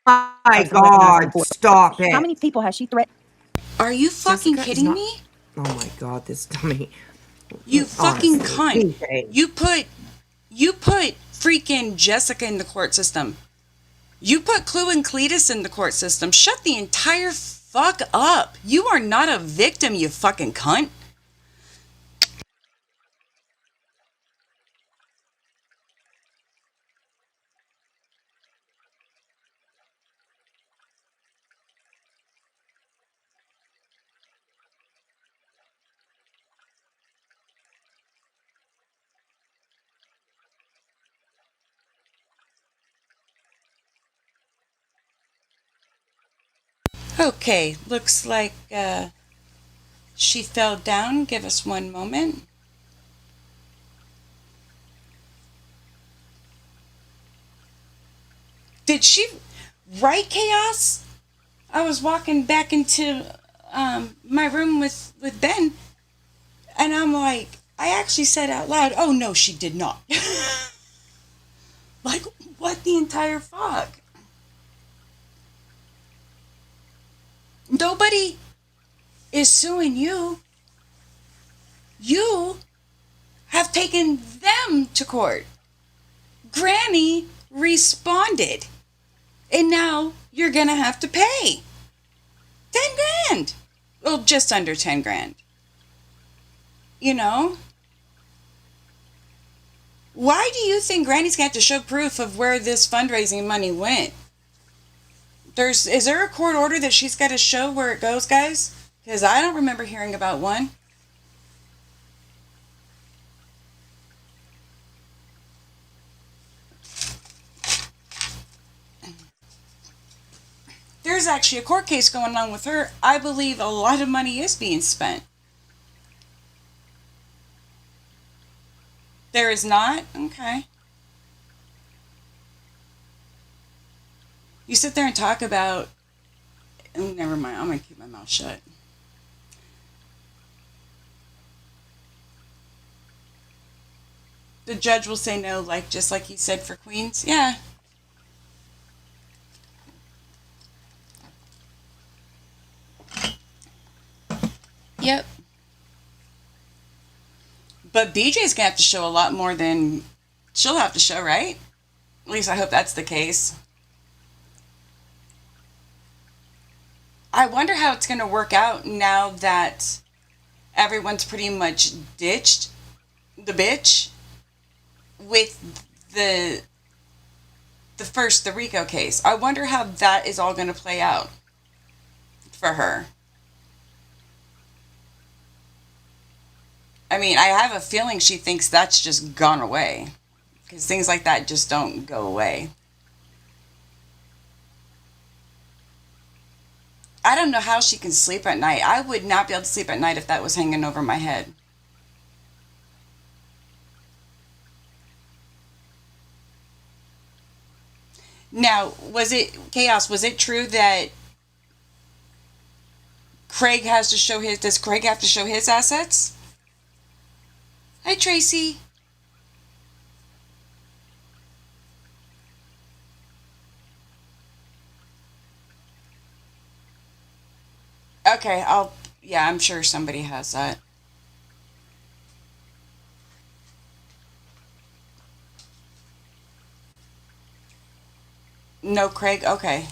God! Stop it! How many people has she threatened? Are you fucking Jessica is kidding not- me? Oh my God! This dummy. You fucking Honestly, cunt. BJ. You put freaking Jessica in the court system. You put Clue and Cletus in the court system. Shut the entire fuck up. You are not a victim, you fucking cunt. Okay, looks like she fell down. Give us one moment. Did she write chaos? I was walking back into my room with Ben, and I'm like, I actually said out loud, oh no, she did not. Like, what the entire fuck? Nobody is suing you. You have taken them to court. Granny responded. And now you're gonna have to pay 10 grand. Well, just under 10 grand. You know? Why do you think Granny's gonna have to show proof of where this fundraising money went? Is there a court order that she's got to show where it goes, guys? Because I don't remember hearing about one. There's actually a court case going on with her. I believe a lot of money is being spent. There is not? Okay. You sit there and talk about... Oh, never mind. I'm going to keep my mouth shut. The judge will say no, like just like he said for Queens. Yeah. Yep. But BJ's gonna have to show a lot more than she'll have to show, right? At least I hope that's the case. I wonder how it's gonna work out now that everyone's pretty much ditched the bitch with the Rico case. I wonder how that is all gonna play out for her. I mean, I have a feeling she thinks that's just gone away. Because things like that just don't go away. I don't know how she can sleep at night. I would not be able to sleep at night if that was hanging over my head. Now, was it Chaos? Was it true that Craig has to show his? Does Craig have to show his assets? Hi, Tracy. Okay, I'll. Yeah, I'm sure somebody has that. No, Craig. Okay.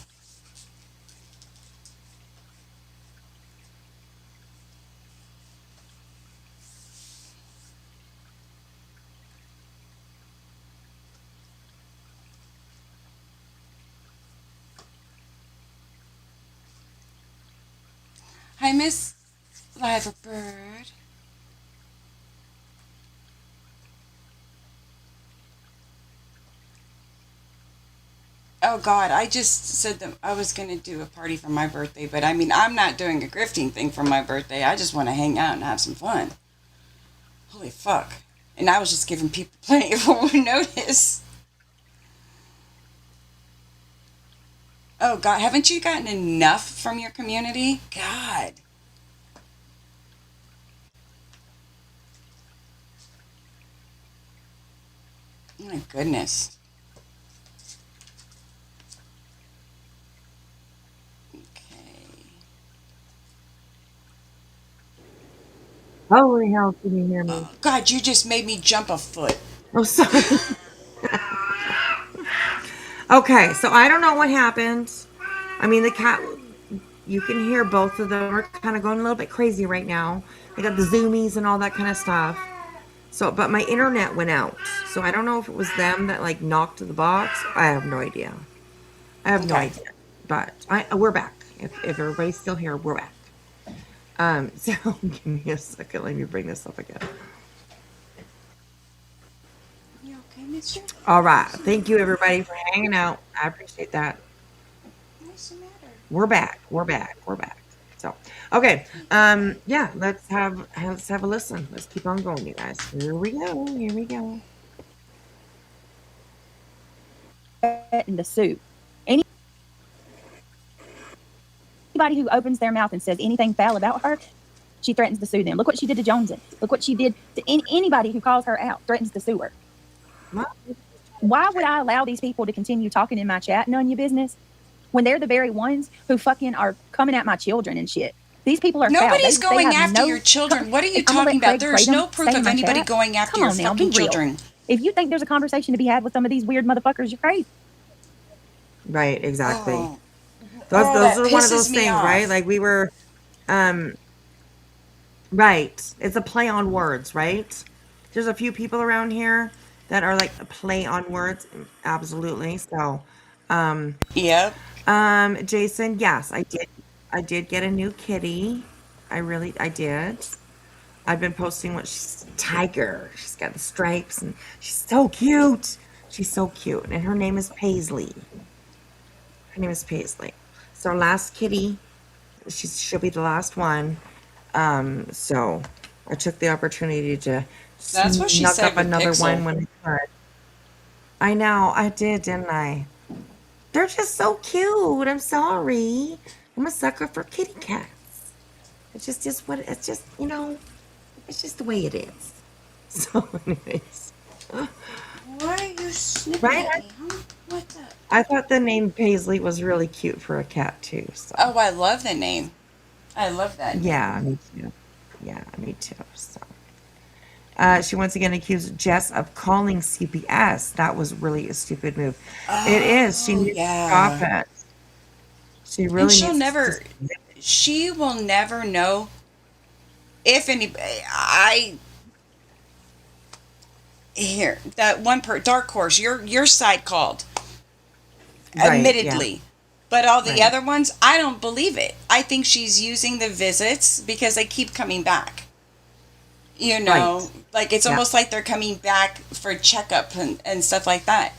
Hi, Miss Liverbird. Oh God, I just said that I was gonna do a party for my birthday, but I mean, I'm not doing a grifting thing for my birthday. I just want to hang out and have some fun. Holy fuck! And I was just giving people plenty of notice. Oh God, haven't you gotten enough from your community? God. Oh my goodness. Okay. Holy hell, can you hear me? Oh, God, you just made me jump a foot. Oh, sorry. Okay, so I don't know what happened. I mean, the cat, you can hear both of them are kind of going a little bit crazy right now. They got the zoomies and all that kind of stuff. So, but my internet went out. So I don't know if it was them that like knocked the box. I have no idea. I have no Okay. idea. But we're back. If everybody's still here, we're back. So give me a second. Let me bring this up again. You okay, mister? All right. Thank you, everybody, for hanging out. I appreciate that. What's the matter? We're back. We're back. We're back. So, okay. Yeah, let's have a listen. Let's keep on going, you guys. Here we go. Here we go. In the soup. Anybody who opens their mouth and says anything foul about her, she threatens to sue them. Look what she did to Jonesy. Look what she did to anybody who calls her out, threatens to sue her. What? Why would I allow these people to continue talking in my chat, none your business, when they're the very ones who fucking are coming at my children and shit? These people are foul. Nobody's They going have after no, your children. What are you I'm gonna talking let about? Craig There's Kratom no proof stay in of my anybody chat. going after Come your on now, fucking be real. children. If you think there's a conversation to be had with some of these weird motherfuckers, you're crazy. Right, exactly. Oh, Those that are one of pisses those me things, right? off. Like we were, um, right. It's a play on words, right? There's a few people around here that are like a play on words. Absolutely. So, um, Yep. Jason, yes, I did. I did get a new kitty. I did. I've been posting what she's tiger. She's got the stripes and she's so cute. She's so cute. And her name is Paisley. Her name is Paisley. So last kitty, she'll be the last one. So I took the opportunity to That's what she snug said up with another one Pixel. when I could. I know, I did, didn't I? They're just so cute. I'm sorry. I'm a sucker for kitty cats. It's just what it's just, it's just the way it is. So anyways. Why are you snipping Right? at me, huh? What the? I thought the name Paisley was really cute for a cat too. So Oh, I love the name. I love that name. yeah, me too. Yeah, me too. So she once again accused Jess of calling CPS. That was really a stupid move. It is. She Oh, needs to stop yeah. it. She And really needs to just. she will never know if anybody, here, that one Dark Horse, your side called, Right. Yeah. admittedly. But all the Right. other ones, I don't believe it. I think she's using the visits because they keep coming back. You Right. know, like it's Yeah. almost like they're coming back for checkup and stuff like that.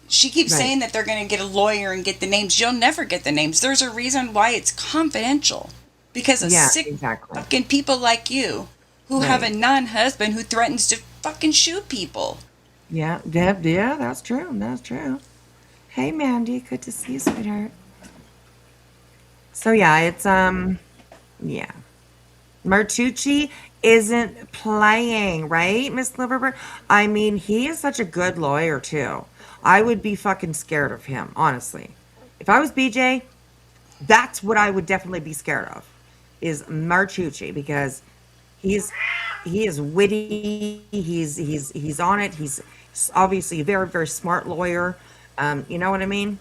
She keeps Right. saying that they're going to get a lawyer and get the names. You'll never get the names. There's a reason why it's confidential. Because of Yeah, sick exactly. fucking people like you who have a Right. non-husband who threatens to fucking shoot people. Yeah, yeah, that's true. That's true. Hey, Mandy, good to see you, sweetheart. So yeah, it's yeah. Martucci isn't playing, right, Miss Liverberg? I mean, he is such a good lawyer too. I would be fucking scared of him, honestly. If I was BJ, that's what I would definitely be scared of, is Martucci, because he's he is witty. He's on it. He's obviously a very very smart lawyer. You know what I mean?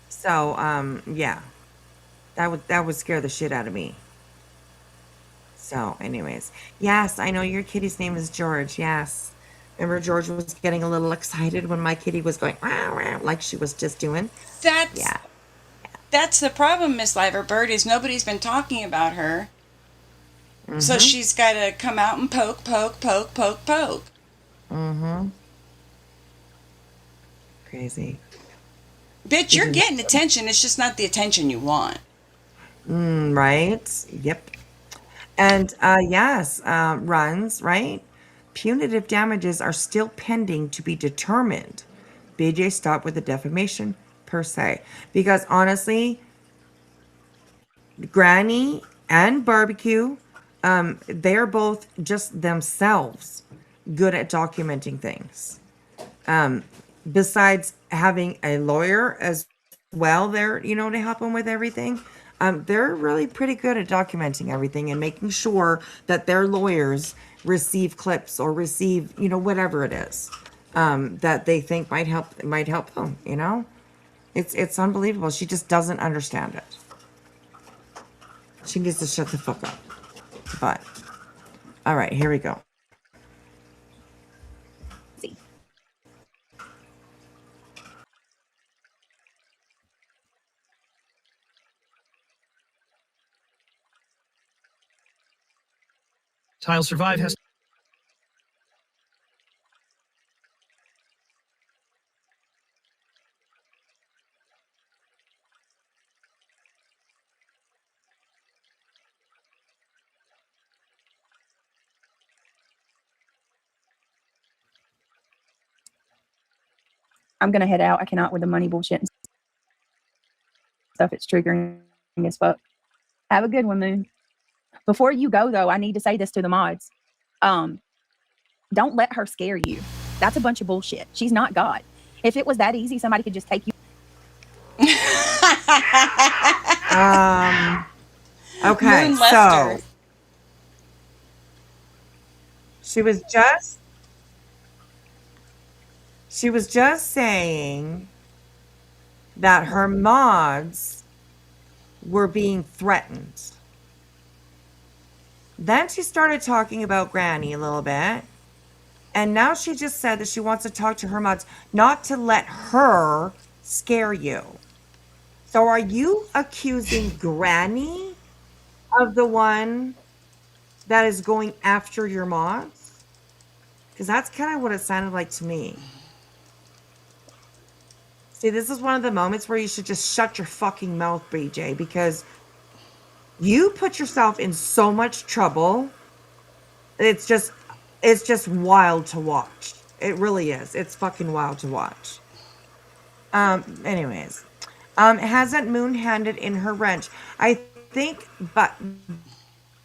So yeah, that would scare the shit out of me. So, anyways, yes, I know your kitty's name is George. Yes. Remember, George was getting a little excited when my kitty was going "Meow, meow," like she was just doing. That's Yeah. that's the problem, Miss Liverbird, is nobody's been talking about her. So Mm-hmm. she's got to come out and poke, poke, poke, poke, poke. Mm-hmm. Crazy. Bitch, She's you're in. getting attention. It's just not the attention you want. Right. Yep. And yes, runs, right? Punitive damages are still pending to be determined. BJ stopped with the defamation per se. Because honestly, Granny and Barbecue, they're both just themselves good at documenting things. Besides having a lawyer as well there, to help them with everything, they're really pretty good at documenting everything and making sure that their lawyers receive clips or receive, whatever it is, that they think might help them. It's unbelievable. She just doesn't understand it. She needs to shut the fuck up. But all right, here we go. Tile Survive has. I'm gonna head out. I cannot with the money bullshit and stuff. It's triggering as fuck. Have a good one, Moon. Before you go though, I need to say this to the mods. Um, don't let her scare you. That's a bunch of bullshit. She's not God. If it was that easy, somebody could just take you. Um. Okay, Moon left her. so she was just she was just saying that her mods were being threatened. Then she started talking about Granny a little bit. And now she just said that she wants to talk to her mods, not to let her scare you. So are you accusing Granny of the one that is going after your mods? Because that's kind of what it sounded like to me. See, this is one of the moments where you should just shut your fucking mouth, BJ, because you put yourself in so much trouble. It's just wild to watch. It really is. It's fucking wild to watch. Anyways. Hasn't Moon handed in her wrench? I think, but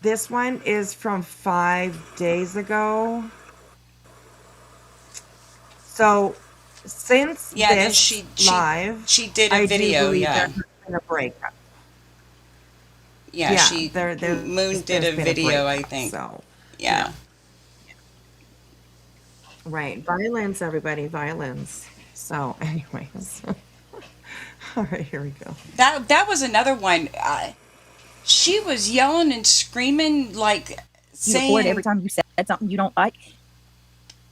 this one is from 5 days ago. So since Yeah, then this live, she did a I do video, believe yeah. there's been a breakup. Yeah, Yeah, she Moon did there's a been a video, I breakup. think. So Yeah. right, violence, everybody, violence. So, anyways, all right, here we go. That was another one. She was yelling and screaming, like You record every saying time you said something you don't like.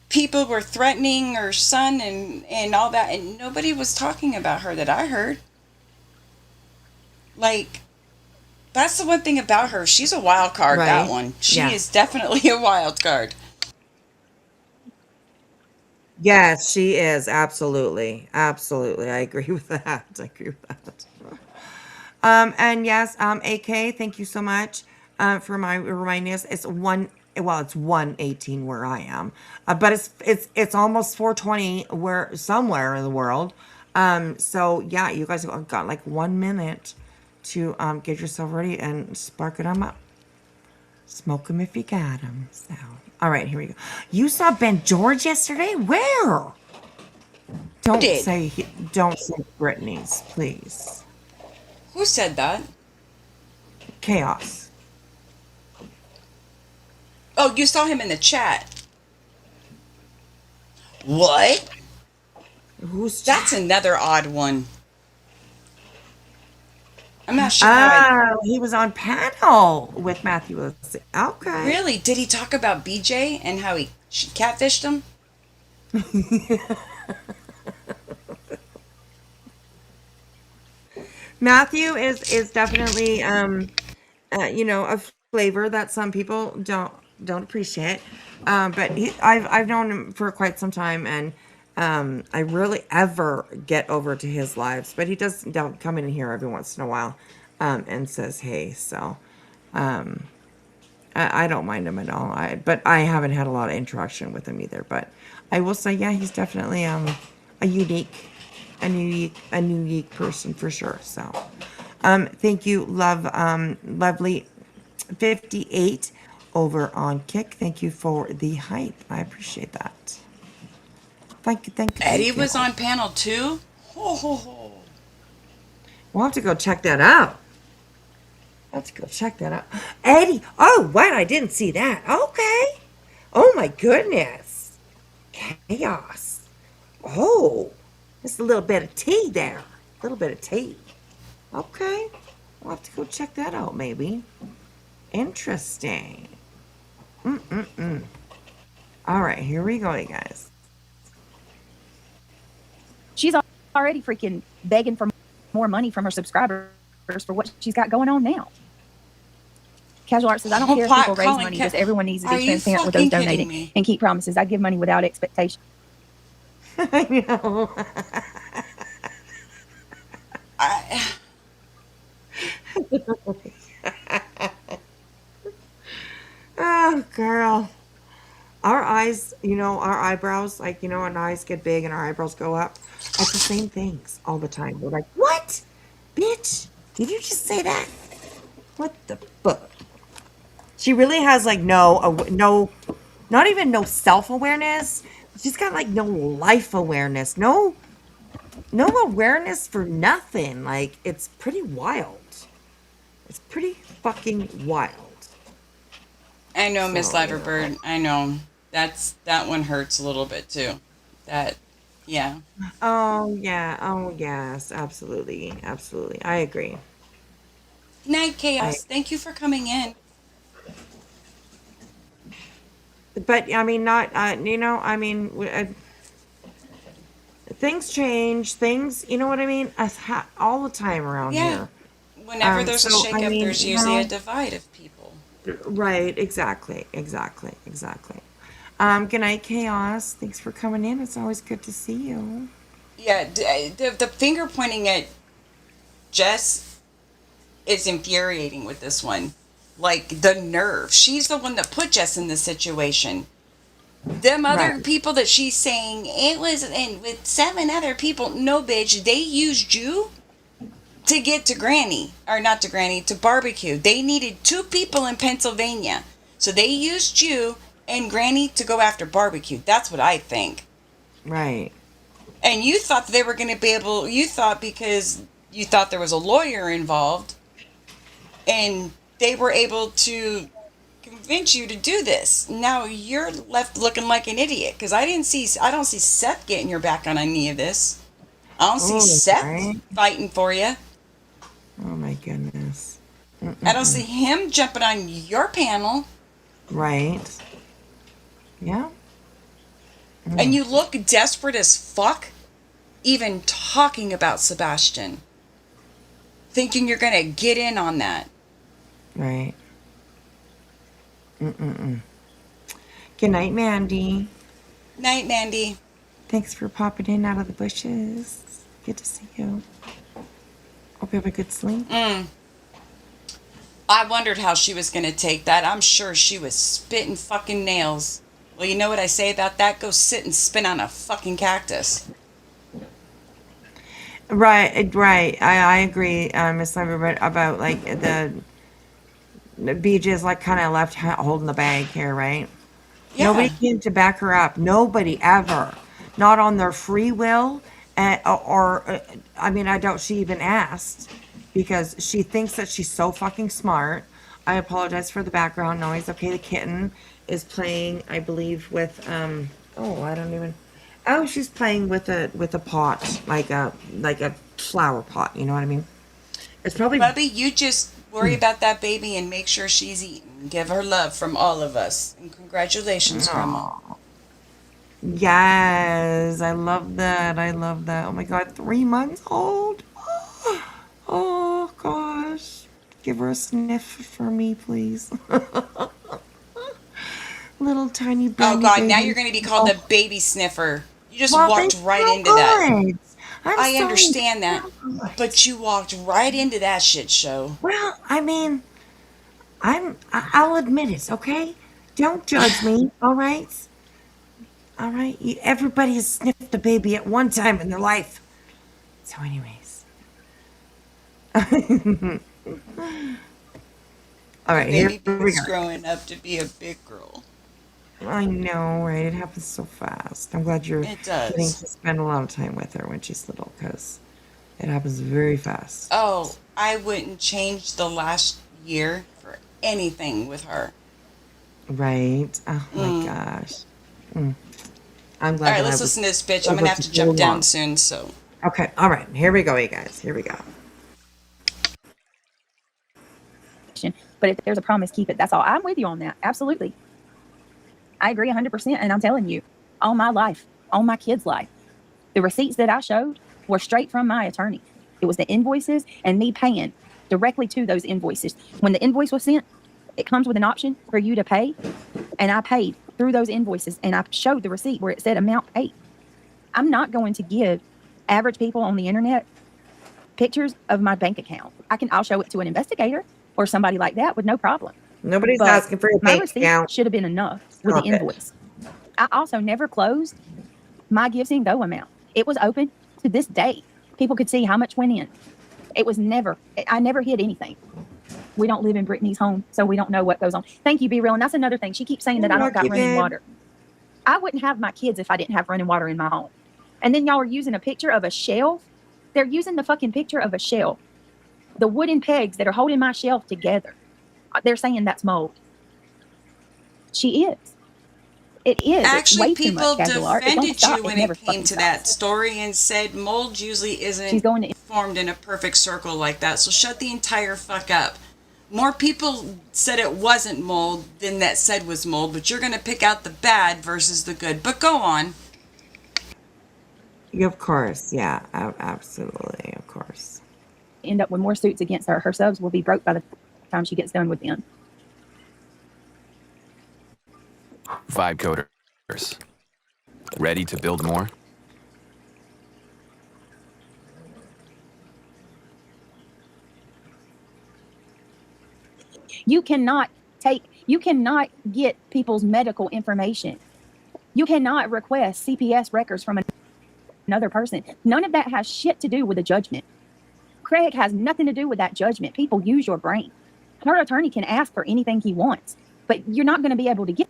people were threatening her son and all that, and nobody was talking about her that I heard. Like, That's the one thing about her. She's a wild card, that Right? one. She Yeah. is definitely a wild card. Yes, she is. Absolutely. Absolutely. I agree with that. I agree with that. And yes, AK, thank you so much for my reminding us. It's 1:18 where I am. But it's almost 4:20 where somewhere in the world. So yeah, you guys have got like 1 minute to get yourself ready and spark it up. Smoke them if you got them. So, all right, here we go. You saw Ben George yesterday? Where? Who Don't did? say don't say Britney's, please. Who said that? Chaos. Oh, you saw him in the chat. What? Who's That's another odd one. I'm not sure how I. Oh, he was on panel with Matthew Wilson. Okay. Really? Did he talk about BJ and how he catfished him? Matthew is definitely a flavor that some people don't appreciate. But I've known him for quite some time, and I rarely ever get over to his lives. But he does come in here every once in a while, and says hey. So I don't mind him at all. But I haven't had a lot of interaction with him either. But I will say, yeah, he's definitely a unique person for sure. So, thank you, lovely 58 over on Kick. Thank you for the hype. I appreciate that. Thank you. Eddie Thank you. was on panel too? Ho, ho, ho. We'll have to go check that out. Let's go check that out. Eddie. Oh, what? I didn't see that. Okay. Oh my goodness. Chaos. Oh, just a little bit of tea there. A little bit of tea. Okay. We'll have to go check that out maybe. Interesting. All right, here we go, you guys. She's already freaking begging for more money from her subscribers for what she's got going on now. Casual Art says, I don't care if people raise money, just everyone needs to be transparent with those donating and keep promises. I give money without expectation. I know. Oh, girl. Our eyes, our eyebrows, our eyes get big and our eyebrows go up. It's the same things all the time. We're like, what? Bitch, did you just say that? What the fuck? She really has no, not even no self-awareness. She's got no life awareness. No awareness for nothing. It's pretty wild. It's pretty fucking wild. I know, Miss Liverbird. I know. That one hurts a little bit too. Yeah. Oh, yeah. Oh, yes. Absolutely. Absolutely. I agree. Night Chaos. Thank you for coming in. But, I mean, things change. Things, you know what I mean? All the time around here. Whenever there's a shakeup, there's usually a divide of people. Right. Exactly. Good night, Chaos. Thanks for coming in. It's always good to see you. Yeah, the finger pointing at Jess is infuriating with this one. The nerve. She's the one that put Jess in this situation. Them other people that she's saying, it was with 7 other people. No, bitch. They used you to get to Granny. Or not to Granny, to barbecue. They needed 2 people in Pennsylvania. So they used you and Granny to go after barbecue. That's what I think. Right. And you thought they were going to be able, because you thought there was a lawyer involved, and they were able to convince you to do this. Now you're left looking like an idiot, because I don't see Seth getting your back on any of this. I don't see Seth fighting for you. Oh my goodness. I don't see him jumping on your panel. Right. Yeah. And you look desperate as fuck, even talking about Sebastian. Thinking you're going to get in on that. Right. Mm-mm-mm. Good night, Mandy. Night, Mandy. Thanks for popping in out of the bushes. Good to see you. Hope you have a good sleep. I wondered how she was going to take that. I'm sure she was spitting fucking nails. Well, you know what I say about that? Go sit and spin on a fucking cactus. Right, right. I agree, Miss Lumber, about like the BJ is like kind of left holding the bag here, right? Nobody Yeah. came to back her up. Nobody ever, not on their free will, I mean, I doubt she even asked because she thinks that she's so fucking smart. I apologize for the background noise. Okay, the kitten is playing, I believe, with oh, I don't even. Oh, she's playing with a pot, like a flower pot. You know what I mean? It's probably Bubby, you just worry about that baby and make sure she's eaten. Give her love from all of us. And congratulations, Grandma. Aw. Yes, I love that. I love that. Oh my God, 3 months old. Oh gosh. Give her a sniff for me, please. Little tiny Oh, bunny God, now you're baby. going to be called the Oh, baby sniffer. You just well, they walked right smell into that. good. I'm I sorry. They understand that, smell good. but you walked right into that shit show. Well, I mean, I'll admit it, okay? Don't judge me, all right? All right? Everybody has sniffed a baby at one time in their life. So, anyways. All The right, here baby we bear's go. growing up to be a big girl. I know, right? It happens so fast. I'm glad you're It getting does. to spend a lot of time with her when she's little, because it happens very fast. Oh, I wouldn't change the last year for anything with her. Right? Oh my Mm. gosh. Mm. I'm All glad right, that I let's was listen to this bitch. I'm going able to have to to go jump down along. soon, so. Okay, all right. Here we go, you guys. Here we go. But if there's a promise, keep it. That's all. I'm with you on that. Absolutely. I agree 100%. And I'm telling you, all my life, all my kids' life, the receipts that I showed were straight from my attorney. It was the invoices and me paying directly to those invoices. When the invoice was sent, it comes with an option for you to pay. And I paid through those invoices and I showed the receipt where it said amount paid. I'm not going to give average people on the internet pictures of my bank account. I'll show it to an investigator or somebody like that with no problem. Nobody's But asking for your my bank receipt account. should have been enough with the Stop it. invoice. I also never closed my Give and Go amount. It was open to this day. People could see how much went in. It was never, I never hid anything. We don't live in Brittany's home, so we don't know what goes on. Thank you, Be Real. And that's another thing. She keeps saying that I You're don't got lucky, running babe. water. I wouldn't have my kids if I didn't have running water in my home. And then y'all are using a picture of a shelf. They're using the fucking picture of a shelf. The wooden pegs that are holding my shelf together. They're saying that's mold. She is. It is. It's Actually, way too much people casual art. It don't defended stop. you It when never it came fucking to that stops. story and said mold usually She's isn't going to. formed in a perfect circle like that. So shut the entire fuck up. More people said it wasn't mold than that said was mold, but you're going to pick out the bad versus the good. But go on. Of course. Yeah, absolutely. Of course. End up with more suits against her. Her subs will be broke by the time she gets done with them. Vibe coders. Ready to build more? You cannot get people's medical information. You cannot request CPS records from another person. None of that has shit to do with a judgment. Craig has nothing to do with that judgment. People use your brain. Her attorney can ask for anything he wants, but you're not going to be able to get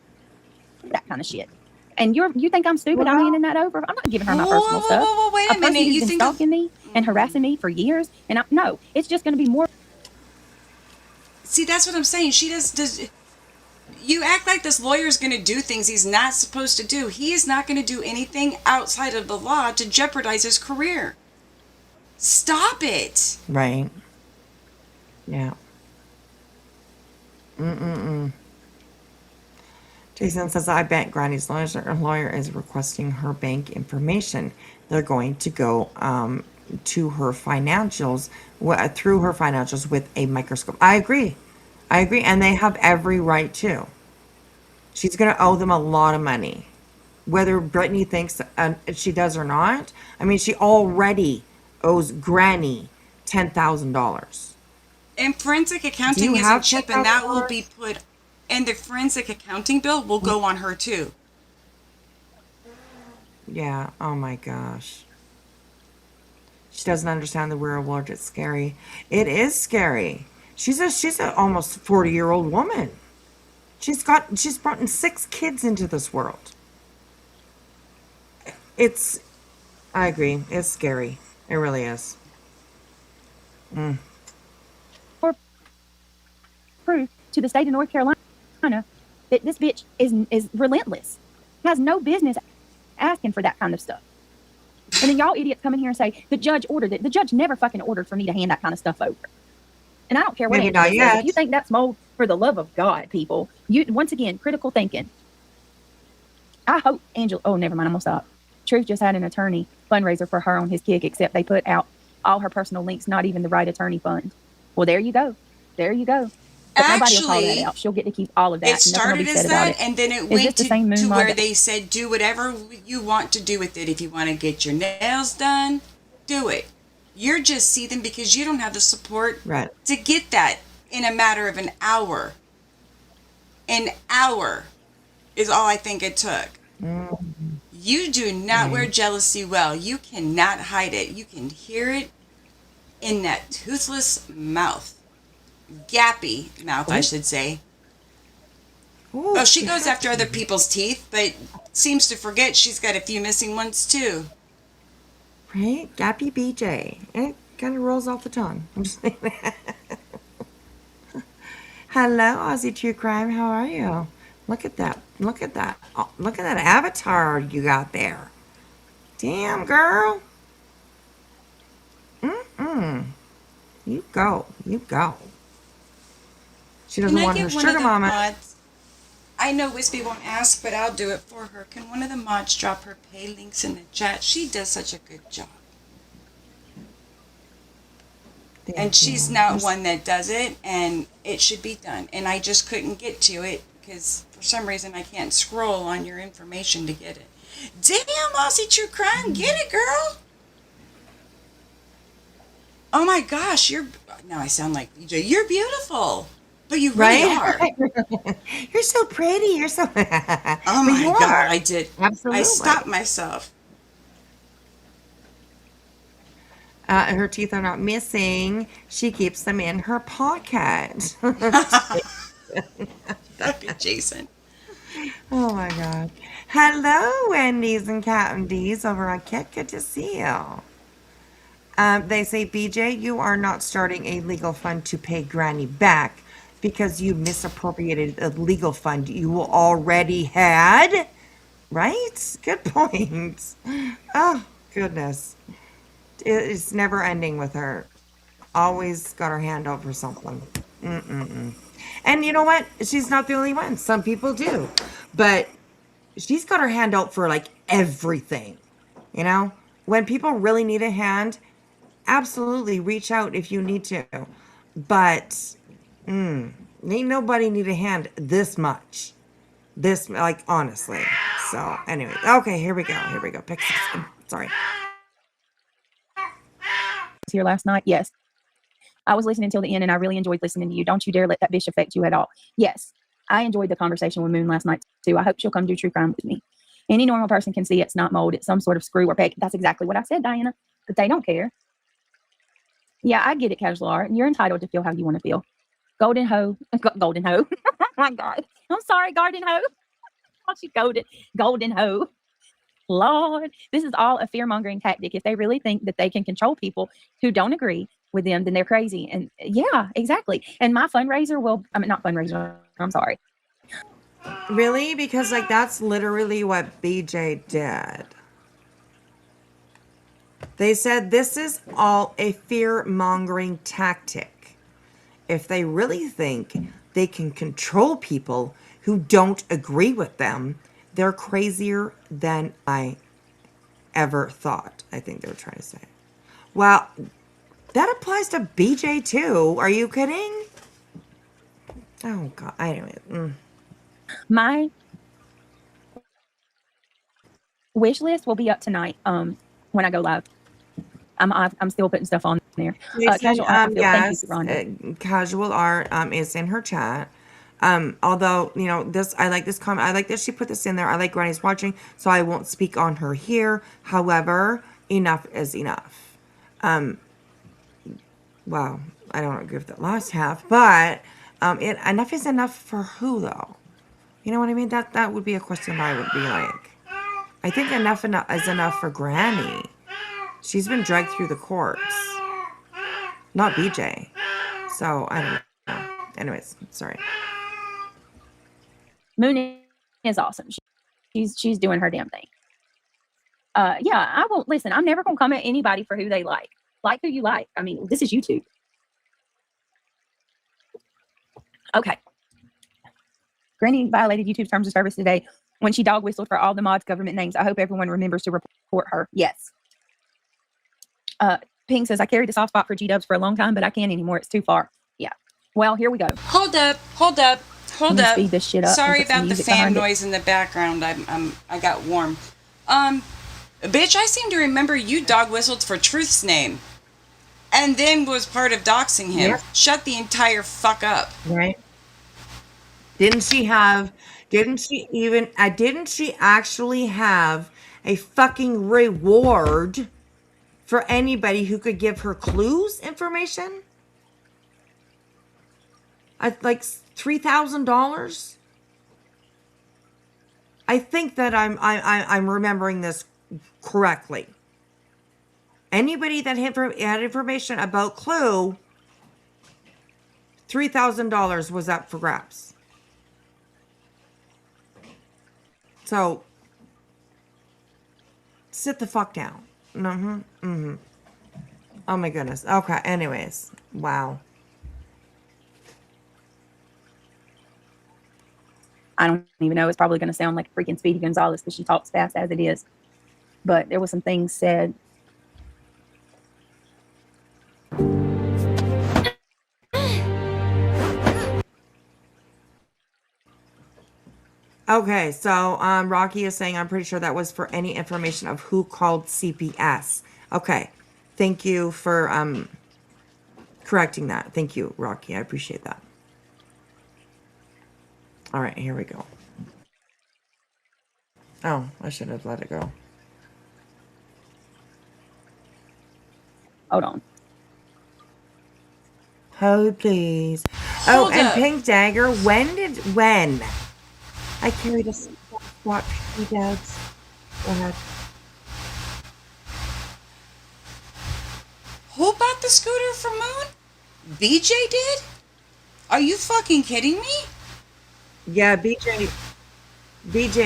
that kind of shit. And you think I'm stupid? I'm handing that over. I'm not giving her my personal stuff. Wait a person minute. who's You been think stalking me and harassing me for years, and no, it's just going to be more. See, that's what I'm saying. She does. You act like this lawyer is going to do things he's not supposed to do. He is not going to do anything outside of the law to jeopardize his career. Stop it. Right. Yeah. Mm-mm-mm. Jason says, I bet Granny's lawyer is requesting her bank information. They're going to go to her financials, through her financials with a microscope. I agree. I agree. And they have every right to. She's going to owe them a lot of money. Whether Brittany thinks she does or not. I mean, she already owes Granny $10,000. And forensic Do accounting you isn't have cheap, and that will $10,000? be put, and the forensic accounting bill will go on her too. Yeah. Oh my gosh. She doesn't understand the real world. It's scary. It is scary. She's a almost 40-year-old woman. She's brought in 6 kids into this world. I agree. It's scary. It really is. Mm. Or proof to the state of North Carolina that this bitch is relentless. Has no business asking for that kind of stuff. And then y'all idiots come in here and say the judge ordered it. The judge never fucking ordered for me to hand that kind of stuff over. And I don't care what Maybe Angela not says. yet. If you think that's mold, for the love of God, people, you once again critical thinking. I hope Angela. Oh, never mind. I'm gonna stop. Truth just had an attorney fundraiser for her on his kick, except they put out all her personal links, not even the right attorney fund. Well, there you go. There you go. But nobody will call that Actually, out. She'll get to keep all of that. it Nothing will started be as said about that, it. and then it Is went this the same to moon where mod? they said, do whatever you want to do with it. If you want to get your nails done, do it. You're just seething because you don't have the support Right. to get that in a matter of an hour. An hour is all I think it took. You do not wear jealousy well. You cannot hide it. You can hear it in that toothless mouth. Gappy mouth, I should say. Ooh, Oh, she goes after other people's teeth, but seems to forget she's got a few missing ones too. Right? Gappy BJ. It kind of rolls off the tongue. I'm just saying that. Hello, Aussie True Crime. How are you? Look at that. Look at that. Oh, look at that avatar you got there. Damn, girl. Mm-mm. You go. You go. She doesn't Can I want her get one of sugar the mama. mods? I know Wispy won't ask, but I'll do it for her. Can one of the mods drop her pay links in the chat? She does such a good job. And she's not one that does it, and it should be done. And I just couldn't get to it because for some reason I can't scroll on your information to get it. Damn, Aussie True Crime, get it, girl. Oh my gosh, now I sound like BJ. You're beautiful. But you really are. You're so pretty. You're so. Oh my God, I did. Absolutely. I stopped myself. Her teeth are not missing. She keeps them in her pocket. That'd be Jason. Oh my God. Hello, Wendy's and Captain D's over on Kit. Good to see you. They say, BJ, you are not starting a legal fund to pay Granny back because you misappropriated a legal fund you already had. Right? Good point. Oh, goodness. It's never ending with her. Always got her hand out for something. Mm-mm-mm. And you know what? She's not the only one. Some people do. But she's got her hand out for like everything. You know? When people really need a hand, absolutely reach out if you need to. But ain't nobody need a hand this much. This, like, honestly. So, anyway. Okay, here we go. Here we go. Pixies. Sorry. Here last night. Yes. I was listening till the end and I really enjoyed listening to you. Don't you dare let that bitch affect you at all. Yes. I enjoyed the conversation with Moon last night too. I hope she'll come do true crime with me. Any normal person can see it's not mold. It's some sort of screw or peg. That's exactly what I said, Diana. But they don't care. Yeah, I get it, Casual Art. You're entitled to feel how you want to feel. Golden hoe. Golden hoe. Oh my God. I'm sorry, garden hoe. Oh, she golden hoe. Lord, this is all a fear-mongering tactic. If they really think that they can control people who don't agree with them, then they're crazy. And yeah, exactly. And my fundraiser not fundraiser. I'm sorry. Really? Because, like, that's literally what BJ did. They said this is all a fear-mongering tactic. If they really think they can control people who don't agree with them, they're crazier than I ever thought, I think they were trying to say. Well, that applies to BJ too. Are you kidding? Oh God. Anyway. My wish list will be up tonight. When I go live, I'm still putting stuff on there. Jason, Casual art. I feel. Thank you, yes, Rhonda. casual art is in her chat. Although, you know, this, I like this comment. I like that she put this in there. I like Granny's watching, so I won't speak on her here. However, enough is enough. Well, I don't agree with the last half, but enough is enough for who though? You know what I mean? That would be a question I would be like. I think enough is enough for Granny. She's been dragged through the courts, not BJ. So I don't know. Anyways, sorry. Moon is awesome. She's doing her damn thing. Yeah, I won't listen. I'm never gonna come at anybody for who they like. Like who you like. I mean, this is YouTube. Okay. Granny violated YouTube's terms of service today when she dog whistled for all the mods' government names. I hope everyone remembers to report her. Yes. Ping says, I carried a soft spot for G-dubs for a long time, but I can't anymore. It's too far. Yeah. Well, here we go. Hold up. Let me speed this shit up. Sorry about the fan noise in the background. I got warm. Bitch, I seem to remember you dog whistled for Truth's name, and then was part of doxing him. Yep. Shut the entire fuck up. Right? Didn't she actually have a fucking reward for anybody who could give her clues information? Like $3,000? I think that I'm remembering this correctly. Anybody that had information about Clue, $3,000 was up for grabs. So, sit the fuck down. Oh my goodness. Okay, anyways. Wow. I don't even know. It's probably going to sound like freaking Speedy Gonzalez because she talks fast as it is. But there was some things said. Okay, so Rocky is saying, I'm pretty sure that was for any information of who called CPS. Okay, thank you for correcting that. Thank you, Rocky. I appreciate that. All right, here we go. Oh, I should have let it go. Hold on. Hold, please. Hold and up. Pink Dagger, when? I carried a spot for dads. Go ahead. Who bought the scooter for Moon? BJ did? Are you fucking kidding me? Yeah, BJ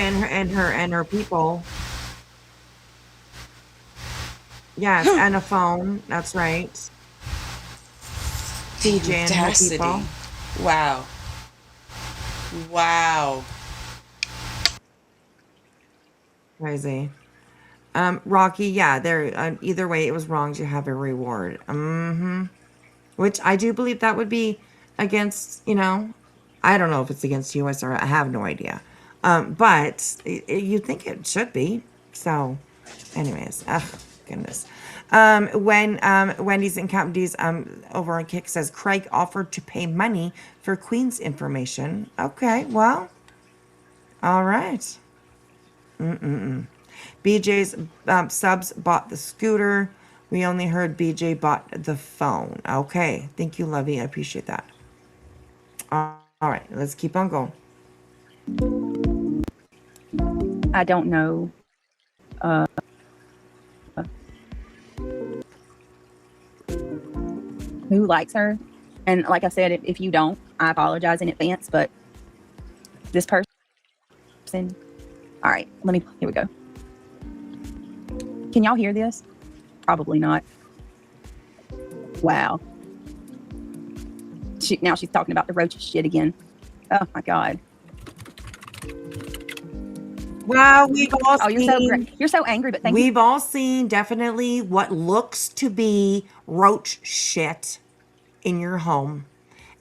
and her people. Yes, and a phone. That's right. BJ and her people. Wow. Crazy. Rocky, yeah, there. Either way, it was wrong to have a reward. Which I do believe that would be against, I don't know if it's against US or I have no idea. But you think it should be. So, anyways, goodness. When Wendy's and Captain D's over on Kick says Craig offered to pay money for Queen's information. Okay, well, all right. BJ's subs bought the scooter. We only heard BJ bought the phone. Okay, thank you, Lovey. I appreciate that. All right, let's keep on going. I don't know. Who likes her? And like I said, if you don't, I apologize in advance. But this person. All right, here we go. Can y'all hear this? Probably not. Wow. Now she's talking about the roaches shit again. Oh my God. Well, we've all Oh, you're so angry, but thank you. We've all seen definitely what looks to be roach shit in your home.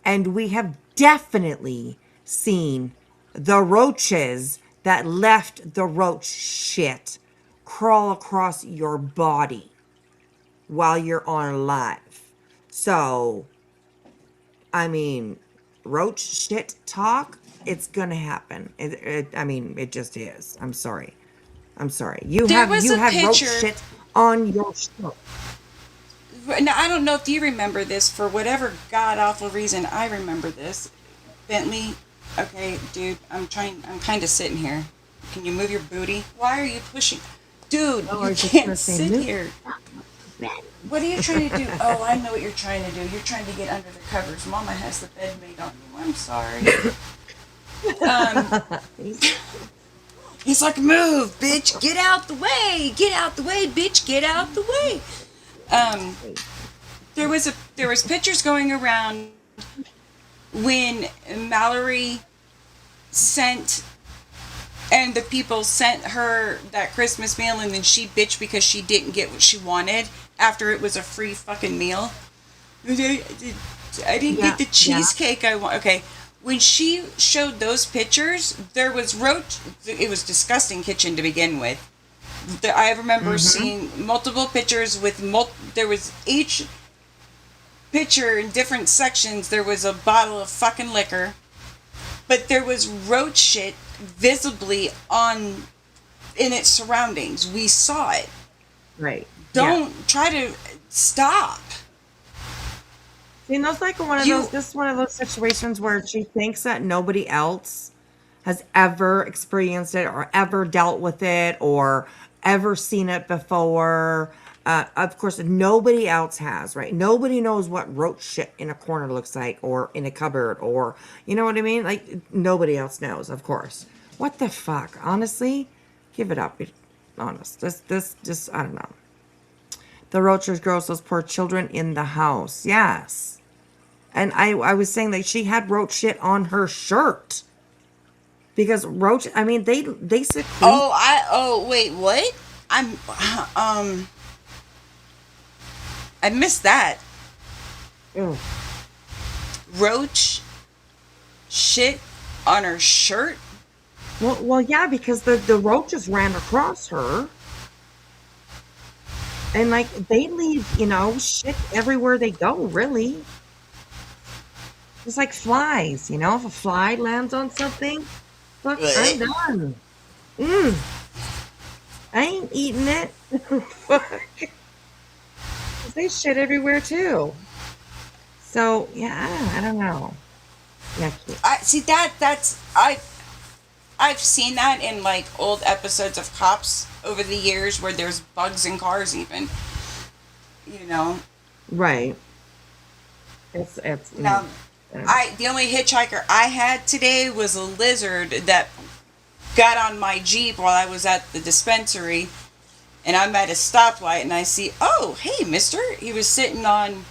And we have definitely seen the roaches that left the roach shit crawl across your body while you're on live. So, I mean, roach shit talk, it's gonna happen. I mean, it just is. I'm sorry. I'm sorry. You There have was you a had roach picture. shit on your show. Now, I don't know if you remember this. For whatever god awful reason, I remember this. Bentley, okay, dude, I'm kind of sitting here. Can you move your booty? Why are you pushing? Dude, Oh, I you was just can't gonna say, sit move. here. What are you trying to do? Oh, I know what you're trying to do. You're trying to get under the covers. Mama has the bed made on you. I'm sorry. He's like, move, bitch. Get out the way. Get out the way, bitch. Get out the way. There was pictures going around when Mallory sent and the people sent her that Christmas meal, and then she bitched because she didn't get what she wanted after it was a free fucking meal. I didn't get the cheesecake I want. Okay, when she showed those pictures, there was roach. It was disgusting kitchen to begin with. I remember seeing multiple pictures with there was each picture in different sections. There was a bottle of fucking liquor, but there was roach shit visibly in its surroundings. We saw it. Right. Don't try to stop. See, that's like one of those. This is one of those situations where she thinks that nobody else has ever experienced it or ever dealt with it or ever seen it before. Of course, nobody else has, right? Nobody knows what roach shit in a corner looks like or in a cupboard or, you know what I mean? Like, nobody else knows, of course. What the fuck? Honestly, give it up. Honest. This, I don't know. The roaches gross, those poor children in the house. Yes. And I was saying that she had roach shit on her shirt. Because roach, I mean, they secrete. Wait, what? I missed that. Ew. Roach shit on her shirt? Well, yeah, because the roaches ran across her. And, like, they leave, shit everywhere they go, really. It's like flies, if a fly lands on something, fuck, I'm done. I ain't eating it. Fuck. They shit everywhere, too. So, yeah, I don't know. Yeah, I see I've seen that in like old episodes of Cops over the years where there's bugs in cars even. Right. It's now the only hitchhiker I had today was a lizard that got on my Jeep while I was at the dispensary, and I'm at a stoplight and I see, oh, hey, mister. He was sitting on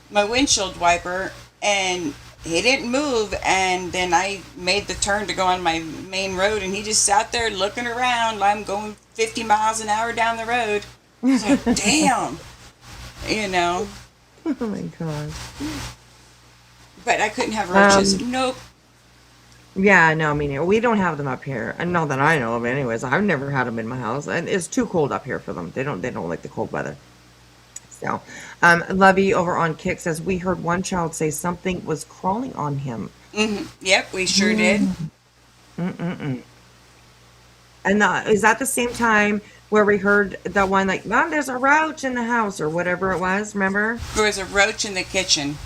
my windshield wiper and he didn't move, and then I made the turn to go on my main road and he just sat there looking around. I'm going 50 miles an hour down the road. I was like, damn. Oh my god. But I couldn't have roaches. Nope. Yeah, no, I mean, we don't have them up here. And not that I know of anyways. I've never had them in my house. And it's too cold up here for them. They don't like the cold weather. So, Lovey over on Kick says, we heard one child say something was crawling on him. Mm-hmm. Yep, we sure did. And is that the same time where we heard the one like, Mom, there's a roach in the house or whatever it was, remember? There was a roach in the kitchen.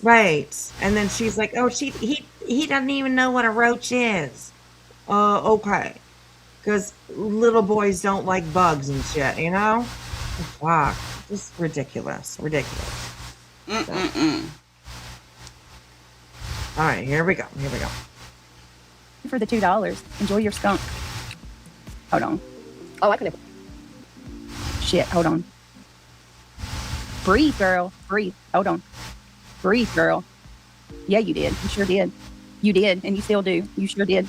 Right. And then she's like, oh, he doesn't even know what a roach is. Okay. Because little boys don't like bugs and shit, Fuck. Just ridiculous. So. All right, here we go. For the $2. Enjoy your skunk. Hold on. Oh, I could have. Shit, hold on. Breathe, girl. Breathe. Hold on. Breathe, girl. Yeah, you did. You sure did. You did, and you still do. You sure did.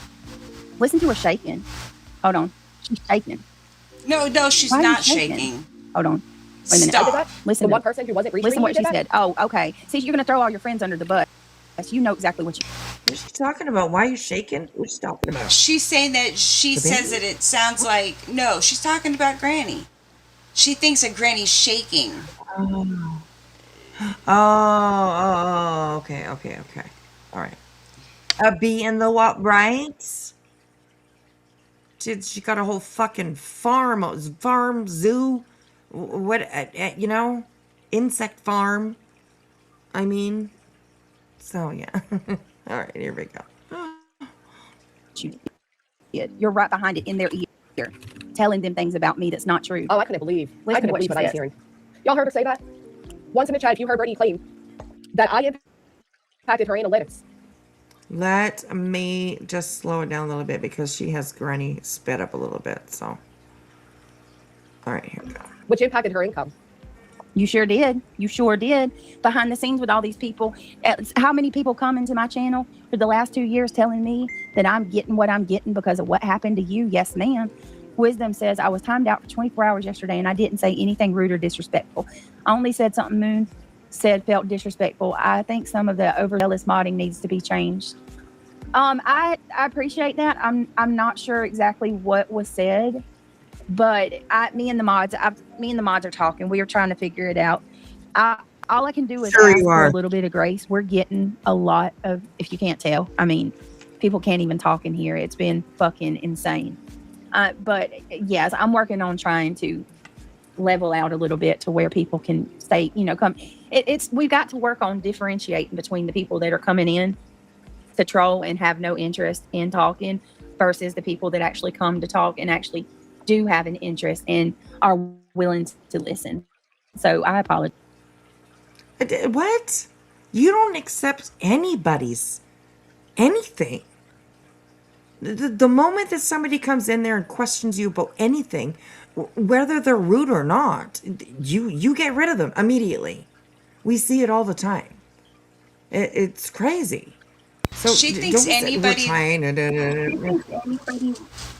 Listen to her shaking. Hold on. She's shaking. No, she's not shaking. Hold on. Wait a minute. Stop. Listen. The one person who wasn't breathing. Listen to what she said. Oh, okay. See, you're going to throw all your friends under the bus. You know exactly what you. What's she talking about? Why are you shaking? What's she talking about? She's saying that she The says baby? that it sounds like no. She's talking about Granny. She thinks that Granny's shaking. Oh. Oh, okay. All right. A bee in the what, right? She got a whole fucking farm, zoo, what, insect farm. I mean, so yeah. All right, here we go. You did. You're right behind it in their ear, telling them things about me that's not true. Oh, I couldn't believe Listen to what what she I was says. hearing. Y'all heard her say that? Once in the chat, if you heard Brittany claim that I impacted her analytics. Let me just slow it down a little bit because she has Granny sped up a little bit. So, all right, here we go. Which impacted her income. You sure did. You sure did. Behind the scenes with all these people. How many people come into my channel for the last 2 years telling me that I'm getting what I'm getting because of what happened to you? Yes, ma'am. Wisdom says I was timed out for 24 hours yesterday and I didn't say anything rude or disrespectful. I only said something Moon said felt disrespectful. I think some of the overzealous modding needs to be changed. I appreciate that. I'm not sure exactly what was said. But me and the mods are talking. We are trying to figure it out. All I can do is ask for a little bit of grace. We're getting a lot of, if you can't tell, I mean, people can't even talk in here. It's been fucking insane. But yes, I'm working on trying to level out a little bit to where people can stay, come. We've got to work on differentiating between the people that are coming in to troll and have no interest in talking versus the people that actually come to talk and actually do have an interest and are willing to listen. So I apologize. What? You don't accept anybody's anything. The moment that somebody comes in there and questions you about anything, whether they're rude or not, you get rid of them immediately. We see it all the time. It's crazy. So She thinks we're trying to.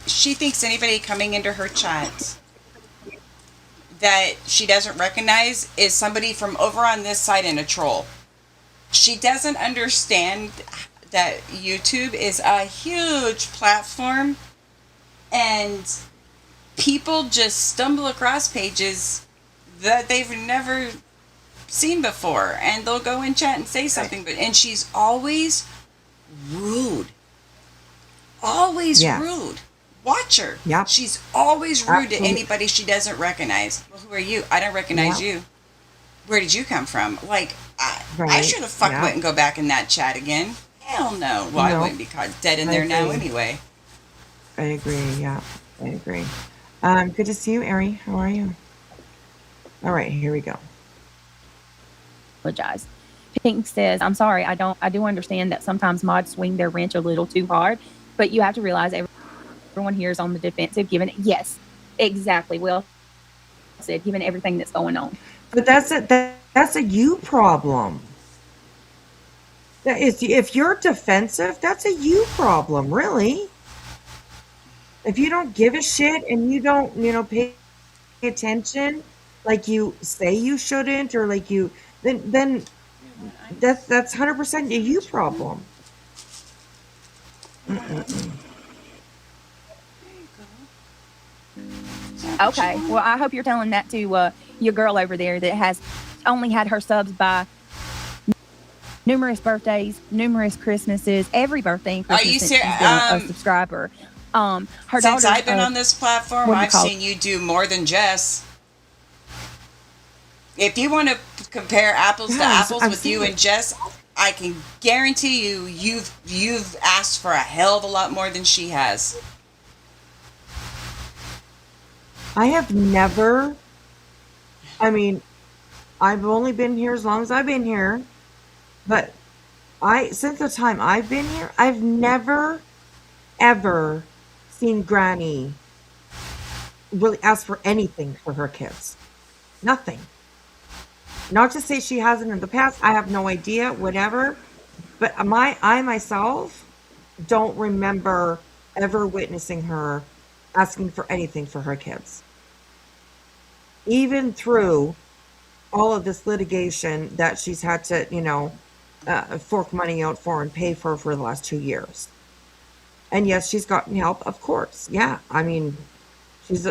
She thinks anybody coming into her chat that she doesn't recognize is somebody from over on this side and a troll. She doesn't understand that YouTube is a huge platform and people just stumble across pages that they've never seen before and they'll go in chat and say something, and she's always rude. Always rude. Watch her. Yep. She's always rude Absolutely. to anybody she doesn't recognize. Well, who are you? I don't recognize you. Where did you come from? Like, I should have went and go back in that chat again. Hell no. Well, I wouldn't be caught dead in there now anyway. I agree. Yeah, I agree. Good to see you, Ari. How are you? All right, here we go. Apologize. Pink says, I'm sorry. I do understand that sometimes mods swing their wrench a little too hard, but you have to realize everyone here is on the defensive, given it. Yes, exactly. Well said, given everything that's going on. But that's a you problem. If you're defensive, that's a you problem, really. If you don't give a shit and you don't, pay attention like you say you shouldn't, or like you, then that's 100% a you problem. Okay. Well, I hope you're telling that to your girl over there that has only had her subs by numerous birthdays, numerous Christmases, every birthday and Christmas. Are you since serious? she's been a subscriber. Her Since I've been on this platform, what do you I've call seen you do more than Jess. If you want to compare apples to apples with you and Jess, I can guarantee you've asked for a hell of a lot more than she has. I have never, I've only been here as long as I've been here, but since the time I've been here, I've never, ever seen Granny really ask for anything for her kids. Nothing. Not to say she hasn't in the past. I have no idea, whatever. But I myself don't remember ever witnessing her asking for anything for her kids. Even through all of this litigation that she's had to, fork money out for and pay for the last 2 years. And yes, she's gotten help, of course. Yeah, I mean,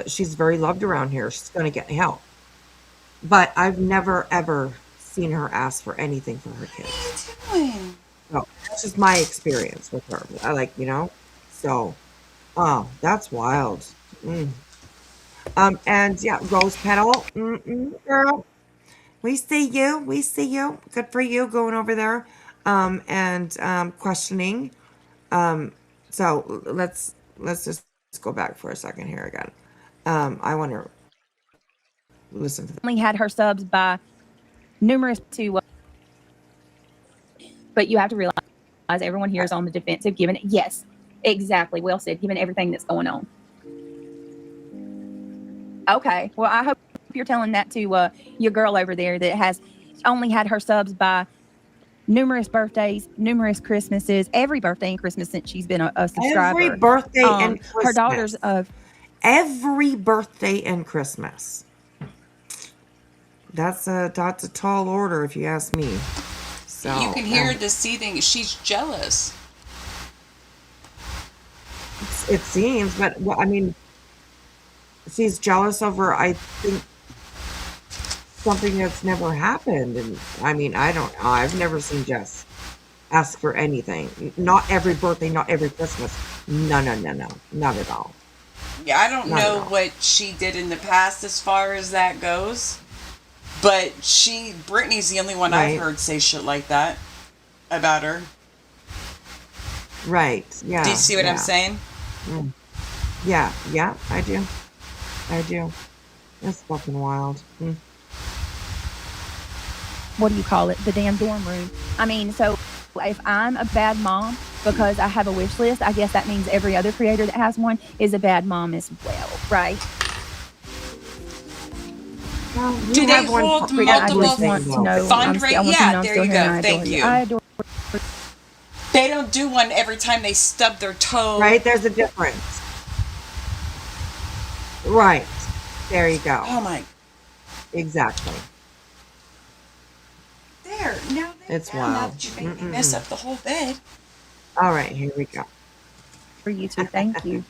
she's very loved around here. She's going to get help. But I've never ever seen her ask for anything for her kids. What are you doing? So that's just my experience with her. I like, so, oh, that's wild. Mm. And yeah, Rose Petal, girl, we see you. We see you. Good for you going over there, and questioning. So let's just go back for a second here again. I want to listen to Only had her subs by numerous to, but you have to realize everyone here is on the defensive, given yes, exactly, well said, given everything that's going on. Okay, well, I hope you're telling that to your girl over there that has only had her subs by numerous birthdays, numerous Christmases, every birthday and Christmas since she's been a subscriber. every birthday and Christmas. Her daughters of every birthday and Christmas. That's a tall order, if you ask me. So You can hear the seething. She's jealous. it seems, but I mean, she's jealous over, I think, something that's never happened. And I mean, I don't know. I've never seen Jess ask for anything. Not every birthday, not every Christmas. No, not at all. Yeah, I don't Not at know all. what she did in the past as far as that goes. But Brittany's the only one Right. I've heard say shit like that about her. Right. Yeah. Do you see what I'm yeah. saying? Mm. Yeah, I do. That's fucking wild. Mm. what do you call it? The damn dorm room. I mean, so if I'm a bad mom because I have a wish list, I guess that means every other creator that has one is a bad mom as well, right? Well, Do you they have one hold for- I multiple just want to know. fundraisers? Yeah, there you go. I Thank you. I adore They don't do one every time they stub their toe. Right? There's a difference. Right. There you go. Oh my. Exactly. There. Now It's now wild. that you made me mess up the whole bed. All right, here we go. for you too. Thank you.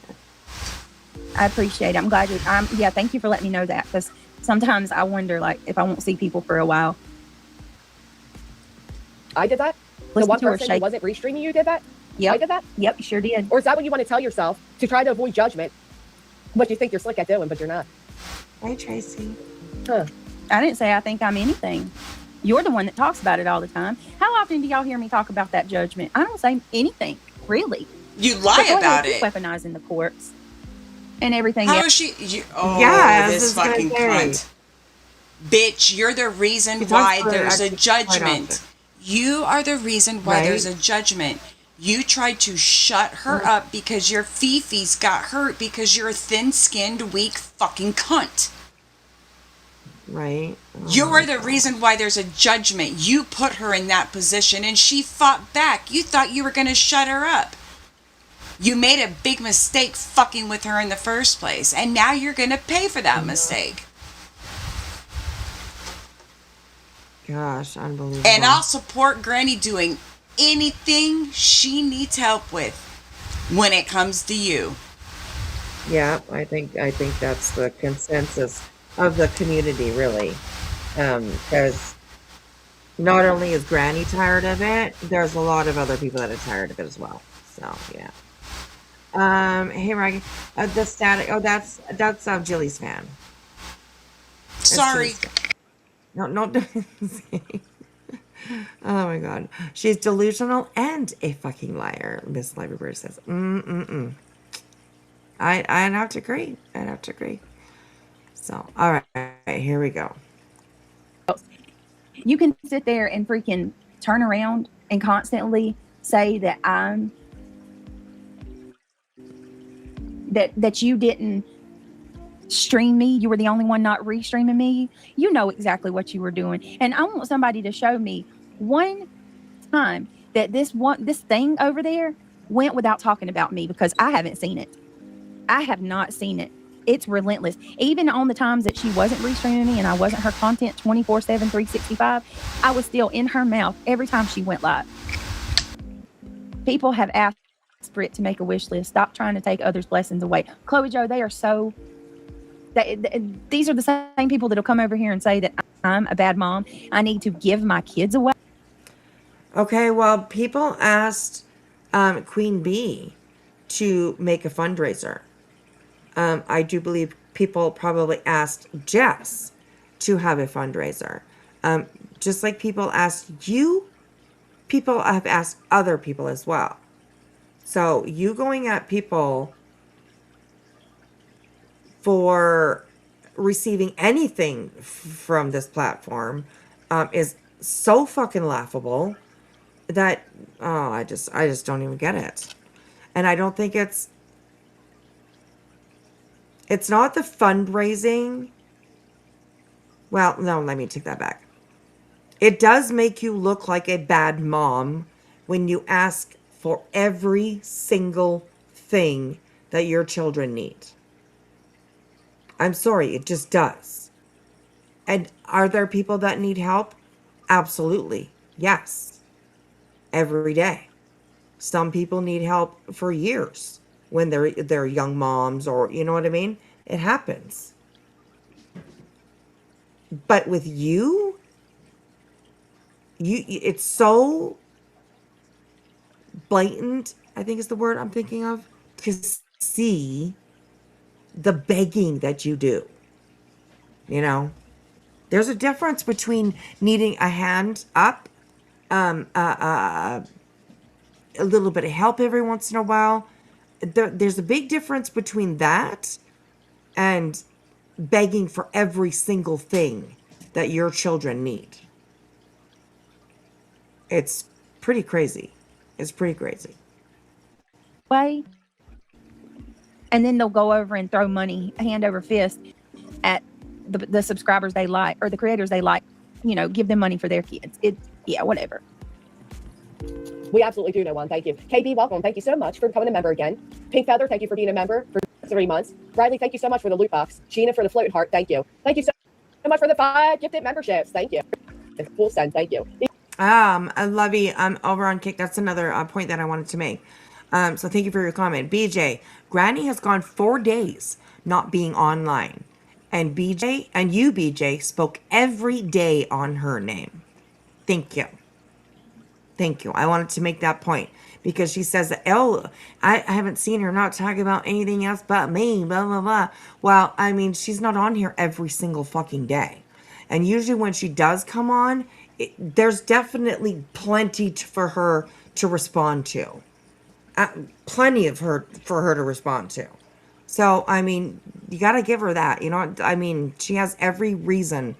I appreciate it. I'm glad yeah, thank you for letting me know that, because sometimes I wonder, like, if I won't see people for a while. I did that? Listen The one to her person who shake. wasn't restreaming you did that? Yep. I did that? Yep, you sure did. Or is that what you want to tell yourself to try to avoid judgment? What you think you're slick at doing, but you're not. Hey, Tracy. Huh. I didn't say I think I'm anything. You're the one that talks about it all the time. How often do y'all hear me talk about that judgment? I don't say anything, really. You lie But go about ahead, keep it. weaponizing the courts and everything How else. is she? Oh, Yeah, I was this just gonna fucking say. cunt. Bitch, you're the reason She talks why about it there's a actually quite judgment. often. You are the reason why there's Right. a judgment. You tried to shut her up because your fifis got hurt because you're a thin-skinned, weak fucking cunt. Right. Oh You my are the God. reason why there's a judgment. You put her in that position and she fought back. You thought you were going to shut her up. You made a big mistake fucking with her in the first place, and now you're going to pay for that mistake. Gosh, unbelievable. And I'll support Granny doing anything she needs help with when it comes to you. Yeah, I think that's the consensus of the community, really. Because not only is Granny tired of it, there's a lot of other people that are tired of it as well. So yeah. Hey Raggy, the static. Oh, that's Jilly's fan. That's Sorry. Jilly's fan. No. Oh my God, she's delusional and a fucking liar. Miss Library says, I'd have to agree. So, all right, here we go. You can sit there and freaking turn around and constantly say that that you didn't stream me. You were the only one not restreaming me. You know exactly what you were doing. And I want somebody to show me one time that this thing over there went without talking about me, because I haven't seen it. I have not seen it. it's relentless. Even on the times that she wasn't restreaming me and I wasn't her content 24/7, 365, I was still in her mouth every time she went live. People have asked for it to make a wish list. Stop trying to take others' blessings away. Chloe Joe, they are so. These are the same people that'll come over here and say that I'm a bad mom. I need to give my kids away. Okay, well, people asked Queen Bee to make a fundraiser. I do believe people probably asked Jess to have a fundraiser. Just like people asked you, people have asked other people as well. So you going at people for receiving anything from this platform is so fucking laughable that I just don't even get it. And I don't think it's not the fundraising. Well, no, let me take that back. It does make you look like a bad mom when you ask for every single thing that your children need. I'm sorry, it just does. And are there people that need help? Absolutely. Yes. Every day. Some people need help for years when they're young moms, or you know what I mean? It happens. But with you it's so blatant, I think is the word I'm thinking of, to see the begging that you do. You know, there's a difference between needing a hand up, a little bit of help every once in a while. There's a big difference between that and begging for every single thing that your children need. It's pretty crazy. It's pretty crazy. Way. And then they'll go over and throw money hand over fist at the subscribers they like, or the creators they like, you know, give them money for their kids. Yeah, whatever. We absolutely do know one. Thank you. KB, welcome. Thank you so much for becoming a member again. Pink Feather, thank you for being a member for 3 months. Riley, thank you so much for the loot box. Sheena for the float heart. Thank you. Thank you so much for the 5 gifted memberships. Thank you. Full send. Thank you. I love you. Over on Kick. That's another point that I wanted to make. So thank you for your comment. BJ, Granny has gone 4 days not being online. And BJ spoke every day on her name. Thank you. Thank you. I wanted to make that point because she says that, I haven't seen her not talk about anything else but me, blah, blah, blah. Well, I mean, she's not on here every single fucking day. And usually when she does come on, there's definitely plenty for her to respond to. Plenty of her for her to respond to. So, I mean, you got to give her that. You know, I mean, she has every reason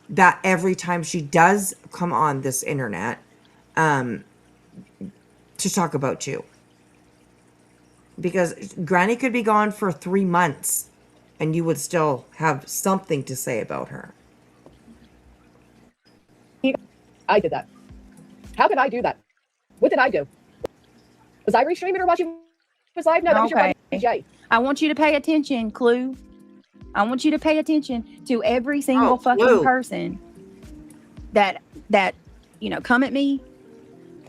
that every time she does come on this internet, to talk about you. Because Granny could be gone for 3 months and you would still have something to say about her. I did that. How could I do that? What did I do? Was I restreaming or watching was live? No, that was your buddy DJ. I want you to pay attention, Clue. I want you to pay attention to every single fucking person that you know come at me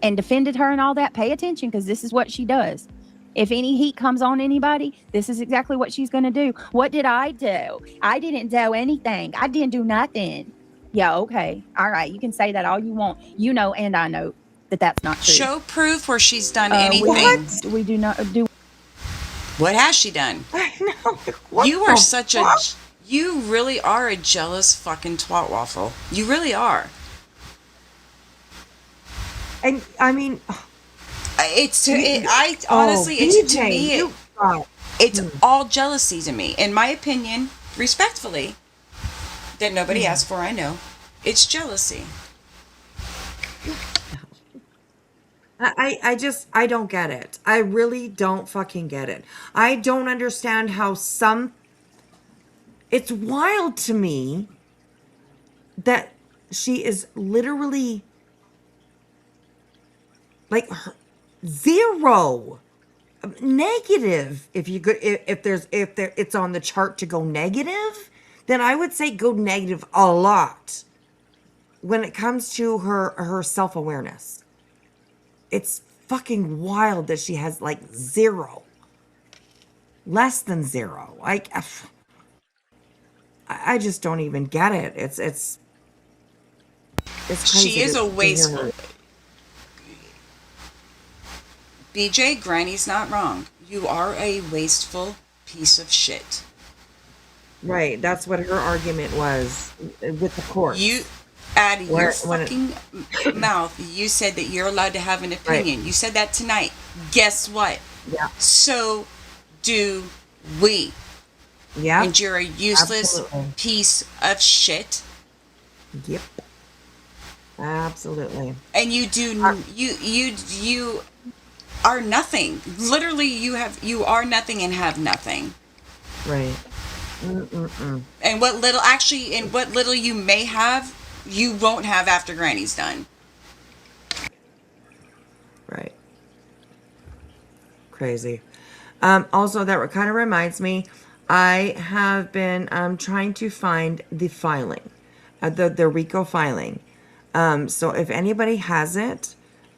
and defended her and all that. Pay attention, because this is what she does. If any heat comes on anybody, this is exactly what she's going to do. What did I do? I didn't do anything. I didn't do nothing. Yeah, okay. All right. You can say that all you want. You know, and I know that that's not true. Show proof where she's done anything. We do not do. What has she done? I know. You are such a... You really are a jealous fucking twat waffle. You really are. And I mean... honestly, it's to me, it's all jealousy to me. In my opinion, respectfully, that nobody asked for, I know. It's jealousy. I don't get it. I really don't fucking get it. I don't understand how it's wild to me that she is literally like zero Negative. If you go, if there it's on the chart to go negative, then I would say go negative a lot when it comes to her self-awareness. It's fucking wild that she has like zero, less than zero. Like I just don't even get it. It's crazy She is a to hear wasteful. her. BJ, Granny's not wrong. You are a wasteful piece of shit. Right, that's what her argument was with the court. You, out of your When it, fucking mouth, you said that you're allowed to have an right, opinion. You said that tonight. Guess what? yeah, So do we. yeah, And you're a useless absolutely, piece of shit. yep, absolutely. And you do you are nothing. Literally, you are nothing and have nothing. Right. Mm-mm-mm. And what little you may have, you won't have after Granny's done. Right. Crazy. Also, that kind of reminds me, I have been trying to find the filing, the RICO filing. So if anybody has it,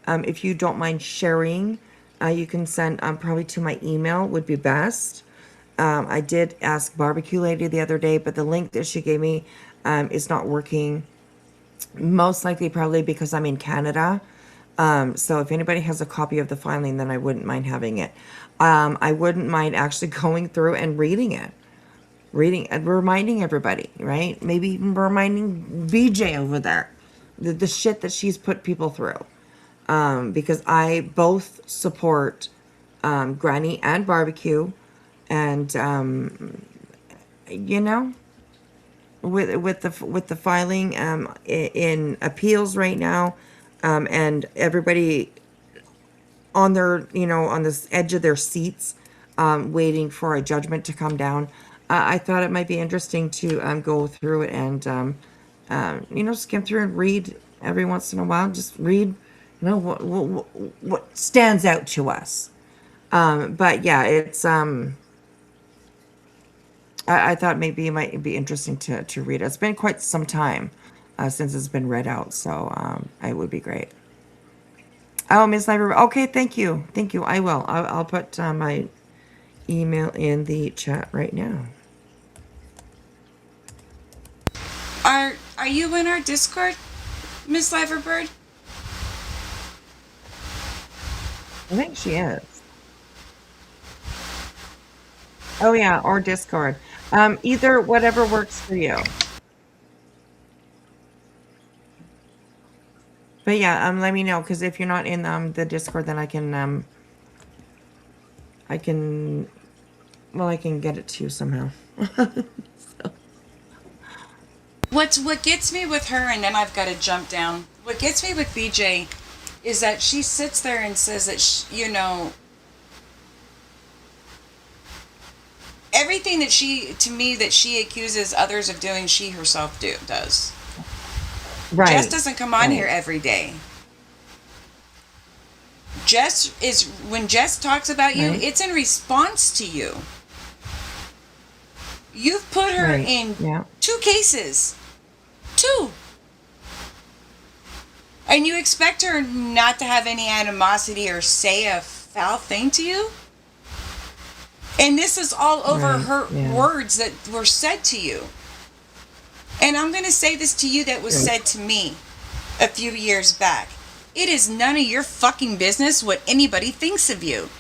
if you don't mind sharing, you can send probably to my email would be best. I did ask Barbecue Lady the other day, but the link that she gave me is not working. Most likely, probably because I'm in Canada. So if anybody has a copy of the filing, then I wouldn't mind having it. I wouldn't mind actually going through and reading it, reading and reminding everybody, right? Maybe even reminding BJ over there, the shit that she's put people through. Because I both support Granny and Barbecue, and you know, with the filing in appeals right now, and everybody on their on this edge of their seats, waiting for a judgment to come down. I thought it might be interesting to go through it and skim through and read every once in a while. Just read, what stands out to us. But yeah, it's I thought maybe it might be interesting to read it. It's been quite some time since it's been read out, so it would be great. Oh, Miss Library. Okay, thank you. Thank you. I will. I'll put my email in the chat right now. Are you in our Discord, Miss Liverbird? I think she is. Oh yeah, or Discord. Either, whatever works for you. But yeah, let me know, because if you're not in the Discord, then I can I can get it to you somehow. What gets me with her, and then I've got to jump down. What gets me with BJ is that she sits there and says that everything that she accuses others of doing, she herself does. Right. Jess doesn't come on Right. here every day. When Jess talks about you, Right. it's in response to you. You've put her Right. in Yeah. 2 cases. 2. And you expect her not to have any animosity or say a foul thing to you? And this is all over Right. her Yeah. words that were said to you. And I'm going to say this to you that was Right. said to me a few years back. It is none of your fucking business what anybody thinks of you.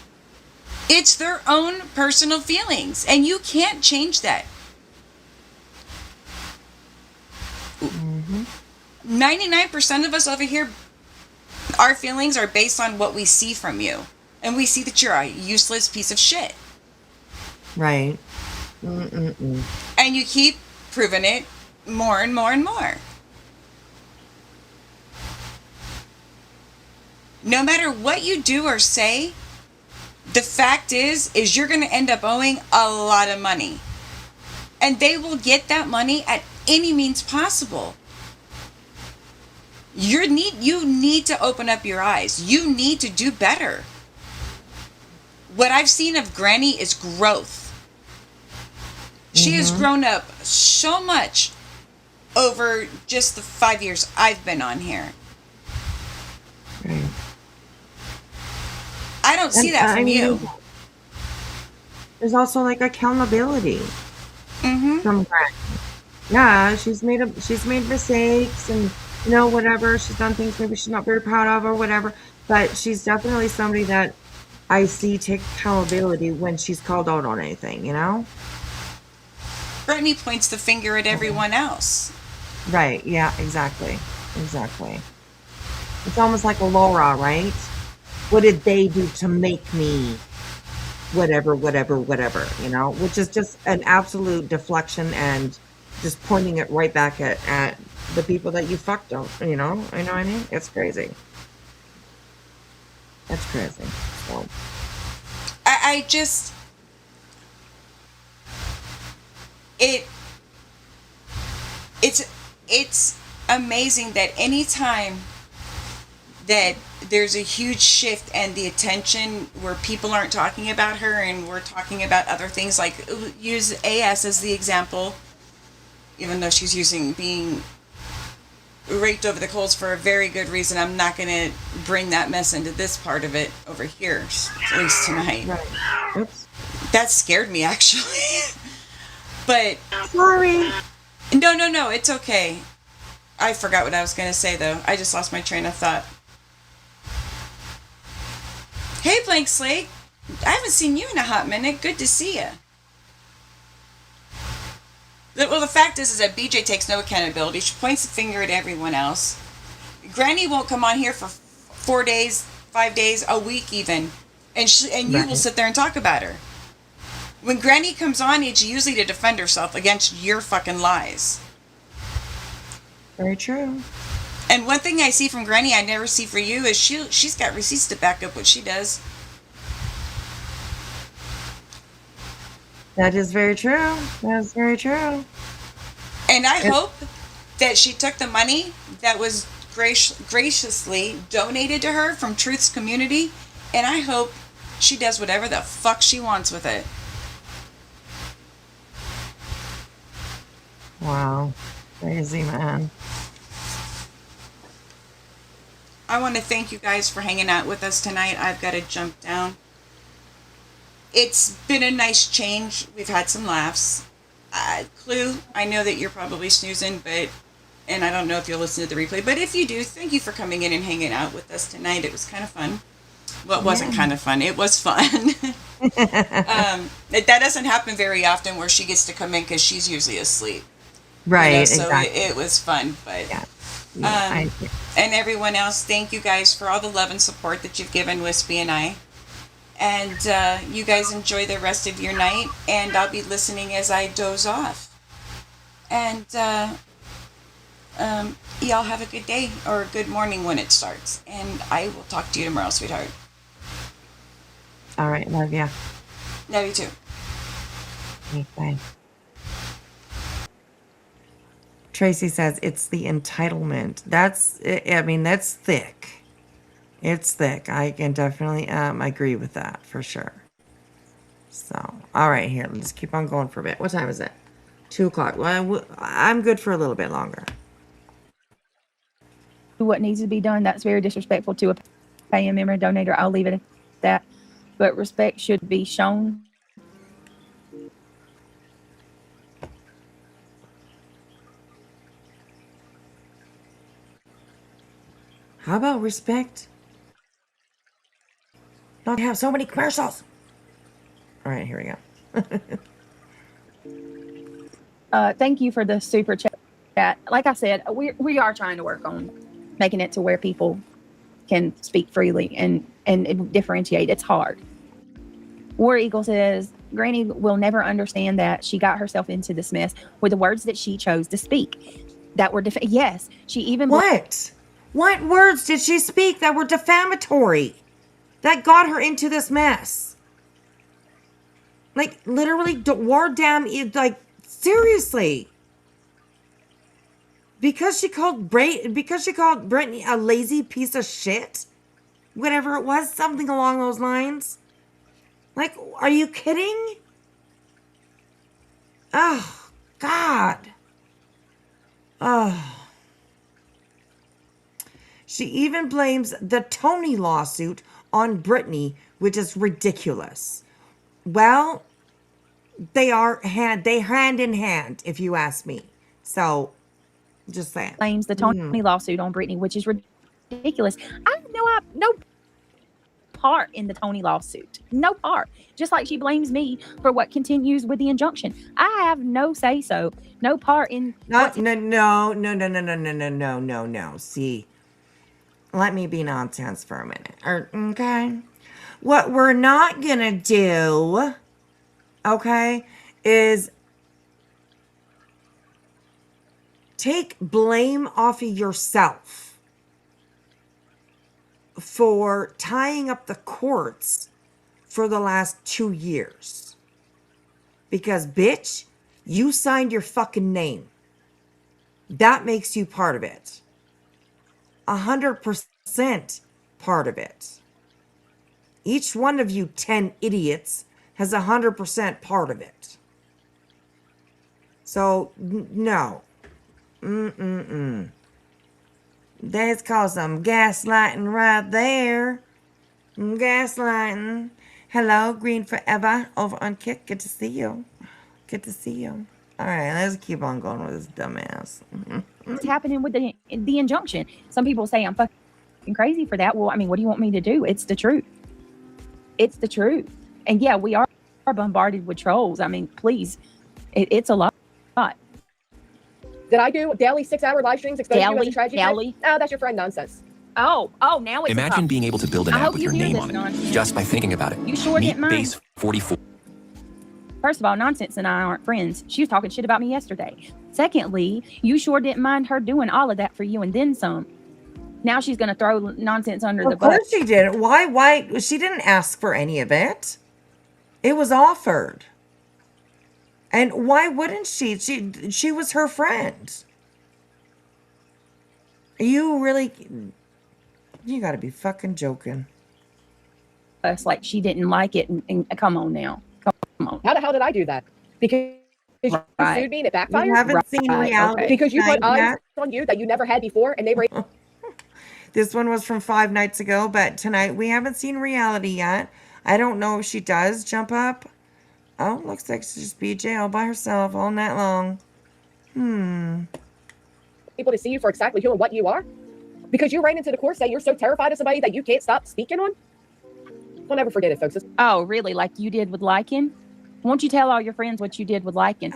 It's their own personal feelings, and you can't change that. 99% of us over here, our feelings are based on what we see from you. And we see that you're a useless piece of shit. Right. Mm-mm-mm. And you keep proving it more and more and more. No matter what you do or say, the fact is you're going to end up owing a lot of money. And they will get that money at any means possible. You need to open up your eyes. You need to do better. what I've seen of Granny is growth. She has grown up so much over just the 5 years I've been on here. Right. I don't see that from you. There's also like accountability Mm-hmm. from Granny. Yeah, she's made mistakes and whatever. She's done things maybe she's not very proud of or whatever. But she's definitely somebody that I see take accountability when she's called out on anything. Brittany points the finger at everyone else. Right? Yeah. Exactly. Exactly. It's almost like a Laura, right? What did they do to make me? Whatever, which is just an absolute deflection and just pointing it right back at the people that you fucked up, you know what I mean? It's crazy. That's crazy. So I just it's amazing that anytime that there's a huge shift and the attention where people aren't talking about her and we're talking about other things, like use AS as the example, even though she's being raked over the coals for a very good reason. I'm not going to bring that mess into this part of it over here, at least tonight. Right. Oops. That scared me, actually. But sorry. No, it's okay. I forgot what I was going to say, though. I just lost my train of thought. Hey, Blank Slate. I haven't seen you in a hot minute. Good to see you. Well, the fact is that BJ takes no accountability. She points the finger at everyone else. Granny won't come on here for 4 days, 5 days, a week even. And you will sit there and talk about her. When Granny comes on, it's usually to defend herself against your fucking lies. Very true. And one thing I see from Granny I never see for you is she's got receipts to back up what she does. That is very true. That is very true. And I hope that she took the money that was graciously donated to her from Truth's community, and I hope she does whatever the fuck she wants with it. Wow. Crazy, man. I want to thank you guys for hanging out with us tonight. I've got to jump down. It's been a nice change. We've had some laughs. Clue, I know that you're probably snoozing, and I don't know if you'll listen to the replay, but if you do, thank you for coming in and hanging out with us tonight. It was kind of fun. Well, it wasn't kind of fun. It was fun. That doesn't happen very often where she gets to come in because she's usually asleep. Right, so exactly. it was fun, but... Yeah, and everyone else, thank you guys for all the love and support that you've given Wispy and I. And you guys enjoy the rest of your night, and I'll be listening as I doze off. And y'all have a good day or a good morning when it starts. And I will talk to you tomorrow, sweetheart. All right, love ya. Love you too. Okay, bye. Tracy says it's the entitlement. That's thick. It's thick. I can definitely agree with that for sure. So, all right, here, let's keep on going for a bit. What time is it? 2 o'clock. Well, I'm good for a little bit longer. What needs to be done, that's very disrespectful to a paying member and donator. I'll leave it at that. But respect should be shown. How about respect? Not have so many commercials. All right, here we go. Thank you for the super chat. Like I said, we are trying to work on making it to where people can speak freely and differentiate. It's hard. War Eagle says, Granny will never understand that she got herself into this mess with the words that she chose to speak that were yes, she even What words did she speak that were defamatory? That got her into this mess? Like, literally, war damn, like, seriously. Because she called Brittany a lazy piece of shit? Whatever it was, something along those lines. Like, are you kidding? Oh, God. Oh. She even blames the Tony lawsuit on Brittany, which is ridiculous. Well, they hand in hand, if you ask me. So, just saying. Blames the Tony lawsuit on Brittany, which is ridiculous. I have no part in the Tony lawsuit. No part. Just like she blames me for what continues with the injunction. I have no say so. No part in No. See, let me be nonsense for a minute. Okay? What we're not gonna do, okay, is take blame off of yourself for tying up the courts for the last 2 years. Because, bitch, you signed your fucking name. That makes you part of it. 100% part of it. Each one of you 10 idiots has 100% part of it. So, no. That's called some gaslighting right there. Gaslighting. Hello, Green Forever over on Kit. Good to see you. Good to see you. All right, let's keep on going with this dumbass. What's happening with the injunction? Some people say I'm fucking crazy for that. Well, I mean, what do you want me to do? It's the truth. It's the truth. And yeah, we are bombarded with trolls. I mean, please, it's a lot. Did I do daily 6-hour live streams exposing you as a tragedy? Daily? Oh, that's your friend nonsense. Oh, now it's Imagine being able to build an app with your name on it nonsense. just by thinking about it. You sure didn't mind. Base 44. First of all, Nonsense and I aren't friends. She was talking shit about me yesterday. Secondly, you sure didn't mind her doing all of that for you and then some. Now she's going to throw Nonsense under the bus. Of course she didn't. Why? She didn't ask for any of it. It was offered. And why wouldn't she? She was her friend. You really... You got to be fucking joking. Us like she didn't like it. And come on now. Come on. How the hell did I do that? Because you sued me and it backfired? You haven't seen reality. Okay. Because you put eyes yet. on you that you never had before and they were... This one was from 5 nights ago, but tonight we haven't seen reality yet. I don't know if she does jump up. Oh, looks like she's just BJ all by herself all night long. People to see you for exactly who and what you are? Because you ran into the course saying you're so terrified of somebody that you can't stop speaking on? We'll never forget it, folks. Oh, really? Like you did with Lycan? Won't you tell all your friends what you did with Lycan?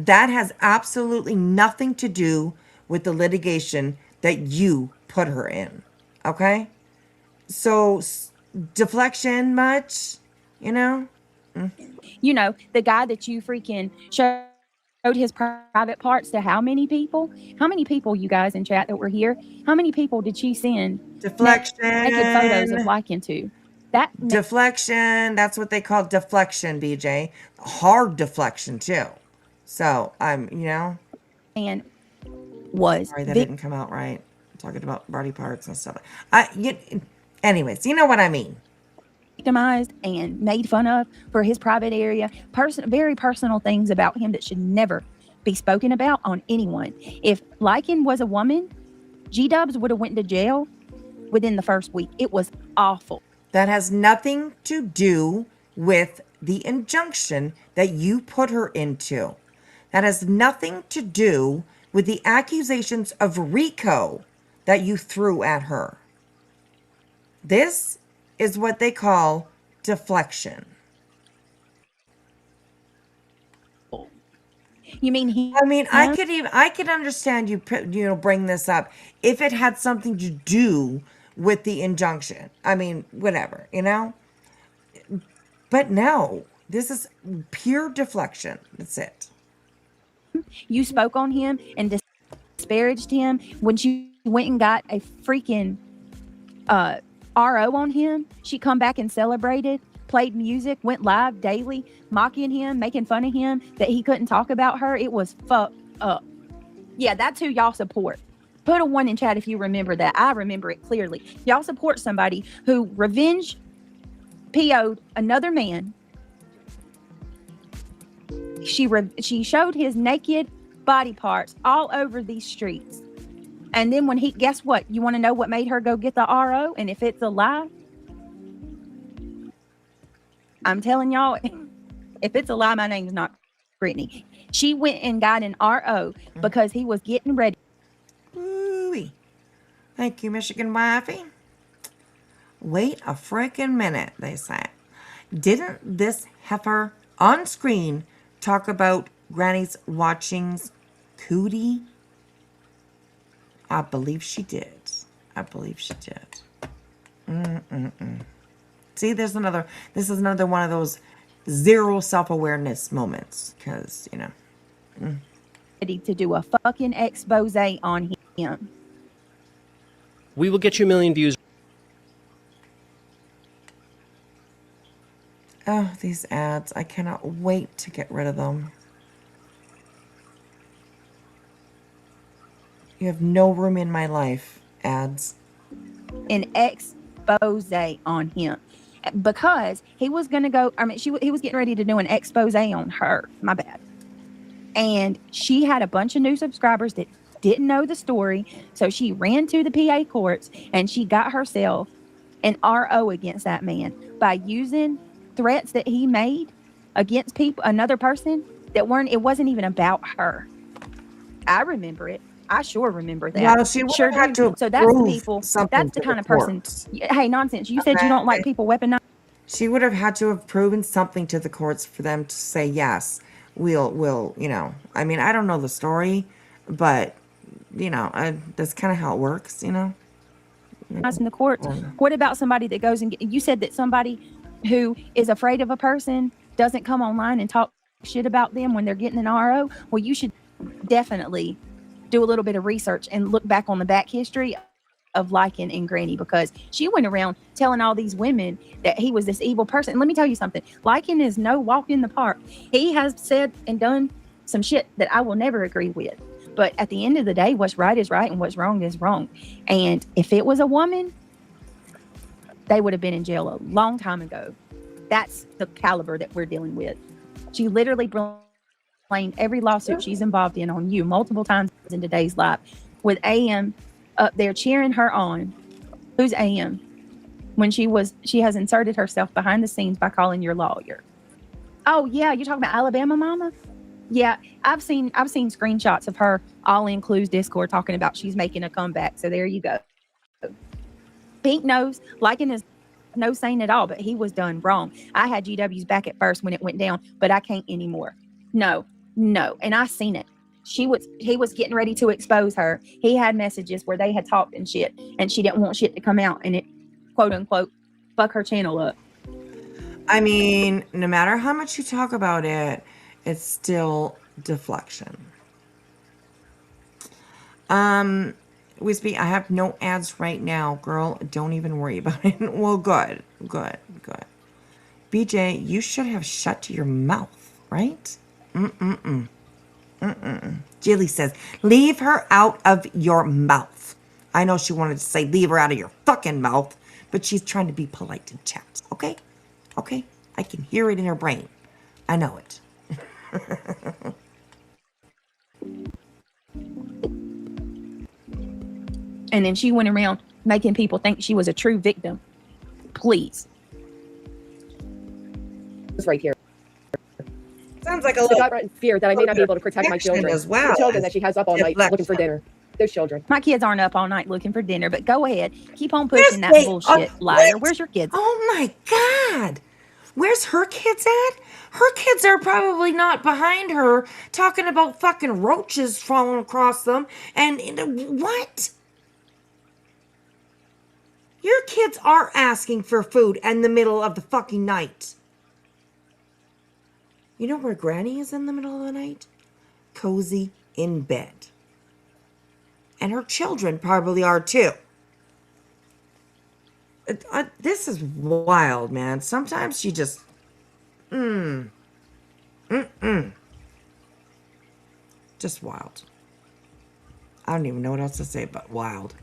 That has absolutely nothing to do with the litigation that you put her in. Okay? So, deflection much? You know? You know, the guy that you freaking showed his private parts to how many people? How many people, you guys in chat that were here? How many people did she send Deflection. naked photos of Lycan to? That deflection. That's what they call deflection, BJ. Hard deflection too. So you know. And was sorry that didn't come out right. I'm talking about body parts and stuff. Anyways, you know what I mean. Victimized and made fun of for his private area, very personal things about him that should never be spoken about on anyone. If Lycan was a woman, G-Dubs would have went to jail within the first week. It was awful. That has nothing to do with the injunction that you put her into. That has nothing to do with the accusations of RICO that you threw at her. This is what they call deflection. You mean I could understand you bring this up if it had something to do with the injunction. I mean, whatever, you know? But no, this is pure deflection. That's it. You spoke on him and disparaged him when she went and got a freaking RO on him. She come back and celebrated, played music, went live daily, mocking him, making fun of him, that he couldn't talk about her. It was fucked up. Yeah, that's who y'all support. Put a 1 in chat if you remember that. I remember it clearly. Y'all support somebody who revenge PO'd another man she showed his naked body parts all over these streets. And then when guess what? You want to know what made her go get the RO? And if it's a lie, I'm telling y'all, if it's a lie, my name's not Brittany. She went and got an RO because he was getting ready. Ooh-wee. Thank you, Michigan wifey. Wait a freaking minute, they say. Didn't this heifer on screen talk about Granny's watching's cootie? I believe she did. See, this is another one of those zero self-awareness moments, because, you know. Ready to do a fucking expose on him. We will get you 1 million views. Oh, these ads. I cannot wait to get rid of them. You have no room in my life, ads. An expose on him. Because he was going to go, he was getting ready to do an expose on her. My bad. And she had a bunch of new subscribers that didn't know the story. So she ran to the PA courts and she got herself an RO against that man by using threats that he made against another person it wasn't even about her. I remember it. I sure remember that. Well, she sure had to so that's the prove people. something That's the to kind the of person. courts. Hey, nonsense. You said you don't like people weaponized. She would have had to have proven something to the courts for them to say, yes, we'll, you know. I mean, I don't know the story, but, you know, that's kind of how it works, you know. Us in the courts. What about somebody that goes and you said that somebody who is afraid of a person doesn't come online and talk shit about them when they're getting an RO? Well, you should definitely do a little bit of research and look back on the back history of Lycan and Granny, because she went around telling all these women that he was this evil person. And let me tell you something. Lycan is no walk in the park. He has said and done some shit that I will never agree with. But at the end of the day, what's right is right and what's wrong is wrong. And if it was a woman, they would have been in jail a long time ago. That's the caliber that we're dealing with. She literally blamed every lawsuit she's involved in on you multiple times in today's life, with AM up there cheering her on. Who's AM? When she has inserted herself behind the scenes by calling your lawyer. Oh yeah, you're talking about Alabama mama? Yeah, I've seen screenshots of her all in Clues Discord talking about she's making a comeback. So there you go. Pink knows, Lycan is no saying at all, but he was done wrong. I had GW's back at first when it went down, but I can't anymore. No. And I seen it. He was getting ready to expose her. He had messages where they had talked and shit, and she didn't want shit to come out, and it, quote unquote, fuck her channel up. I mean, no matter how much you talk about it, it's still deflection. Wispy, I have no ads right now, girl. Don't even worry about it. Well, good. BJ, you should have shut your mouth, right? Jilly says, leave her out of your mouth. I know she wanted to say, leave her out of your fucking mouth, but she's trying to be polite in chat. Okay? I can hear it in her brain. I know it. And then she went around making people think she was a true victim. Please. It's right here. Sounds like a So little got right in fear that I may not be able to protect my children. as well. The children that she has up all night looking for dinner. Those children. My kids aren't up all night looking for dinner, but go ahead. Keep on pushing that bullshit, liar. Where's your kids? Oh my God. Where's her kids at? Her kids are probably not behind her talking about fucking roaches falling across them. And what? Your kids are asking for food in the middle of the fucking night. You know where Granny is in the middle of the night? Cozy in bed. And her children probably are too. This is wild, man. Sometimes you just... Just wild. I don't even know what else to say but wild.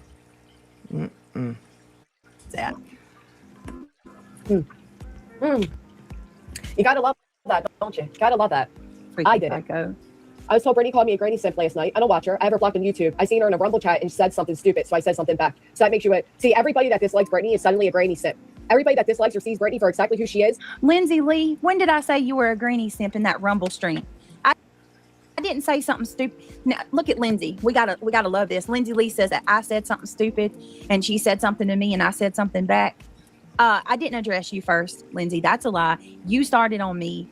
That. You gotta love that, don't you? Gotta love that. freaking I did it. psycho. I was told Brittany called me a granny simp last night. I don't watch her. I have her blocked on YouTube. I seen her in a Rumble chat and said something stupid, so I said something back. So that makes you see, everybody that dislikes Brittany is suddenly a granny simp. Everybody that dislikes or sees Brittany for exactly who she is. Lindsay Lee, when did I say you were a granny simp in that Rumble stream? I didn't say something stupid. Now look at Lindsay. We gotta love this. Lindsay Lee says that I said something stupid, and she said something to me, and I said something back. I didn't address you first, Lindsay. That's a lie. You started on me,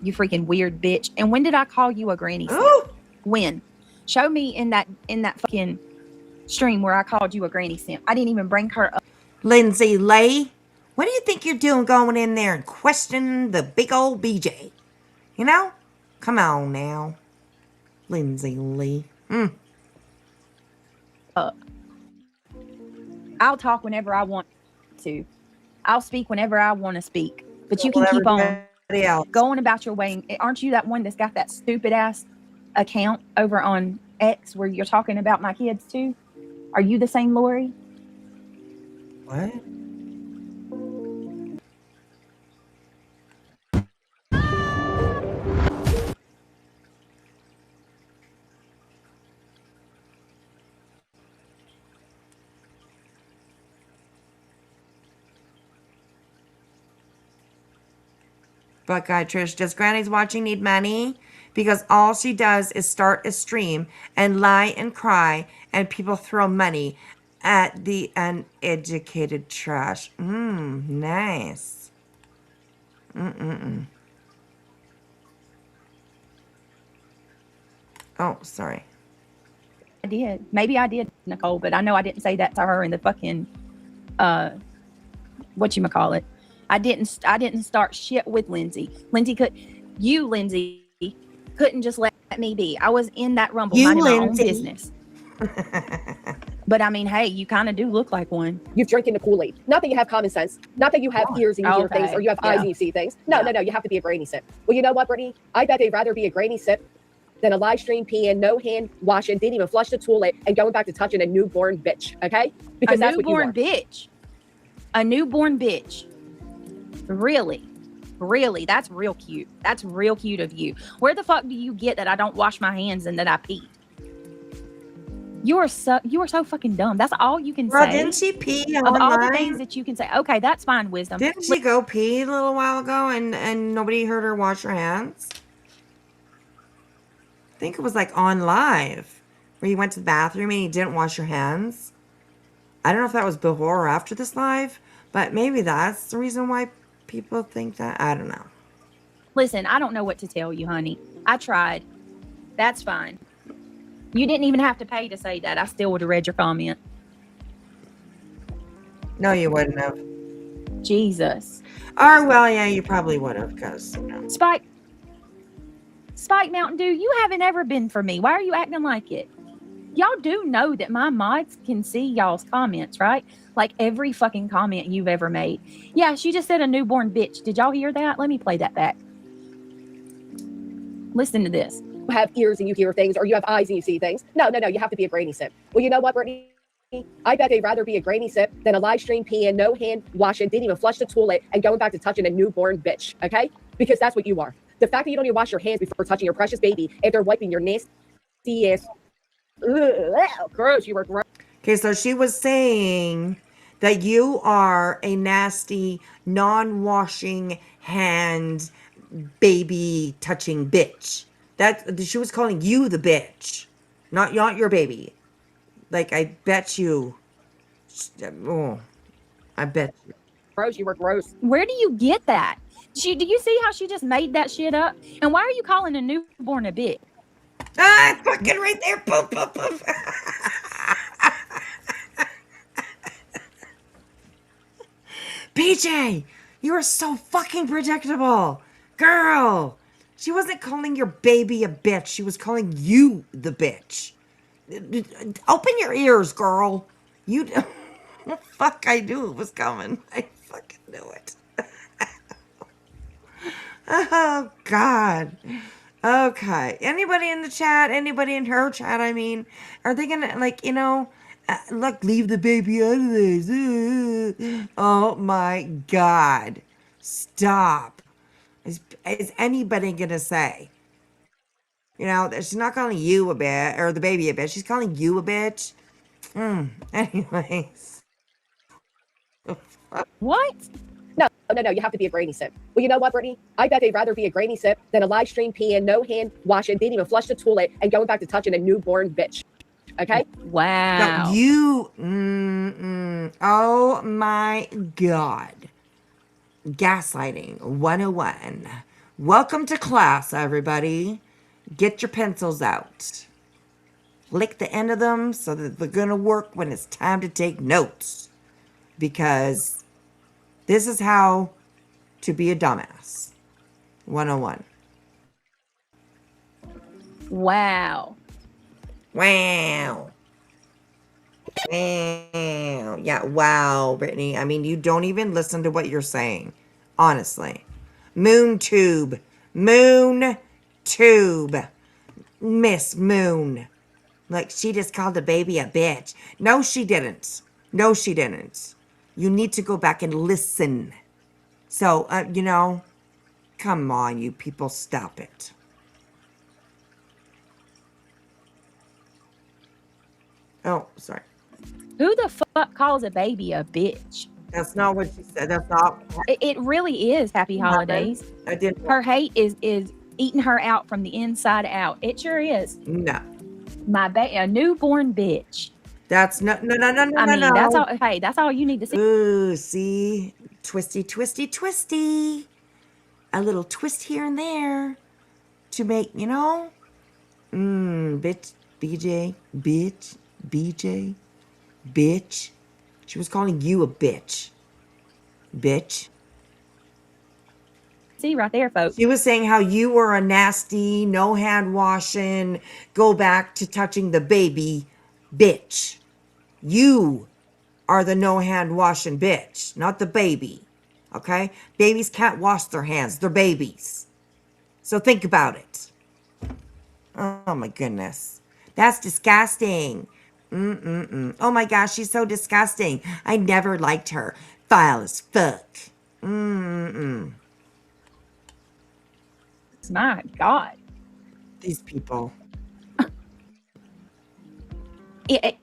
you freaking weird bitch. And when did I call you a granny simp? When? Show me in that fucking stream where I called you a granny simp. I didn't even bring her up. Lindsay Lee, what do you think you're doing going in there and questioning the big old BJ? You know? Come on now. Lindsay Lee. I'll talk whenever I want to. I'll speak whenever I want to speak. But you can keep on going about your way. Aren't you that one that's got that stupid ass account over on X where you're talking about my kids too? Are you the same Lori? What? But God, Trish, does Granny's watching need money? Because all she does is start a stream and lie and cry, and people throw money at the uneducated trash. Nice. Oh, sorry. I did. Maybe I did, Nicole, but I know I didn't say that to her in the fucking whatchamacallit. I didn't start shit with Lindsay. Lindsay couldn't just let me be. I was in that Rumble minding my own business. But I mean, hey, you kind of do look like one. You're drinking the Kool-Aid. Not that you have common sense. Not that you have ears and you hear things, or you have eyes and you see things. No. You have to be a granny simp. Well, you know what, Brittany? I bet they'd rather be a granny simp than a live stream peeing, no hand washing, didn't even flush the toilet, and going back to touching a newborn bitch. Okay? Because that's what you are. A newborn bitch. Really, that's real cute. That's real cute of you. Where the fuck do you get that I don't wash my hands and that I pee? You are so fucking dumb. That's all you can say. Didn't she pee of all the things that you can say? Okay, that's fine, wisdom. Didn't she go pee a little while ago and nobody heard her wash her hands? I think it was like on live where you went to the bathroom and you didn't wash your hands. I don't know if that was before or after this live, but maybe that's the reason why people think that. I don't know. Listen, I don't know what to tell you, honey. I tried. That's fine. You didn't even have to pay to say that. I still would have read your comment. No, you wouldn't have. Jesus. Or, well, yeah, you probably would have, because, you know. Spike Mountain Dew, you haven't ever been for me. Why are you acting like it? Y'all do know that my mods can see y'all's comments, right? Like every fucking comment you've ever made. Yeah, she just said a newborn bitch. Did y'all hear that? Let me play that back. Listen to this. You have ears and you hear things, or you have eyes and you see things. No, you have to be a granny simp. Well, you know what, Brittany? I bet they'd rather be a granny simp than a live stream peeing, no hand washing, didn't even flush the toilet, and going back to touching a newborn bitch, okay? Because that's what you are. The fact that you don't even wash your hands before touching your precious baby after wiping your nasty ass. Ugh, gross, you were gross. Okay, so she was saying that you are a nasty, non-washing hand, baby touching bitch. That she was calling you the bitch, not your baby. Like, I bet you. Oh, I bet you. Gross, you were gross. Where do you get that? Do you see how she just made that shit up? And why are you calling a newborn a bitch? Ah, fucking right there. Poof, poof, poof. BJ, you are so fucking predictable. Girl, she wasn't calling your baby a bitch. She was calling you the bitch. Open your ears, girl. You, fuck, I knew it was coming. I fucking knew it. Oh, God. Okay. Anybody in the chat? Anybody in her chat? I mean, are they gonna, like, you know, look, leave the baby out of this. Oh my God. Stop. Is anybody gonna say You know, she's not calling you a bitch or the baby a bitch. She's calling you a bitch. Anyways. What? No, you have to be a grainy sip. Well, you know what, Brittany? I bet they'd rather be a grainy sip than a live stream peeing, no hand washing, didn't even flush the toilet, and going back to touching a newborn bitch. Okay? Wow. No, you, oh my God. Gaslighting 101. Welcome to class, everybody. Get your pencils out. Lick the end of them so that they're going to work when it's time to take notes. Because this is how to be a dumbass. 101. Wow. Wow. Wow. Yeah, wow, Brittany. I mean, you don't even listen to what you're saying. Honestly. Moon tube. Moon tube. Miss Moon. Like, she just called the baby a bitch. No, she didn't. No, she didn't. You need to go back and listen. So, you know, come on, you people, stop it. Oh, sorry. Who the fuck calls a baby a bitch? That's not what she said. That's not. It really is Happy Holidays. I didn't. Her hate is eating her out from the inside out. It sure is. No. A newborn bitch. That's no. I mean, that's all. Hey, that's all you need to see. Ooh, see, twisty, twisty, twisty. A little twist here and there to make, you know, bitch, BJ, bitch, BJ, bitch. She was calling you a bitch. Bitch. See right there, folks. She was saying how you were a nasty, no hand washing, go back to touching the baby bitch. You are the no hand washing bitch, not the baby. Okay? Babies can't wash their hands. They're babies. So think about it. Oh my goodness. That's disgusting. Oh my gosh, she's so disgusting. I never liked her. Vile as fuck. My God. These people.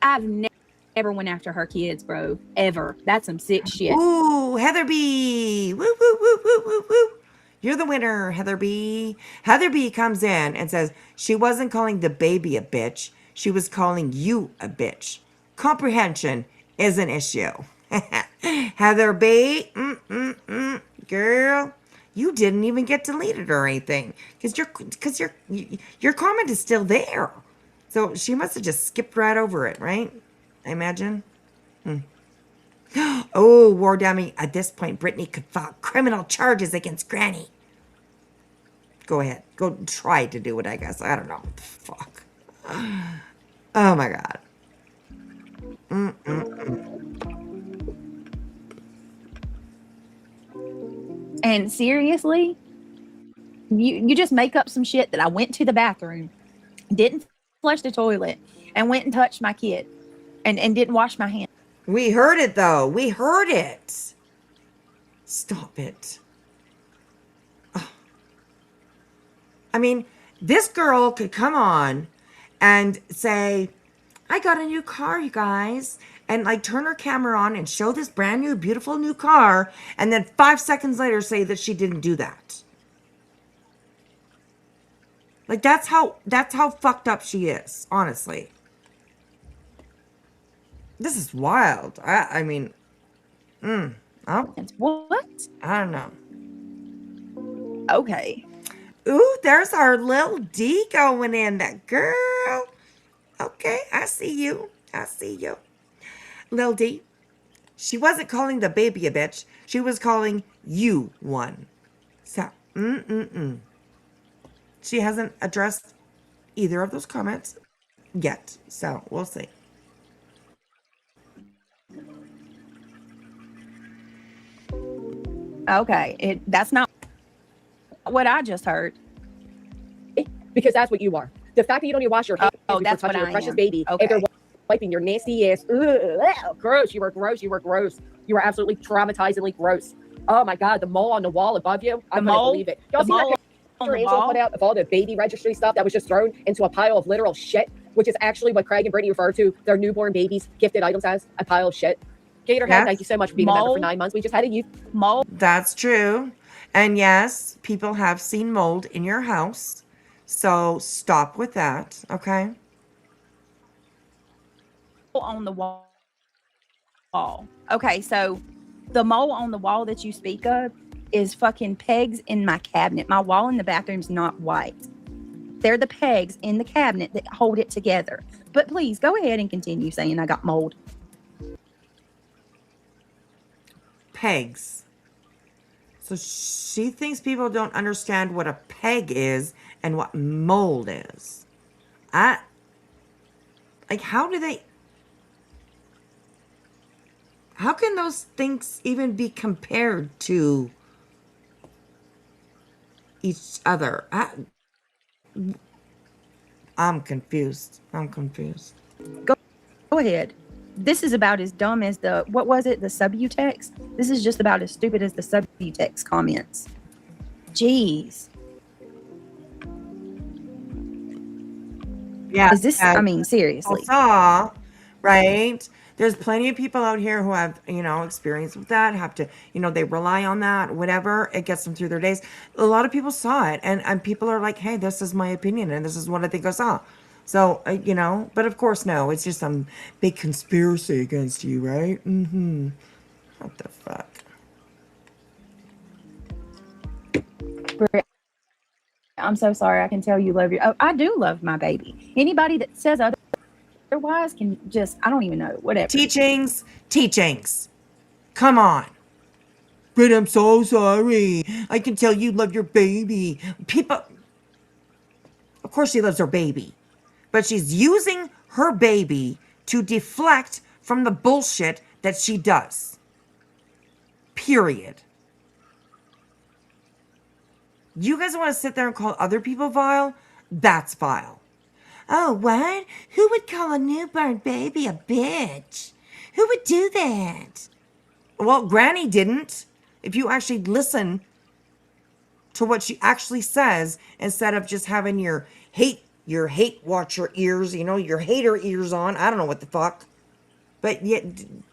I've never went after her kids, bro. Ever. That's some sick shit. Ooh, Heather B. Woo, woo, woo, woo, woo, woo. You're the winner, Heather B. Heather B comes in and says she wasn't calling the baby a bitch. She was calling you a bitch. Comprehension is an issue. Heather B. Girl, you didn't even get deleted or anything because your comment is still there. So she must have just skipped right over it, right? I imagine. Oh, War Dummy. At this point, Brittany could file criminal charges against Granny. Go ahead. Go try to do it, I guess. I don't know. Fuck. Oh, my God. And seriously, you just make up some shit that I went to the bathroom, didn't flush the toilet, and went and touched my kid and didn't wash my hands. We heard it, though. We heard it. Stop it. Oh. I mean, this girl could come on and say, I got a new car, you guys. And like turn her camera on and show this brand new, beautiful new car. And then 5 seconds later say that she didn't do that. Like that's how fucked up she is, honestly. This is wild. I mean, what? I don't know. Okay. Ooh, there's our little D going in. That girl. Okay, I see you. I see you. Lil D. She wasn't calling the baby a bitch. She was calling you one. So, She hasn't addressed either of those comments yet. So, we'll see. Okay, that's not what I just heard. Because that's what you are. The fact that you don't even wash your hands before that's touching what your I precious am. baby. Okay. If they're wiping your nasty ass. Ugh, gross. You were gross. You were gross. You were absolutely traumatizingly gross. Oh my God, the mole on the wall above you. I'm gonna believe it. Y'all see that on the Angela wall. put out of all the baby registry stuff that was just thrown into a pile of literal shit, which is actually what Craig and Brittany refer to their newborn babies gifted items as, a pile of shit. Gatorhead, Yes. thank you so much for being a member for 9 months. We just had a youth Mold That's true. And yes, people have seen mold in your house. So stop with that, okay? on the wall. Okay, so the mole on the wall that you speak of is fucking pegs in my cabinet. My wall in the bathroom's not white. They're the pegs in the cabinet that hold it together. But please go ahead and continue saying I got mold. Pegs. So she thinks people don't understand what a peg is and what mold is. How can those things even be compared to each other? I'm confused. Go ahead. This is about as dumb as the, what was it? The subutex? This is just about as stupid as the subutex comments. Jeez. Yeah. Is this, I mean, seriously. Saw, right? There's plenty of people out here who have, experience with that, have to, they rely on that, whatever. It gets them through their days. A lot of people saw it, and people are like, hey, this is my opinion, and this is what I think I saw. So, but of course, no, it's just some big conspiracy against you, right? Mm-hmm. What the fuck? I'm so sorry. I can tell you love your, oh, I do love my baby. Anybody that says otherwise can just, I don't even know, whatever. Teachings. Come on. Britt, I'm so sorry. I can tell you love your baby. People, of course she loves her baby. But she's using her baby to deflect from the bullshit that she does. Period. You guys want to sit there and call other people vile? That's vile. Oh, what? Who would call a newborn baby a bitch? Who would do that? Well, Granny didn't. If you actually listen to what she actually says, instead of just having your hate watcher ears, your hater ears on. I don't know what the fuck. But yet,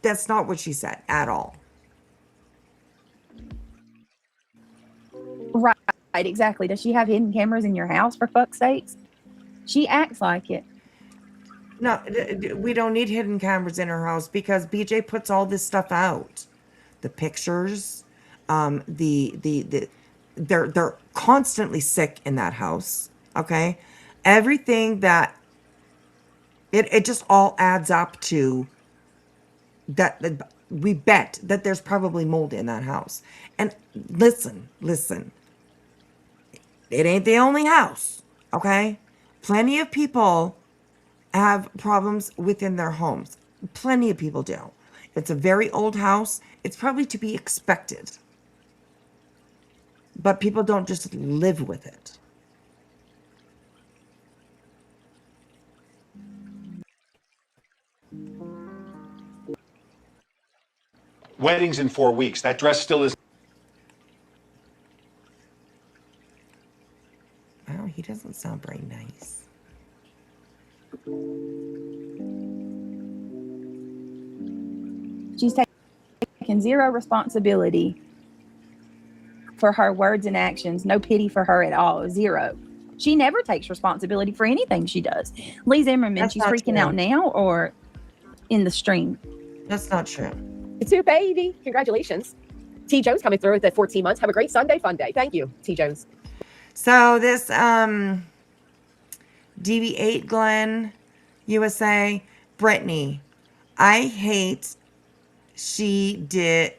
that's not what she said at all. Right, exactly. Does she have hidden cameras in your house, for fuck's sakes? She acts like it. No, we don't need hidden cameras in her house because BJ puts all this stuff out. The pictures, they're constantly sick in that house. Okay, everything that it just all adds up to that. We bet that there's probably mold in that house. And listen, it ain't the only house. Okay, plenty of people have problems within their homes. Plenty of people do. It's a very old house. It's probably to be expected. But people don't just live with it. Weddings in 4 weeks. That dress still is. Wow, he doesn't sound very nice. She's taking zero responsibility for her words and actions. No pity for her at all. Zero. She never takes responsibility for anything she does. Lee Zimmerman, That's she's not freaking true. out now or in the stream? That's not true. It's your baby. Congratulations. T. Jones coming through with the 14 months. Have a great Sunday fun day. Thank you, T. Jones. So this DV8 Glenn USA Brittany, I hate she did.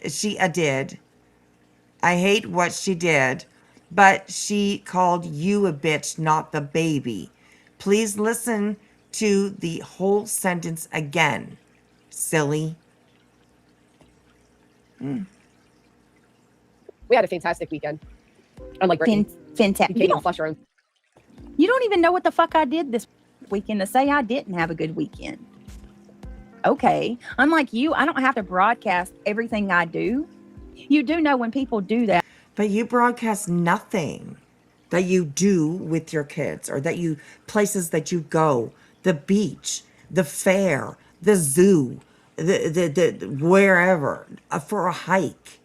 I hate what she did, but she called you a bitch, not the baby. Please listen to the whole sentence again, silly. We had a fantastic weekend. Unlike Brittany. Fantastic. You can't flush her own. You don't even know what the fuck I did this weekend to say I didn't have a good weekend. Okay. Unlike you, I don't have to broadcast everything I do. You do know when people do that. But you broadcast nothing. that you do with your kids, or that you places that you go, the beach, the fair, the zoo, the wherever, for a hike.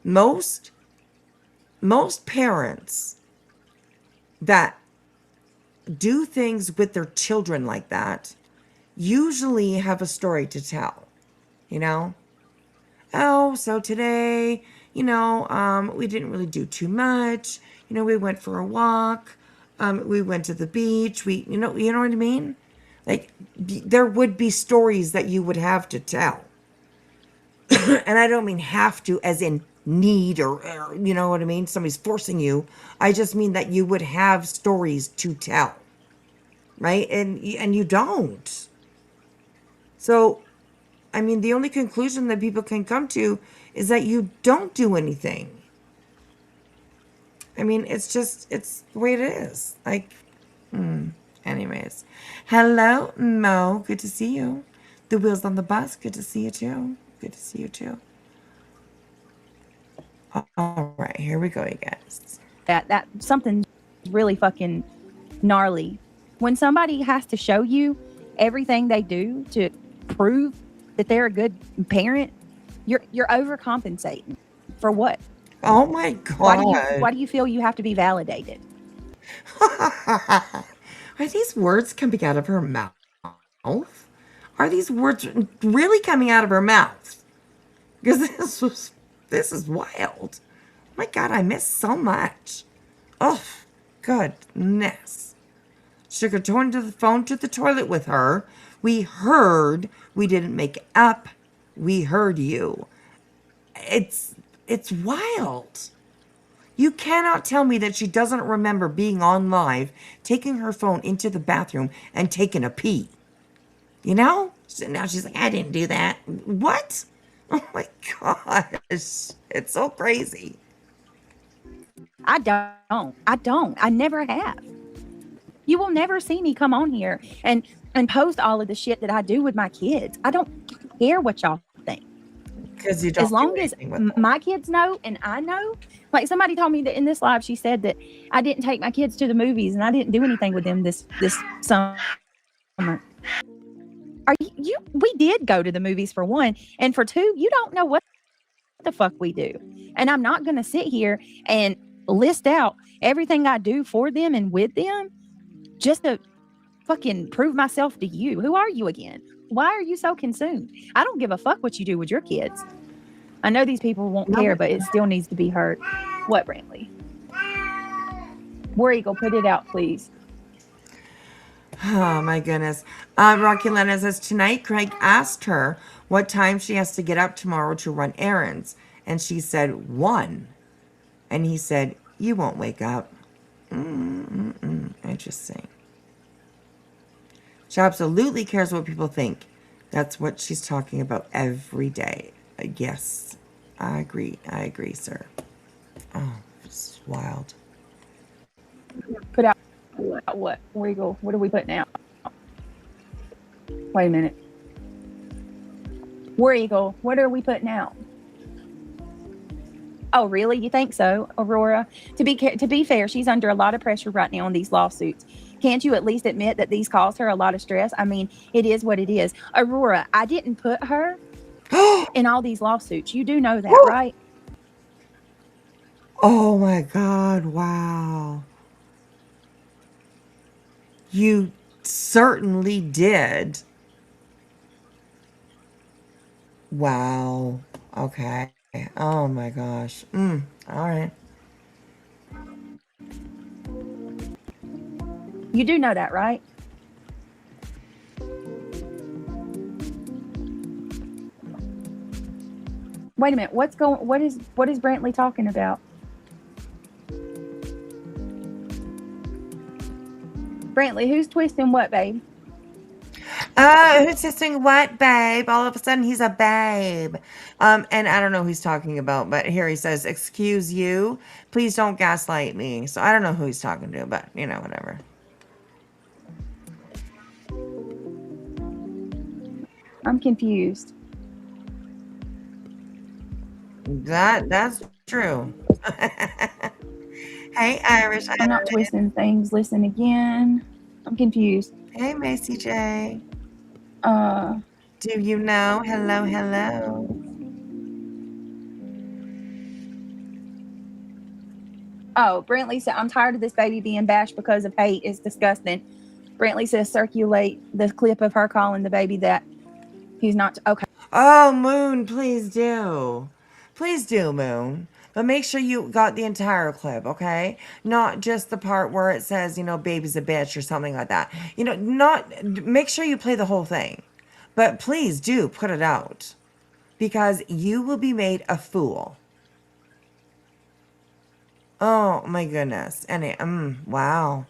Most parents that do things with their children like that usually have a story to tell, you know? Oh, so today, we didn't really do too much. We went for a walk. We went to the beach. You know what I mean? Like, there would be stories that you would have to tell. And I don't mean have to as in need, or you know what I mean? Somebody's forcing you. I just mean that you would have stories to tell, right? And you don't. So, I mean, the only conclusion that people can come to is that you don't do anything. I mean, it's the way it is. Like, anyways. Hello, Mo. Good to see you. The wheels on the bus. Good to see you too. Good to see you too. All right, here we go, you guys. That something's really fucking gnarly. When somebody has to show you everything they do to prove that they're a good parent, you're overcompensating. For what? Oh my God. Why do you feel you have to be validated? Are these words coming out of her mouth? Are these words really coming out of her mouth? Because this is wild. My God, I miss so much. Oh, goodness. Sugar turned to the phone to the toilet with her. We heard. We didn't make up. We heard you. It's wild. You cannot tell me that she doesn't remember being on live, taking her phone into the bathroom and taking a pee. You know? So now she's like, I didn't do that. What? Oh my gosh. It's so crazy. I don't. I never have. You will never see me come on here and post all of the shit that I do with my kids. I don't care what y'all think. Because you don't. As long as my kids know and I know. Like, somebody told me that in this live, she said that I didn't take my kids to the movies and I didn't do anything with them this summer. Are you? We did go to the movies, for one, and for two, you don't know what the fuck we do. And I'm not going to sit here and list out everything I do for them and with them just to fucking prove myself to you. Who are you again? Why are you so consumed? I don't give a fuck what you do with your kids. I know these people won't care, but it still needs to be heard. What, Brantley? War Eagle, put it out, please. Oh my goodness. Rocky Lena says, tonight Craig asked her what time she has to get up tomorrow to run errands. And she said 1. And he said, you won't wake up. Interesting. She absolutely cares what people think. That's what she's talking about every day. Yes, I agree. I agree, sir. Oh, it's wild. Put out what? War Eagle, what are we putting out? Wait a minute. War Eagle, what are we putting out? Oh, really? You think so, Aurora? To be fair, she's under a lot of pressure right now on these lawsuits. Can't you at least admit that these cause her a lot of stress? I mean, it is what it is. Aurora, I didn't put her in all these lawsuits. You do know that, right? Oh my God, wow. You certainly did. Wow. Okay. Oh my gosh. All right. You do know that, right? Wait a minute. What is Brantley talking about? Brantley, who's twisting what, babe? Who's twisting what, babe? All of a sudden he's a babe. And I don't know who he's talking about, but here he says, excuse you, please don't gaslight me. So I don't know who he's talking to, but whatever. I'm confused. That's true. Hey, Irish. I'm not twisting things. Listen again. I'm confused. Hey, Macy J. Uh, Do you know? Hello, hello. oh, Brentley said, I'm tired of this baby being bashed because of hate. It's disgusting. Brentley says, circulate the clip of her calling the baby that he's not. Okay. Oh, Moon, please do. Please do, Moon. But make sure you got the entire clip, okay? Not just the part where it says, you know, baby's a bitch or something like that. You know, make sure you play the whole thing. But please do put it out. Because you will be made a fool. Oh, my goodness. Wow.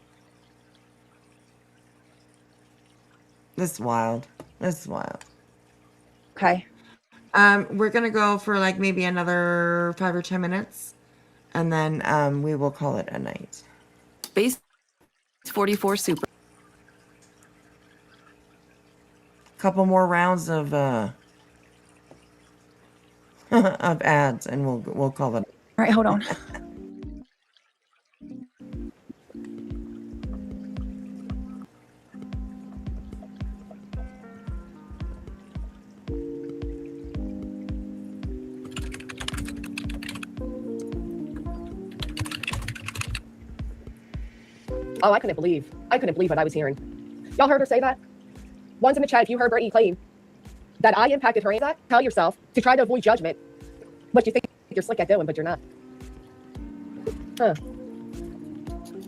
This is wild. This is wild. Okay. We're gonna go for like maybe another 5 or 10 minutes, and then we will call it a night. Space 44 Super. Couple more rounds of of ads, and we'll call it. All right, hold on. Oh, I couldn't believe what I was hearing. Y'all heard her say that? One's in the chat, if you heard Brittany claim that I impacted her anxiety, tell yourself to try to avoid judgment. What you think you're slick at doing, but you're not. Huh.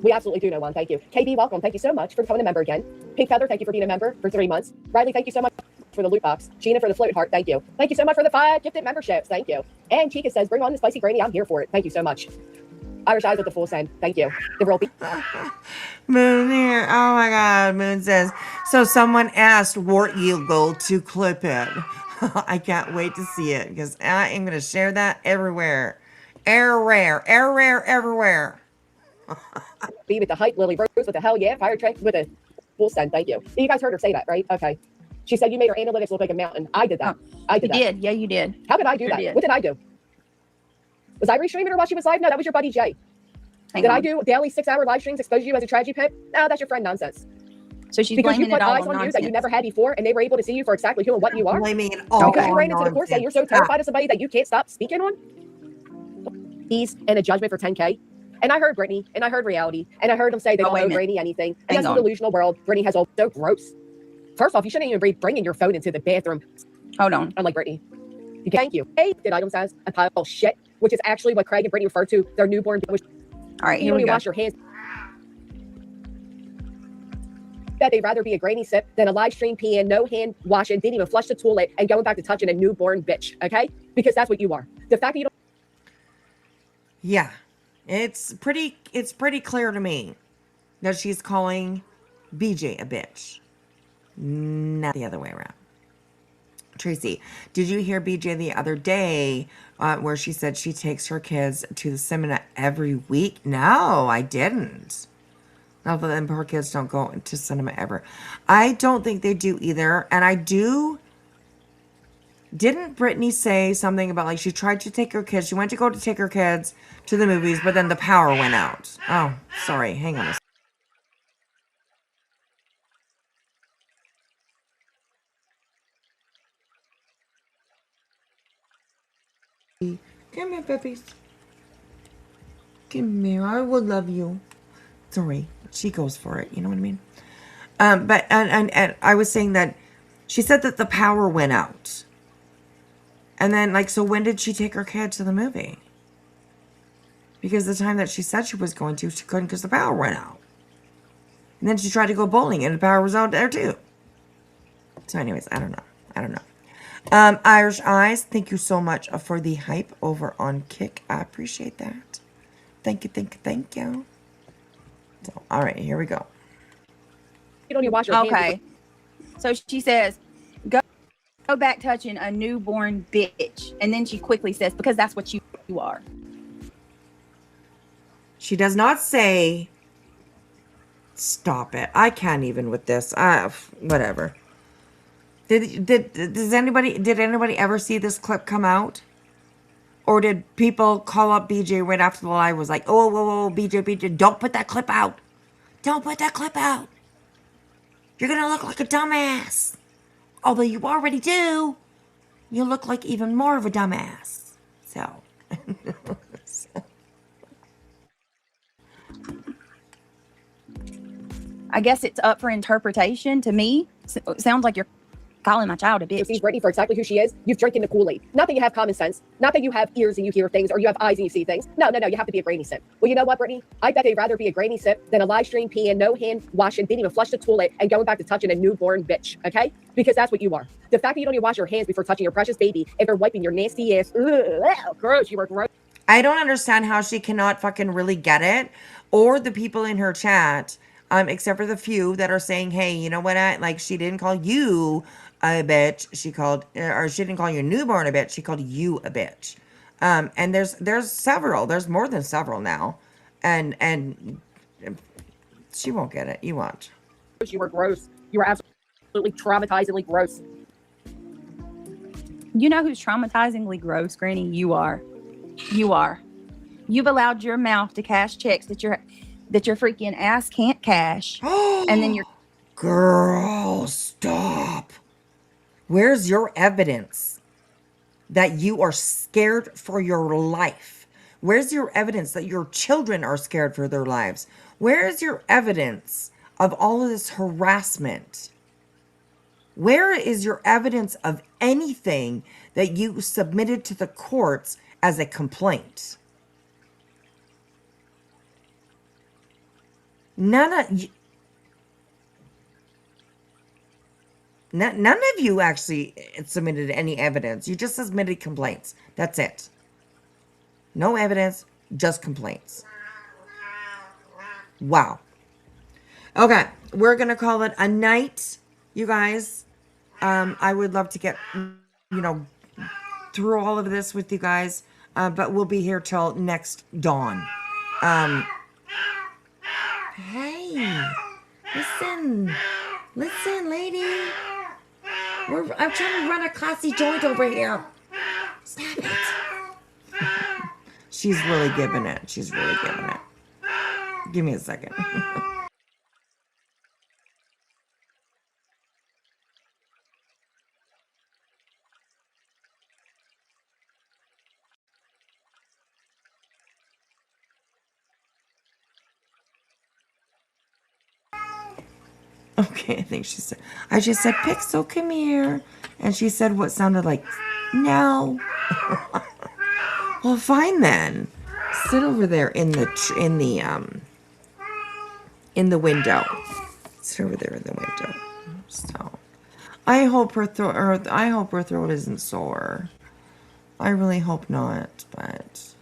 We absolutely do know one, thank you. KB, welcome, thank you so much for becoming a member again. Pink Feather, thank you for being a member for 3 months. Riley, thank you so much for the loot box. Gina for the float heart, thank you. Thank you so much for the 5 gifted memberships, thank you. And Chica says, bring on the spicy granny, I'm here for it. Thank you so much. Irish eyes with the full send, thank you. The real Moon here. Oh my God. Moon says, so someone asked Wart Eagle to clip it. I can't wait to see it because I am going to share that everywhere. Everywhere. B with the hype, Lily Rose with the hell yeah, Fire Trek with a full send, thank you. You guys heard her say that, right? Okay. She said you made her analytics look like a mountain. I did that. I did that. You did. Yeah, you did. How did I do Sure that? did. What did I do? Was I restreaming her while she was live? No, that was your buddy Jay. Did I do daily 6-hour live streams expose you as a tragedy pimp? No, that's your friend nonsense. So she's because you blaming put it all eyes on on you nonsense. that you never had before, and they were able to see you for exactly who and what you are. Blaming it all because you on ran into the course that you're so nonsense. terrified of somebody that you can't stop speaking on. Ease and a judgment for 10K. And I heard Brittany, and I heard reality, and I heard them say they don't wait a owe minute. Brittany anything. And Hang that's on. the delusional world Brittany has all so gross. First off, you shouldn't even be bringing your phone into the bathroom. Hold on. I'm like, Brittany. Thank you. Hey, did items as a pile of shit, which is actually what Craig and Brittany refer to their newborn. All right, You here don't we even go. wash your hands. That they'd rather be a grainy sip than a live stream peeing, no hand washing, didn't even flush the toilet, and going back to touching a newborn bitch, okay? Because that's what you are. The fact that you don't. Yeah. It's pretty clear to me that she's calling BJ a bitch. Not the other way around. Tracy, did you hear BJ the other day where she said she takes her kids to the cinema every week? No, I didn't. No, but then poor kids don't go to cinema ever. I don't think they do either. And I do. Didn't Brittany say something about like she tried to take her kids? She went to go to take her kids to the movies, but then the power went out. Oh, sorry. Hang on a second. Come here, puppies. Come here. I will love you. Sorry. She goes for it. You know what I mean? But I was saying that she said that the power went out. And then, like, so when did she take her kid to the movie? Because the time that she said she was going to, she couldn't because the power went out. And then she tried to go bowling and the power was out there too. So anyways, I don't know. Irish Eyes, thank you so much for the hype over on Kick. I appreciate that. Thank you. So, all right, here we go. You don't even wash your hands. Okay. So she says, go back touching a newborn bitch. And then she quickly says, because that's what you are. She does not say, stop it. I can't even with this. Whatever. Did anybody ever see this clip come out? Or did people call up BJ right after the live was like, oh, whoa, whoa, BJ, don't put that clip out. Don't put that clip out. You're going to look like a dumbass. Although you already do. You look like even more of a dumbass. So. I guess it's up for interpretation. To me, sounds like you're calling my child a bitch. Sees Brittany for exactly who she is. You've drinking the Kool-Aid. Not that you have common sense. Not that you have ears and you hear things, or you have eyes and you see things. No. You have to be a granny sip. Well, you know what, Brittany? I bet they'd rather be a granny sip than a live stream peeing, no hand washing, didn't even flush the toilet, and going back to touching a newborn bitch. Okay? Because that's what you are. The fact that you don't even wash your hands before touching your precious baby, if they're wiping your nasty ass, ugh, gross. You were gross. I don't understand how she cannot fucking really get it, or the people in her chat, except for the few that are saying, hey, you know what, like, she didn't call you a bitch, she didn't call your newborn a bitch, she called you a bitch. And there's several, there's more than several now, and she won't get it, you won't. You were gross. You were absolutely traumatizingly gross. You know who's traumatizingly gross, Granny? You are. You are. You've allowed your mouth to cash checks that your freaking ass can't cash. And then you're... Girl, stop. Where's your evidence that you are scared for your life? Where's your evidence that your children are scared for their lives? Where is your evidence of all of this harassment? Where is your evidence of anything that you submitted to the courts as a complaint? None of you actually submitted any evidence. You just submitted complaints. That's it. No evidence, just complaints. Wow. Okay, we're going to call it a night, you guys. I would love to get, through all of this with you guys, but we'll be here till next dawn. Hey, listen, lady. I'm trying to run a classy joint over here. Stop it. She's really giving it. Give me a second. Okay, I think I just said, Pixel, come here. And she said what sounded like, no. Well, fine then. Sit over there in the window. Sit over there in the window. So, I hope her throat isn't sore. I really hope not, but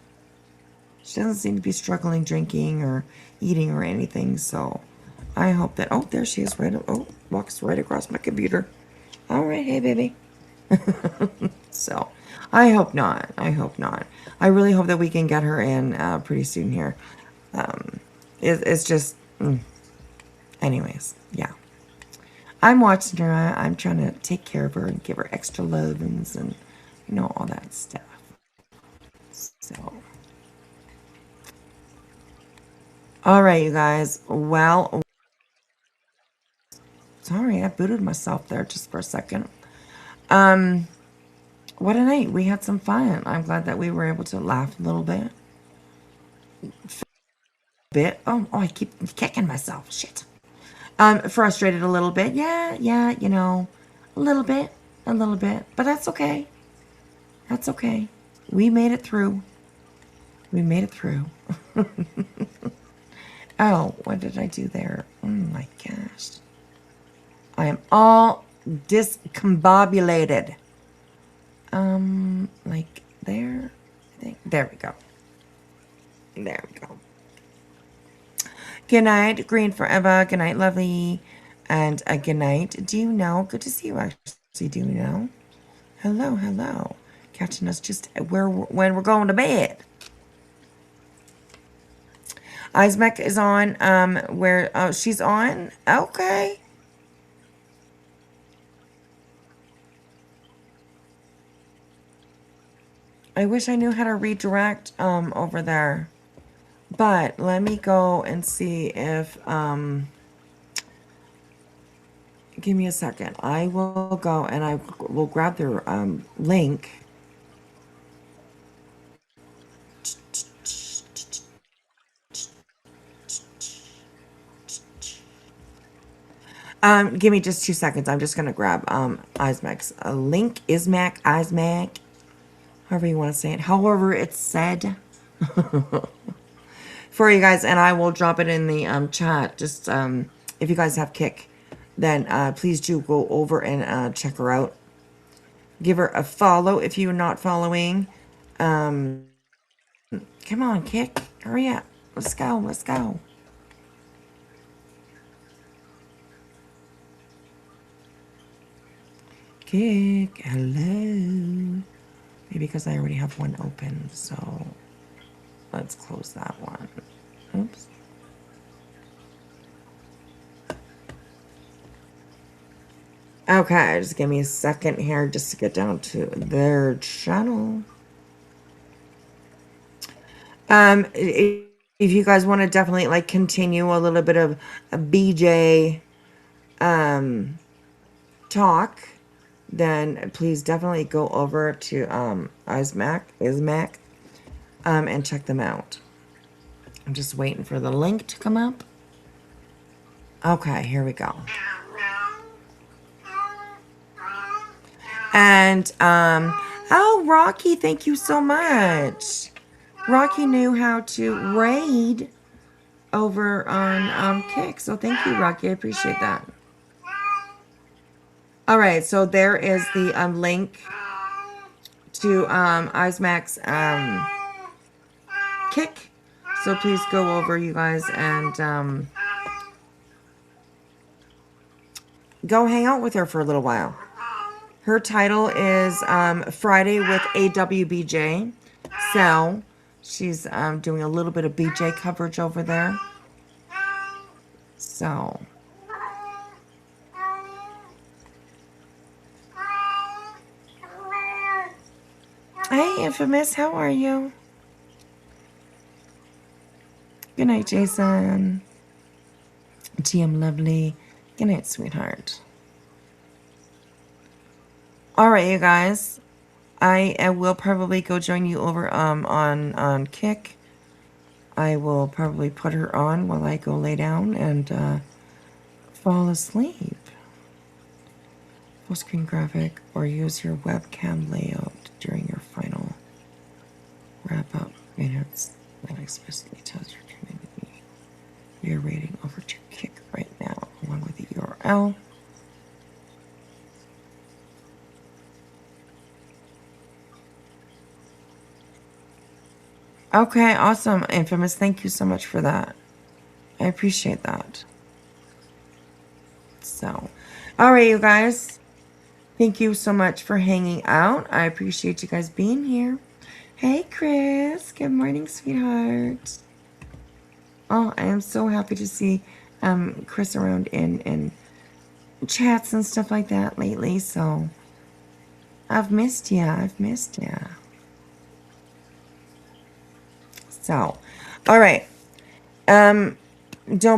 she doesn't seem to be struggling drinking or eating or anything, so I hope that, oh, there she is, walks right across my computer. All right, hey, baby. So, I hope not. I really hope that we can get her in pretty soon here. It's just, anyways, yeah. I'm watching her. I'm trying to take care of her and give her extra lovings and, all that stuff. So, all right, you guys. Well, sorry, I booted myself there just for a second. What a night. We had some fun. I'm glad that we were able to laugh a little bit. Oh, I keep kicking myself. Shit. Frustrated a little bit. Yeah, a little bit. But that's okay. We made it through. Oh, what did I do there? Oh my gosh. I am all discombobulated. Like there, I think. There we go. Good night, Green Forever. Good night, Lovely. And good night, Do You Know? Good to see you, actually. Do You Know? Hello. Catching us just when we're going to bed. Ismek is on, she's on? Okay. I wish I knew how to redirect over there. But let me go and see if give me a second. I will go and I will grab their link. Give me just 2 seconds. I'm just gonna grab Ismac's link. Ismac, however you want to say it. However it's said. For you guys, and I will drop it in the chat. Just if you guys have Kick, then please do go over and check her out. Give her a follow if you're not following. Come on, Kick, hurry up. Let's go. Let's go. Kick, hello. Maybe because I already have one open, so let's close that one. Oops. Okay, just give me a second here just to get down to their channel. If you guys want to definitely like continue a little bit of a BJ talk, then please definitely go over to Ismac and check them out. I'm just waiting for the link to come up. Okay, here we go. And oh, Rocky, thank you so much. Rocky knew how to raid over on Kick, so thank you, Rocky. I appreciate that. All right, so there is the link to Ismac's Kick. So please go over, you guys, and go hang out with her for a little while. Her title is Friday with AWBJ. So she's doing a little bit of BJ coverage over there. So hey, Infamous, how are you? Good night, Jason. TM Lovely. Good night, sweetheart. All right, you guys. I will probably go join you over on Kick. I will probably put her on while I go lay down and fall asleep. Full screen graphic or use your webcam layout during your final wrap up minutes that explicitly tells your community we are rating over to Kick right now along with the URL. Okay, awesome, Infamous. Thank you so much for that. I appreciate that. So, all right, you guys. Thank you so much for hanging out. I appreciate you guys being here. Hey, Chris. Good morning, sweetheart. Oh, I am so happy to see Chris around in chats and stuff like that lately. So, I've missed ya. I've missed ya. So, all right. Don't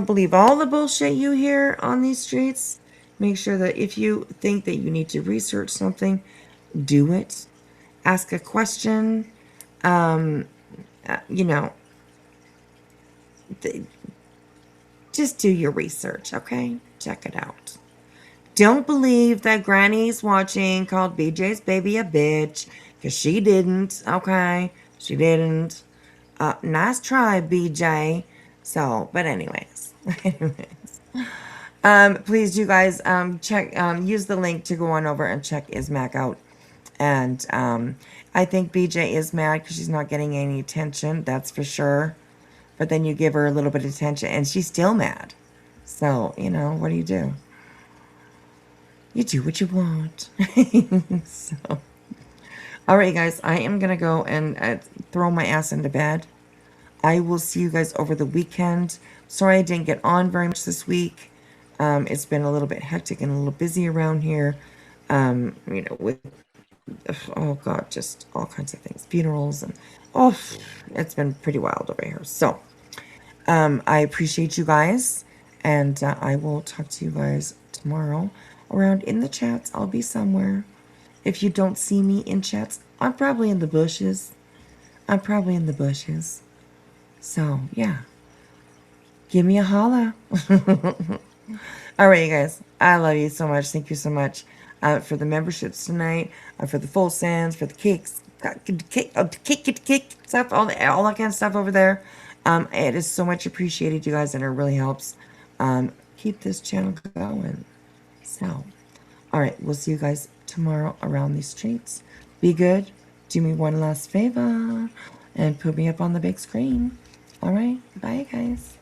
believe all the bullshit you hear on these streets. Make sure that if you think that you need to research something, do it. Ask a question. You know, just do your research, okay? Check it out. Don't believe that Granny's watching called BJ's baby a bitch, because she didn't, okay? She didn't. Nice try, BJ. So, but anyways. Please, you guys, check, use the link to go on over and check Ismac out. And I think BJ is mad because she's not getting any attention, that's for sure. But then you give her a little bit of attention and she's still mad. So, you know, what do? You do what you want. So, all right, guys, I am going to go and throw my ass into bed. I will see you guys over the weekend. Sorry I didn't get on very much this week. It's been a little bit hectic and a little busy around here, you know, with oh God, just all kinds of things, funerals, and oh, it's been pretty wild over here. So, I appreciate you guys, and I will talk to you guys tomorrow around in the chats. I'll be somewhere. If you don't see me in chats, I'm probably in the bushes. I'm probably in the bushes. So, yeah. Give me a holla. All right, you guys. I love you so much. Thank you so much for the memberships tonight, for the full sands, for the cakes, cake stuff, all that kind of stuff over there. It is so much appreciated, you guys, and it really helps keep this channel going. So, all right, we'll see you guys tomorrow around these streets. Be good. Do me one last favor and put me up on the big screen. All right, bye, guys.